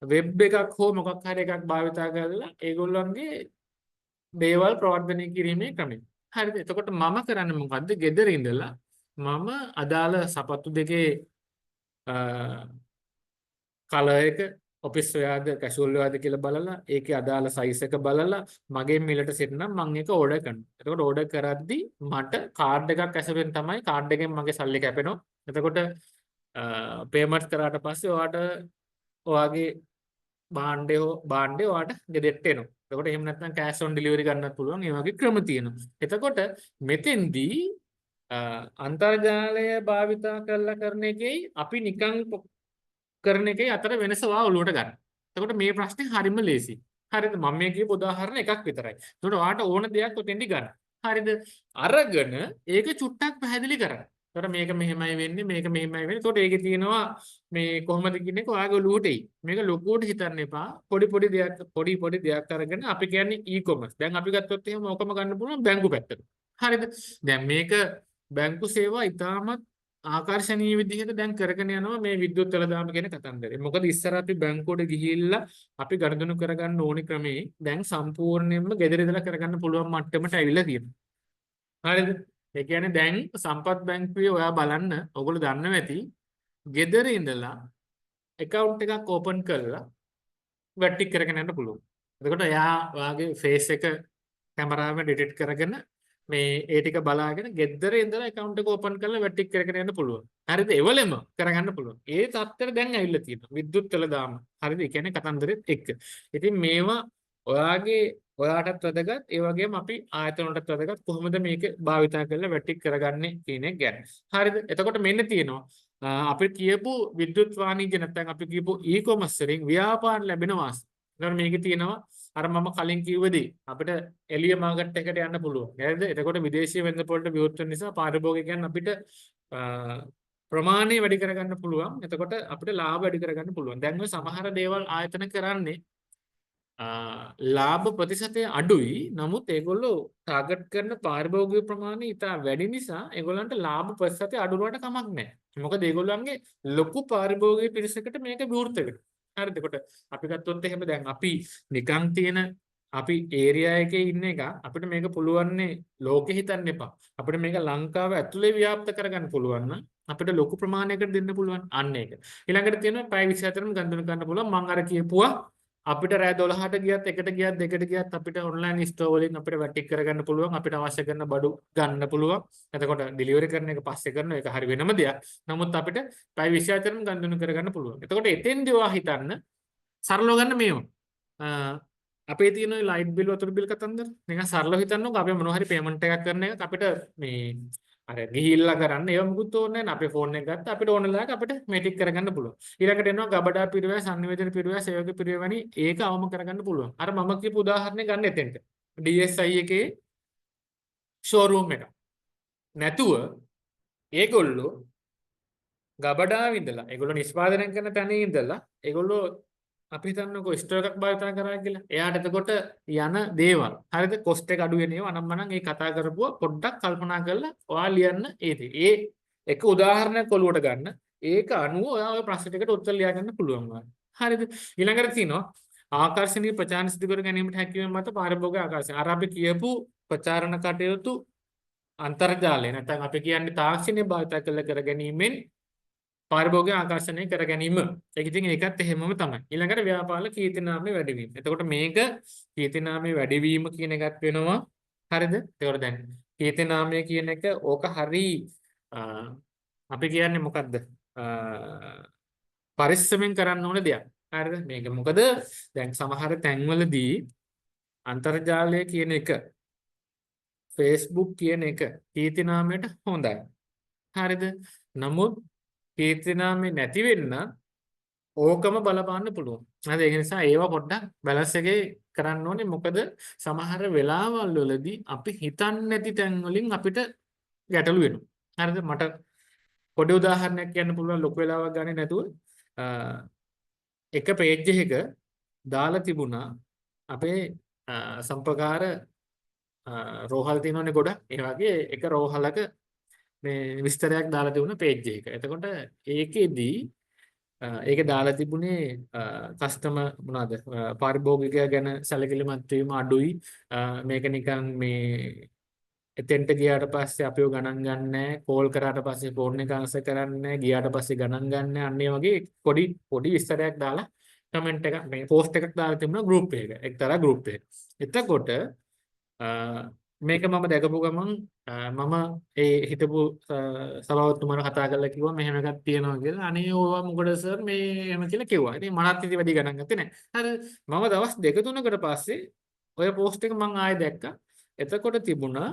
වෙබ් එකක් හෝ මොකක් හරි එකක් භාවිතා කරලා ඒගොල්ලන්ගේ දේවල් ප්‍රවර්ධනය කිරීමේ ක්‍රමය. හරිද? එතකොට මම කරන්නේ මොකද්ද? ගෙදර ඉඳලා මම අදාළ සපත්තු දෙකේ කලර් එක ඔෆිස් වෙයාද කැෂුවල් වෙයාද කියලා බලලා ඒකේ අදාළ සයිස් එක බලලා මගේ මිලට සෙට් නම් මම ඒක ඕඩර් කරනවා. එතකොට ඕඩර් කරද්දී මට කාඩ් එකක් ඇසෙන්න තමයි කාඩ් එකෙන් මගේ සල්ලි කැපෙනවා. එතකොට පේමන්ට් කරාට පස්සේ ඔයාට ඔයාගේ භාණ්ඩේ ඔයාට ගෙදරට එනවා. එතකොට එහෙම නැත්නම් කෑෂ් ඔන් ඩෙලිවරි ගන්නත් පුළුවන්. ඒ වගේ ක්‍රම තියෙනවා. එතකොට මෙතෙන්දී අන්තර්ජාලය භාවිතා කරලා කරන එකේ අපි නිකන් කරන එකේ අතර වෙනස ඔලුවට ගන්න. එතකොට මේ ප්‍රශ්නේ හරිම ලේසි. හරිද? මම මේ කියපු උදාහරණ එකක් විතරයි. එතකොට ඔයාට ඕන දෙයක් ඔතෙන්දි ගන්න. හරිද? අරගෙන ඒක චුට්ටක් පැහැදිලි කරන්න. එතකොට මේක මෙහෙමයි වෙන්නේ මේක මෙහෙමයි වෙන්නේ. එතකොට ඒකේ තියෙනවා මේ කොහොමද කියන්නේ ඔයාගේ ඔලුවට එයි. මේක ලොකුවට හිතන්න එපා. පොඩි දෙයක් අරගෙන අපි කියන්නේ e-commerce. දැන් අපි ගත්තොත් එහෙම ඕකම ගන්න පුළුවන් බැංකු පැත්තට. හරිද? දැන් මේක බැංකු සේවා ඉතාමත් ආකර්ශනීය විදිහට දැන් කරගෙන යනවා මේ විද්‍යුත් වෙළඳාම කියන කතන්දරේ. මොකද ඉස්සර අපි බැංකුවට ගිහිල්ලා අපි ගණදෙනු කරගන්න ඕනි ක්‍රමේ දැන් සම්පූර්ණයෙන්ම ගෙදර ඉඳලා කරගන්න පුළුවන් මට්ටමට ඇවිල්ලා තියෙනවා. හරිද? ඒ කියන්නේ දැන් සම්පත් බැංකුවේ ඔයා බලන්න ඔයගොල්ලෝ දන්නවා ඇති ගෙදර ඉඳලා account එකක් open කරලා වැටි කරගෙන යන්න පුළුවන්. එතකොට එයා ඔයාගේ face එක කැමරාවෙන් edit කරගෙන මේ ඒ ටික බලාගෙන ගෙදර ඉඳලා account එක open කරලා වැටි කරගෙන යන්න පුළුවන්. හරිද? එවලෙම කරගන්න පුළුවන්. ඒ තත්ත්වෙට දැන් ඇවිල්ලා තියෙනවා. විද්‍යුත් වෙළඳාම. හරිද? ඒ කියන්නේ කතන්දරෙත් එක්ක. ඉතින් මේවා ඔයාටත් වැදගත් ඒ වගේම අපි ආයතන වලටත් වැදගත් කොහොමද මේක භාවිතා කරලා වැටි කරගන්නේ කියන එක ගැන. හරිද? එතකොට මෙන්න තියෙනවා අපි කියපු විද්‍යුත් වාණිජ්‍ය නැත්නම් අපි කියපු e-commerce වලින් ව්‍යාපාර ලැබෙන වාසි. ඊළඟ මේකේ තියෙනවා අර මම කලින් කිව්වදී අපිට එළිය මාකට් එකට යන්න පුළුවන්. නේද? එතකොට විදේශීය වෙළඳපොළට විවෘත වෙන නිසා පාරිභෝගිකයන් අපිට ප්‍රමාණය වැඩි කරගන්න පුළුවන්. එතකොට අපිට ලාභ වැඩි කරගන්න පුළුවන්. දැන් ඔය සමහර දේවල් ආයතන කරන්නේ ලාභ ප්‍රතිශතය අඩුයි. නමුත් ඒගොල්ලෝ ටාගට් කරන පාරිභෝගික ප්‍රමාණය ඉතා වැඩි නිසා ඒගොල්ලන්ට ලාභ ප්‍රතිශතය අඩු වුණාට කමක් නැහැ. මොකද ඒගොල්ලන්ගේ ලොකු පාරිභෝගික පිරිසකට මේක විවෘත වෙනවා. හරිද? එතකොට අපි ගත්තොත් එහෙම දැන් අපි නිකන් තියෙන අපි ඒරියා එකේ ඉන්න එක අපිට මේක පුළුවන්නේ ලෝකෙ හිතන්න එපා. අපිට මේක ලංකාව ඇතුලේ ව්‍යාප්ත කරගන්න පුළුවන් නම් අපිට ලොකු ප්‍රමාණයකට දෙන්න පුළුවන්. අන්න ඒක. ඊළඟට තියෙනවා පැය 24ම ගණන් ගන්න පුළුවන්. මම අර කියපුවා අපිට රෑ 12ට ගියත් එකට ගියත් දෙකට ගියත් අපිට ඔන්ලයින් ස්ටෝර් වලින් අපිට වැටික් කරගන්න පුළුවන්. අපිට අවශ්‍ය කරන බඩු ගන්න පුළුවන්. එතකොට ඩිලිවරි කරන එක පස්සේ කරන එක හරි වෙනම දෙයක්. නමුත් අපිට පැය 24ම ගණන් කරගන්න පුළුවන්. එතකොට එතෙන්දී ඔයා හිතන්න සරලව ගන්න මේවා. අපේ තියෙන ලයිට් බිල් වතුර බිල් කතන්දර නිකන් සරලව හිතන්නකෝ අපි මොනවා හරි පේමන්ට් එකක් කරන එක අපිට මේ අර ගිහිල්ලා කරන්න ඒව මුකුත් ඕනේ නැහැ. අපේ ෆෝන් එක ගත්තා අපිට ඕන ලාක අපිට මේ ටික කරගන්න පුළුවන්. ඊළඟට එනවා ගබඩා පිරිවැය, සංනිවේදන පිරිවැය, සේවක පිරිවැය වැනි ඒක අවම කරගන්න පුළුවන්. අර මම කියපු උදාහරණය ගන්න එතෙන්ට. DSI එකේ ෂෝරූම් එක. නැතුව ඒගොල්ලෝ ගබඩාව ඉඳලා ඒගොල්ලෝ නිෂ්පාදනය කරන තැන ඉඳලා ඒගොල්ලෝ අපි හිතන්නකෝ ස්ටෝර් එකක් භාවිත කරා කියලා. එයාට එතකොට යන දේවල් හරිද කොස්ට් එක අඩු වෙන ඒවා අනම්මනම් ඒ කතා කරපුවා පොඩ්ඩක් කල්පනා කරලා ඔයා ලියන්න ඒ එක උදාහරණයක් ඔලුවට ගන්න. ඒක අනුව ඔයා ඔය ප්‍රශ්න ටිකට උත්තර ලියා ගන්න පුළුවන් වань. හරිද? ඊළඟට තියෙනවා ආකර්ෂණීය ප්‍රචාරණ සිදු කර ගැනීමට හැකියාව මත පාරිභෝගික ආකර්ෂණ. අර අපි කියපු ප්‍රචාරණ කටයුතු අන්තර්ජාලය නැත්නම් අපි කියන්නේ තාක්ෂණය භාවිත කර ගැනීමෙන් පාරිභෝගික ආකර්ෂණය කර ගැනීම. ඒක ඉතින් ඒකත් එහෙමම තමයි. ඊළඟට ව්‍යාපාර කීර්තිනාමයේ වැඩිවීම. එතකොට මේක කීර්තිනාමයේ වැඩිවීම කියන එකත් වෙනවා. හරිද? ඒකට දැන් කීර්තිනාමය කියන එක ඕක හරි අපි කියන්නේ මොකද්ද? පරිස්සමෙන් කරන්න ඕන දෙයක්. හරිද? මේක මොකද දැන් සමහර තැන්වලදී අන්තර්ජාලය කියන එක Facebook කියන එක කීර්තිනාමයට හොඳයි. හරිද? නමුත් කීර්තිනාමය නැති වෙන්න ඕකම බලපාන්න පුළුවන්. හරිද? ඒ නිසා ඒවා පොඩ්ඩක් බැලන්ස් එකේ කරන්න ඕනේ. මොකද සමහර වෙලාවල් වලදී අපි හිතන්නේ නැති තැන් වලින් අපිට ගැටලු වෙනවා. හරිද? මට පොඩි උදාහරණයක් කියන්න පුළුවන් ලොකු වෙලාවක් ගන්නේ නැතුව. එක පේජ් එකක දාලා තිබුණා අපේ සම්පකාර රෝහල් තියෙනවනේ ගොඩක්. ඒ වගේ එක රෝහලක මේ විස්තරයක් දාලා තිබුණා පේජ් එකක. එතකොට ඒකෙදී ඒක දාලා තිබුණේ කස්ටමර් මොනවාද පාරිභෝගිකයා ගැන සැලකිලිමත් වීම අඩුයි. මේක නිකන් මේ එතෙන්ට ගියාට පස්සේ අපිව ගණන් ගන්නෑ. කෝල් කරාට පස්සේ ෆෝන් එක ආන්සර් කරන්නේ ගියාට පස්සේ ගණන් ගන්නෑ. අන්න ඒ වගේ පොඩි විස්තරයක් දාලා කමෙන්ට් එකක් මේ පෝස්ට් එකක් දාලා තිබුණා ගෲප් එකක. එක්තරා ගෲප් එකක. එතකොට මේක මම දැකපු ගමන් මම ඒ හිටපු සභාවතුමාට කතා කරලා කිව්වා මෙහෙම එකක් තියෙනවා කියලා. අනේ ඕවා මොකද සර් මේ එහෙම කියලා කිව්වා. ඉතින් මනත් ඉතින් වැඩි ගණන් ගත්තේ නැහැ. හරි මම දවස් දෙක තුනකට පස්සේ ඔය පෝස්ට් එක මම ආයෙ දැක්කා. එතකොට තිබුණා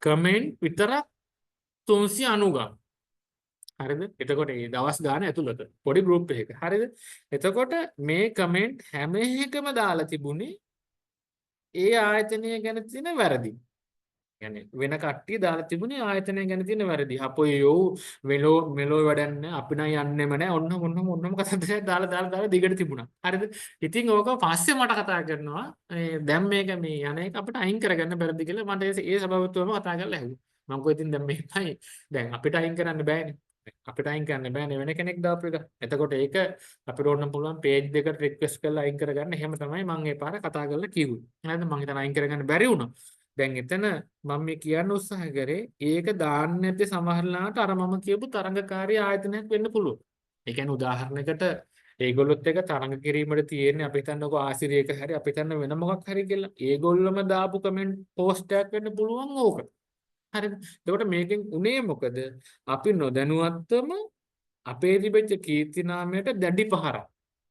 කමෙන්ට් විතරක් 390 ගාන. හරිද? එතකොට මේ දවස් ගාන ඇතුළත පොඩි ගෲප් එකක. හරිද? එතකොට මේ කමෙන්ට් හැම එකම දාලා තිබුණේ ඒ ආයතනය ගැන තියෙන වැරදි. يعني වෙන කට්ටිය දාලා තිබුණේ ආයතනය ගැන තියෙන වැරදි. අපොයෝ මෙලෝ වැඩන්නේ අපි නම් යන්නෙම නැහැ. ඔන්නම කතාවක් දාලා දිගට තිබුණා. හරිද? ඉතින් ඕක පස්සේ මට කතා කරනවා දැන් මේක මේ යන එක අපිට අයින් කරගන්න බැරිද කියලා මට ඒ සභාවතුමම කතා කරලා ඇහුවා. මම කිව්වා ඉතින් දැන් මේකයි. දැන් අපිට අයින් කරන්න බෑනේ. අපිට අයින් කරන්න බෑනේ වෙන කෙනෙක් දාපු එක. එතකොට ඒක අපිට ඕනම් පුළුවන් පේජ් දෙකට රික්වෙස්ට් කරලා අයින් කරගන්න. එහෙම තමයි මම ඒ පාර කතා කරලා කිව්වේ. හරිද? මම හිතන අයින් කරගන්න බැරි වුණා. දැන් එතන මම මේ කියන්න උත්සාහ කරේ ඒක දාන්න නැති සමහරලාට අර මම කියපු තරංගකාරී ආයතනයක් වෙන්න පුළුවන්. ඒ කියන්නේ උදාහරණයකට ඒගොල්ලොත් එක තරංග කිරීමට තියෙන්නේ අපි හිතන්නකො ආසිරියක හරි අපි හිතන්න වෙන මොකක් හරි කියලා. ඒගොල්ලොම දාපු කමෙන්ට් පෝස්ට් එකක් වෙන්න පුළුවන් ඕක. හරිද? එතකොට මේකෙන් උනේ මොකද? අපි නොදැනුවත්වම අපේ තිබෙච්ච කීර්තිනාමයට දැඩි පහරක්.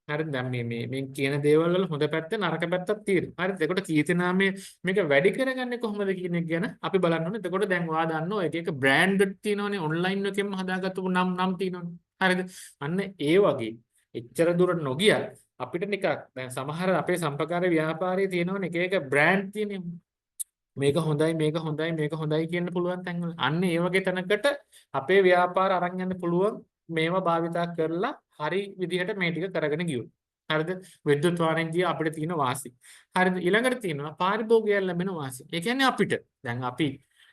හරිද? දැන් මේ කියන දේවල් වල හොඳ පැත්ත නරක පැත්තක් තියෙනවා. හරිද? එතකොට කීර්තිනාමයේ මේක වැඩි කරගන්නේ කොහොමද කියන එක ගැන අපි බලන්න ඕනේ. එතකොට දැන් ඔයා දන්නවා එක එක බ්‍රෑන්ඩ් තියෙනවනේ ඔන්ලයින් එකෙන්ම හදාගත්තු නම් තියෙනවනේ. හරිද? අන්න ඒ වගේ එච්චර දුර නොගියත් අපිට නිකක් දැන් සමහර අපේ සම්පකාර ව්‍යාපාරයේ තියෙනවනේ එක එක බ්‍රෑන්ඩ් තියෙනවා. මේක හොඳයි මේක කියන්න පුළුවන් තැන්වල. අන්න ඒ වගේ තැනකට අපේ ව්‍යාපාර අරන් යන්න පුළුවන් මේවා භාවිතා කරලා හරි විදිහට මේ ටික කරගෙන ගියොත්. හරිද? විද්‍යුත් වාණිජ්‍ය අපිට තියෙන වාසි. හරිද? ඊළඟට තියෙනවා පාරිභෝගිකයන් ලැබෙන වාසි. ඒ කියන්නේ අපිට දැන් අපි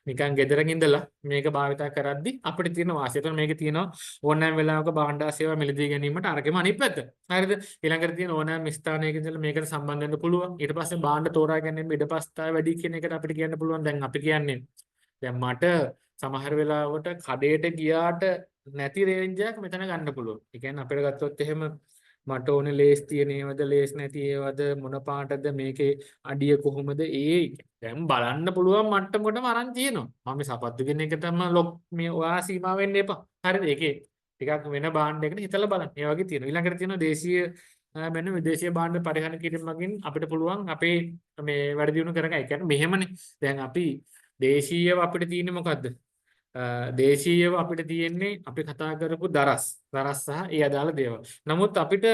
නිකන් ගෙදරක ඉඳලා මේක භාවිතා කරද්දි අපිට තියෙන වාසිය. එතකොට මේකේ තියෙනවා ඕනෑම වෙලාවක භාණ්ඩ සේවා මිලදී ගැනීමට අරගෙම අනිත් පැත්ත. හරිද? ඊළඟට තියෙන ඕනෑම ස්ථානයක ඉඳලා මේකට සම්බන්ධ වෙන්න පුළුවන්. ඊට පස්සේ භාණ්ඩ තෝරා ගැනීම ඉඩපස්තාව වැඩි කියන එකට අපිට කියන්න පුළුවන්. දැන් අපි කියන්නේ දැන් මට සමහර වෙලාවට කඩේට ගියාට නැති රේන්ජ් එකක් මෙතන ගන්න පුළුවන්. ඒ කියන්නේ අපිට ගත්තොත් එහෙම මට ඕනේ ලේස් තියෙන ඒවද ලේස් නැති ඒවද මොන පාටද මේකේ අඩිය කොහොමද දැන් බලන්න පුළුවන් මට්ටමකටම අරන් තියෙනවා. මම සපත්තු කියන එක තමයි ලොක් මේ ඔයා සීමා වෙන්න එපා. හරිද? ඒකේ ටිකක් වෙන භාණ්ඩ එකකට හිතලා බලන්න. ඒ වගේ තියෙනවා. ඊළඟට තියෙනවා දේශීය මෙන්න විදේශීය භාණ්ඩ පරිහරණය කිරීම මගින් අපිට පුළුවන් අපේ මේ වැඩ දියුණු කරගන්න. ඒ කියන්නේ මෙහෙමනේ. දැන් අපි දේශීයව අපිට තියෙන්නේ මොකද්ද? දේශීයව අපිට තියෙන්නේ අපි කතා කරපු දරස් සහ ඒ අදාළ දේවල්. නමුත් අපිට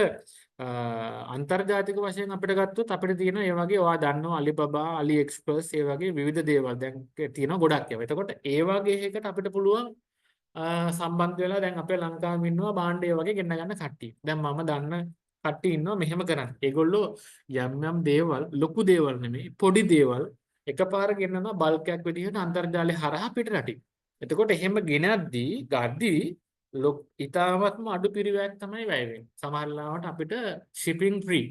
අන්තර්ජාතික වශයෙන් අපිට ගත්තොත් අපිට තියෙන ඒ වගේ ඔයා දන්නවා අලිබබා, අලි එක්ස්ප්‍රස් ඒ වගේ විවිධ දේවල් දැන් තියෙනවා ගොඩක් ඒවා. එතකොට ඒ වගේ එකකට අපිට පුළුවන් සම්බන්ධ වෙලා දැන් අපේ ලංකාවේ ඉන්නවා භාණ්ඩ ඒ වගේ ගෙන්න ගන්න කට්ටිය. දැන් මම දන්න කට්ටිය ඉන්නවා මෙහෙම කරන්නේ. ඒගොල්ලෝ යම් දේවල් ලොකු දේවල් නෙමෙයි පොඩි දේවල් එකපාර ගෙන්නනවා බල්ක් එකක් විදිහට අන්තර්ජාලය හරහා පිට රටින්. එතකොට එහෙම ගද්දී ඉතාමත්ම අඩු පිරිවැයක් තමයි වැය වෙන්නේ. සමහර ලාවට අපිට shipping free.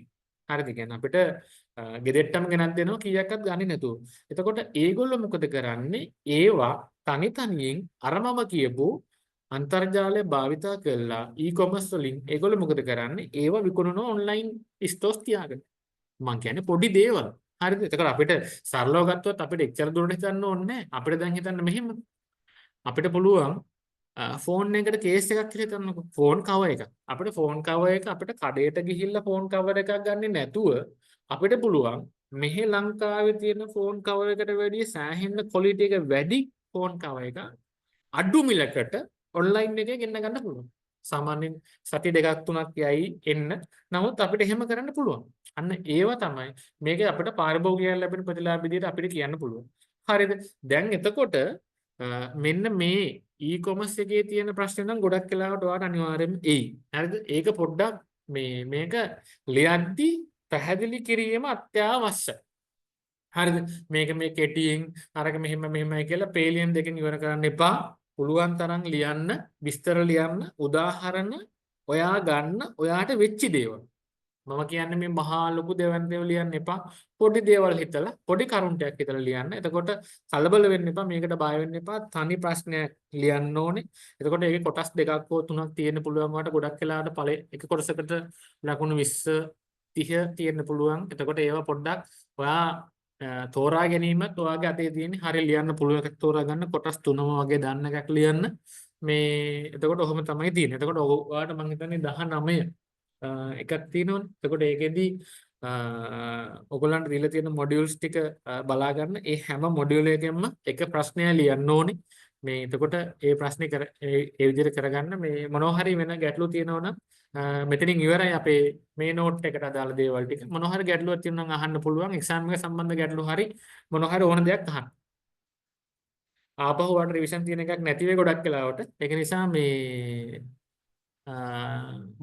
හරිද? කියන්නේ අපිට ගෙදෙට්ටම ගෙනත් දෙනවා කීයක්වත් ගන්නේ නැතුව. එතකොට ඒගොල්ලෝ මොකද කරන්නේ? ඒවා තනියෙන් අරමම කියපු අන්තර්ජාලය භාවිතා කරලා e-commerce වලින් ඒගොල්ලෝ මොකද කරන්නේ? ඒවා විකුණනවා online stores තියාගෙන. මං කියන්නේ පොඩි දේවල්. හරිද? එතකොට අපිට සරලව ගත්තොත් අපිට එච්චර දුරට හිතන්න ඕනේ නැහැ. අපිට දැන් හිතන්න මෙහෙම අපිට පුළුවන් ෆෝන් එකට කේස් එකක් කියලා හිතන්නකෝ. ෆෝන් කවර් එකක්. අපිට ෆෝන් කවර් එක අපිට කඩේට ගිහිල්ලා ෆෝන් කවර් එකක් ගන්නේ නැතුව අපිට පුළුවන් මෙහි ලංකාවේ තියෙන ෆෝන් කවර් එකට වැඩිය සෑහෙන ක්වොලිටි එක වැඩි ෆෝන් කවර් එකක් අඩු මිලකට ඔන්ලයින් එකේ ගෙන්න ගන්න පුළුවන්. සාමාන්‍යයෙන් සති දෙකක් තුනක් යයි එන්න. නමුත් අපිට එහෙම කරන්න පුළුවන්. අන්න ඒව තමයි මේකේ අපිට පාරිභෝගිකයන් ලැබෙන ප්‍රතිලාභ විදිහට අපිට කියන්න පුළුවන්. හරිද? දැන් එතකොට මෙන්න මේ e-commerce එකේ තියෙන ප්‍රශ්නේ නම් ගොඩක් වෙලාවට ඔයාලට අනිවාර්යෙන්ම එයි. හරිද? ඒක පොඩ්ඩක් මේක ලියද්දි පැහැදිලි කිරීම අත්‍යවශ්‍යයි. හරිද? මේක මේ කෙටියෙන් අරක මෙහෙමයි කියලා පේලියන් දෙකෙන් ඉවර කරන්න එපා. පුළුවන් තරම් ලියන්න, විස්තර ලියන්න, උදාහරණ ඔයා ගන්න ඔයාට වෙච්ච දේවල්. මම කියන්නේ මේ මහා ලොකු දේවල් ලියන්න එපා. පොඩි දේවල් හිතලා පොඩි කරුණටයක් හිතලා ලියන්න. එතකොට කලබල වෙන්න එපා. මේකට බය වෙන්න එපා. තනි ප්‍රශ්නයක් ලියන්න ඕනේ. එතකොට ඒකේ කොටස් දෙකක් හෝ තුනක් තියෙන්න පුළුවන්. වට ගොඩක් වෙලාවට එක කොටසකට ලකුණු 20 30 තියෙන්න පුළුවන්. එතකොට ඒවා පොඩ්ඩක් ඔයා තෝරා ගැනීමත් ඔයාගේ අතේ තියෙන හරිය ලියන්න පුළුවන් එකක් තෝරා ගන්න කොටස් තුනම වගේ දාන්න එකක් ලියන්න. මේ එතකොට ඔහොම තමයි තියෙන්නේ. එතකොට ඔයාලට මම හිතන්නේ 19 එකක් තියෙනවනේ. එතකොට ඒකෙදි ඔයගොල්ලන්ට දීලා තියෙන මොඩියුල්ස් ටික බලා ගන්න. ඒ හැම මොඩියුල් එකෙන්ම එක ප්‍රශ්නයක් ලියන්න ඕනේ. මේ එතකොට ඒ ප්‍රශ්නේ ඒ විදිහට කරගන්න. මේ මොනවා හරි වෙන ගැටලු තියෙනවා නම් මෙතනින් ඉවරයි අපේ මේ නෝට් එකට අදාළ දේවල් ටික. මොනවා හරි ගැටලුවක් තියෙනවා නම් අහන්න පුළුවන්. එක්සෑම් එක සම්බන්ධ ගැටලු හරි මොනවා හරි ඕන දෙයක් අහන්න. ආපහු වඩ රිවිෂන් තියෙන එකක් නැති වෙයි ගොඩක් වෙලාවට. ඒක නිසා මේ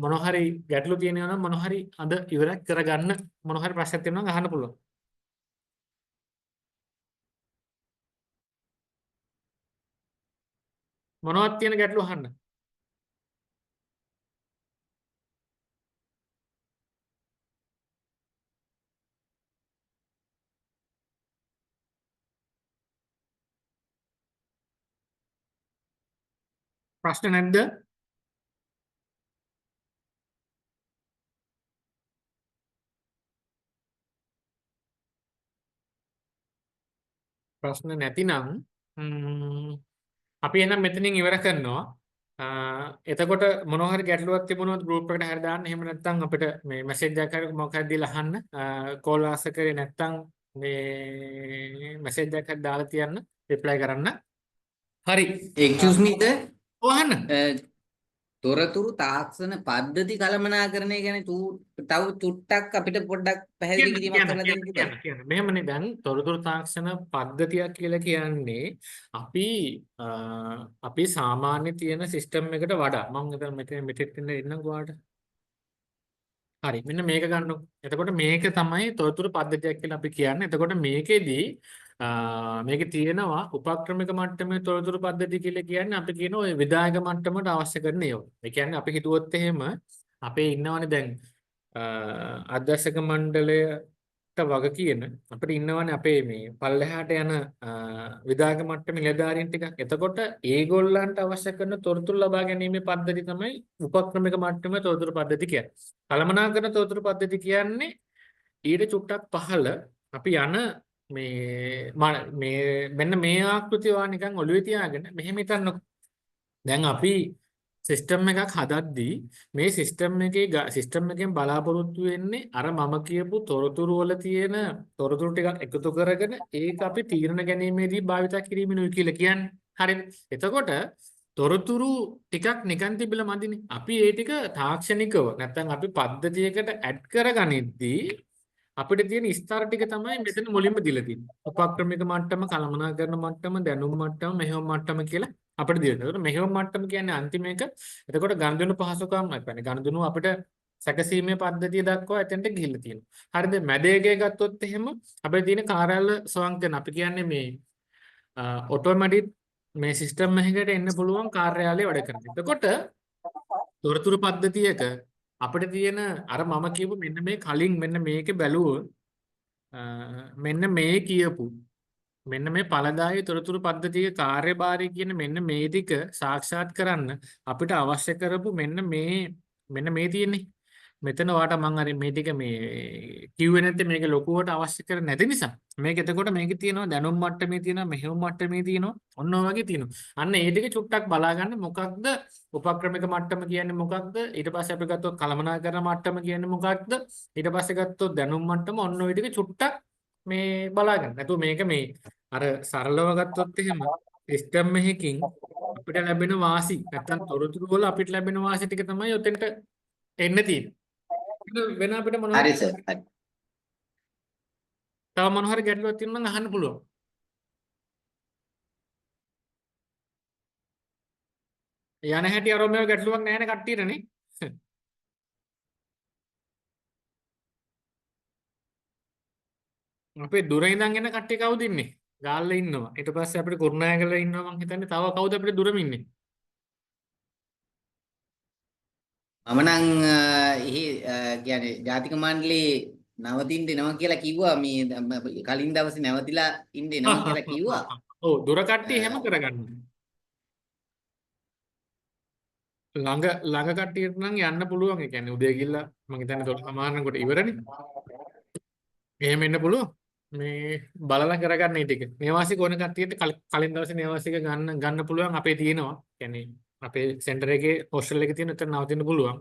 මොනවා හරි ගැටලු තියෙනවා නම් මොනවා හරි අද ඉවරක් කරගන්න. මොනවා හරි ප්‍රශ්නයක් තියෙනවා නම් අහන්න පුළුවන්. මොනවද තියෙන ගැටලු අහන්න. ප්‍රශ්න නැද්ද? ප්‍රශ්න නැතිනම් අපි එහෙනම් මෙතනින් ඉවර කරනවා. එතකොට මොනවා හරි ගැටලුවක් තිබුණොත් ගෲප් එකට හරි දාන්න. එහෙම නැත්නම් අපිට මේ මැසේජ් එකක් හරි මොකක් හරි දීලා අහන්න. කෝල් ආස කරේ නැත්නම් මේ මැසේජ් එකක් හරි දාලා තියන්න. රිප්ලයි කරන්න. හරි. excuse me ද ඔහන්න. තොරතුරු තාක්ෂණ පද්ධති කළමනාකරණය ගැන තව චුට්ටක් අපිට පොඩ්ඩක් පැහැදිලි කිරීමක් කරලා දෙන්න පුළුවන්ද? මෙහෙමනේ දැන් තොරතුරු තාක්ෂණ පද්ධතියක් කියලා කියන්නේ අපි සාමාන්‍ය තියෙන සිස්ටම් එකට වඩා මම මෙතන එන්නම් ඔයාලට. හරි. මෙන්න මේක ගන්නකො. එතකොට මේක තමයි තොරතුරු පද්ධතියක් කියලා අපි කියන්නේ. එතකොට මේකෙදී මේකේ තියෙනවා උපක්‍රමික මට්ටමේ තොරතුරු පද්ධති කියලා කියන්නේ අපි කියන ඔය විධායක මට්ටමට අවශ්‍ය කරන ඒවා. ඒ කියන්නේ අපි හිතුවොත් එහෙම අපේ ඉන්නවනේ දැන් අධ්‍යක්ෂක මණ්ඩලයට වග කියන අපිට ඉන්නවනේ අපේ මේ පල්ලෙහාට යන විධායක මට්ටමේ නිලධාරීන් ටිකක්. එතකොට ඒගොල්ලන්ට අවශ්‍ය කරන තොරතුරු ලබා ගැනීමේ පද්ධති තමයි උපක්‍රමික මට්ටමේ තොරතුරු පද්ධති කියන්නේ. කළමනාකරන තොරතුරු පද්ධති කියන්නේ ඊට චුට්ටක් පහළ අපි යන මේ මෙන්න මේ ආකෘතිය වා නිකන් ඔළුවේ තියාගෙන මෙහෙම හිතන්නකො. දැන් අපි සිස්ටම් එකක් හදද්දී මේ සිස්ටම් එකෙන් බලාපොරොත්තු වෙන්නේ අර මම කියපු තොරතුරු වල තියෙන තොරතුරු ටිකක් එකතු කරගෙන ඒක අපි තීරණ ගැනීමේදී භාවිත කිරීමනුයි කියලා කියන්නේ. හරිද? එතකොට තොරතුරු ටිකක් නිකන් තිබිලා මදිනේ. අපි ඒ ටික තාක්ෂණිකව නැත්නම් අපි පද්ධතියකට ඇඩ් කරගනිද්දී අපිට තියෙන ස්තර ටික තමයි මෙතන මුලින්ම දීලා තියෙන්නේ. උපක්‍රමික මට්ටම, කළමනාකරන මට්ටම, දැනුම් මට්ටම, මෙහෙයුම් මට්ටම කියලා අපිට දීලා තියෙනවා. මෙහෙයුම් මට්ටම කියන්නේ අන්තිම එක. එතකොට ගනුදෙනු පහසුකම් නැත්නම් ගනුදෙනු අපිට සැකසීමේ පද්ධතිය දක්වා එතෙන්ට ගිහිල්ලා තියෙනවා. හරිද? මැද එකේ ගත්තොත් එහෙම අපිට තියෙන කාර්යාල ස්වයංකරණ අපි කියන්නේ මේ ඔටෝමැටික් මේ සිස්ටම් එකකට එන්න පුළුවන් කාර්යාලය වැඩ කරන. එතකොට තොරතුරු පද්ධතියක අපිට තියෙන අර මම කියපු මෙන්න මේ කලින් මෙන්න මේකේ බැලුවොත් මෙන්න මේ කියපු මෙන්න මේ ඵලදායී තොරතුරු පද්ධතියේ කාර්යභාරය කියන මෙන්න මේ ටික සාක්ෂාත් කරන්න අපිට අවශ්‍ය කරපු මෙන්න මේ තියෙන්නේ. මෙතන ඔයාට මම අර මේ ටික මේ කිව්වේ නැත්නම් මේක ලොකුවට අවශ්‍ය කර නැති නිසා මේක එතකොට මේකේ තියෙනවා දැනුම් මට්ටමේ තියෙනවා මෙහෙයුම් මට්ටමේ තියෙනවා ඔන්න ඔය වගේ තියෙනවා. අන්න ඒ ටික චුට්ටක් බලා ගන්න මොකක්ද උපක්‍රමික මට්ටම කියන්නේ මොකක්ද ඊට පස්සේ අපි ගත්තොත් කළමනාකරන මට්ටම කියන්නේ මොකක්ද ඊට පස්සේ ගත්තොත් දැනුම් මට්ටම ඔන්න ඔය ටික චුට්ටක් මේ බලා ගන්න. නැතුව මේක මේ අර සරලව ගත්තොත් එහෙම සිස්ටම් එකකින් අපිට ලැබෙන වාසි නැත්නම් තොරතුරු වල අපිට ලැබෙන වාසි ටික තමයි ඔතෙන්ට එන්න තියෙන්නේ. වෙන අපිට මොනවද හරි සර් හරි. තව මොන හරි ගැටලුවක් තියෙනවා නම් අහන්න පුළුවන්. යන හැටි අර මේව ගැටලුවක් නැහැ නේ කට්ටියටනේ. අපේ දුර ඉඳන් එන කට්ටිය කවුද ඉන්නේ? ගාල්ල ඉන්නවා. ඊට පස්සේ අපිට කුරුණෑගල ඉන්නවා මං හිතන්නේ. තව කවුද අපිට දුරම ඉන්නේ? මම නම් කියන්නේ ජාතික මණ්ඩලේ නවතින්න එනවා කියලා කිව්වා මේ කලින් දවසේ නැවතිලා ඉන්න එනවා කියලා කිව්වා. ඔව් දුර කට්ටිය හැම කරගන්න. ළඟ කට්ටියට නම් යන්න පුළුවන්. ඒ කියන්නේ උදේ ගිහලා මං හිතන්නේ 12 සමානකට ඉවරනේ. එහෙම එන්න පුළුවන්. මේ බලලා කරගන්න මේ ටික. නේවාසික ඕන කට්ටියට කලින් දවසේ නේවාසික ගන්න පුළුවන් අපේ තියෙනවා. කියන්නේ අපේ සෙන්ටර් එකේ හොස්ටල් එකේ තියෙන උතන නවතින්න පුළුවන්.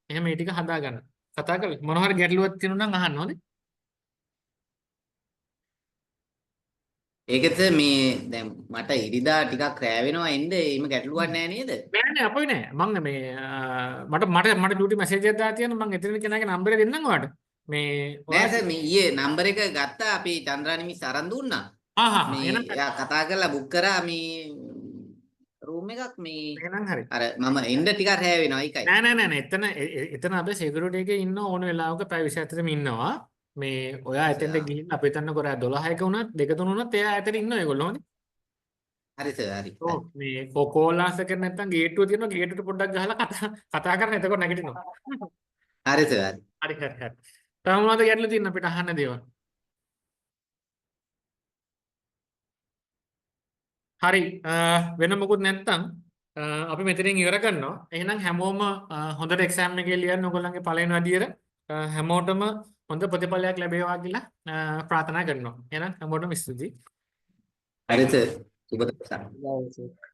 එහෙම මේ ටික හදා ගන්න. කතා කරලා මොන හරි ගැටලුවක් තියෙනවා නම් අහන්න ඕනේ. ඒකත් මේ දැන් මට ඉරිදා ටිකක් රෑ වෙනවා එන්න එහෙම ගැටලුවක් නැහැ නේද? නෑ අපොයි නෑ. මං මේ මට ඩියුටි මැසේජ් එකක් දාලා තියෙනවා. මං එතන කෙනාගේ නම්බරය දෙන්නම් ඔයාලට. මේ නෑ සර් මේ ඊයේ නම්බර එක ගත්තා අපි චන්ද්‍රානිමි සරන් දුන්නා. මේ එයා කතා කරලා බුක් කරා මේ රූම් එකක් මේ එහෙනම් හරි. අර මම එන්න ටිකක් රෑ වෙනවා ඒකයි. නෑ එතන අපි සිකියුරිටි එකේ ඉන්න ඕන වෙලාවක පැය 27ෙම ඉන්නවා. මේ ඔයා එතෙන්ට ගිහින් අපි හිතන්න කරා 12ක වුණත් 2 3 වුණත් එයා එතන ඉන්නවා ඒගොල්ලෝ හොඳේ. හරි සර් හරි. ඔව් මේ කෝල් ආන්සර් කරන්න නැත්නම් ගේට්ටුව තියෙනවා ගේට්ටුවට පොඩ්ඩක් ගහලා කතා කරන්න එතකොට නැගිටිනවා. හරි සර් හරි. හරි. තව මොනවද ගැටලු තියෙන අපිට අහන්න දේවල්? හරි වෙන මොකුත් නැත්නම් අපි මෙතනින් ඉවර කරනවා. එහෙනම් හැමෝම හොඳට එක්සෑම් එකේ ලියන්න ඔයගොල්ලන්ගේ පළවෙනි වැඩියට හැමෝටම හොඳ ප්‍රතිඵලයක් ලැබේවා කියලා ප්‍රාර්ථනා කරනවා. එහෙනම් හැමෝටම ස්තුතියි. හරි සර්. සුබ දවසක්.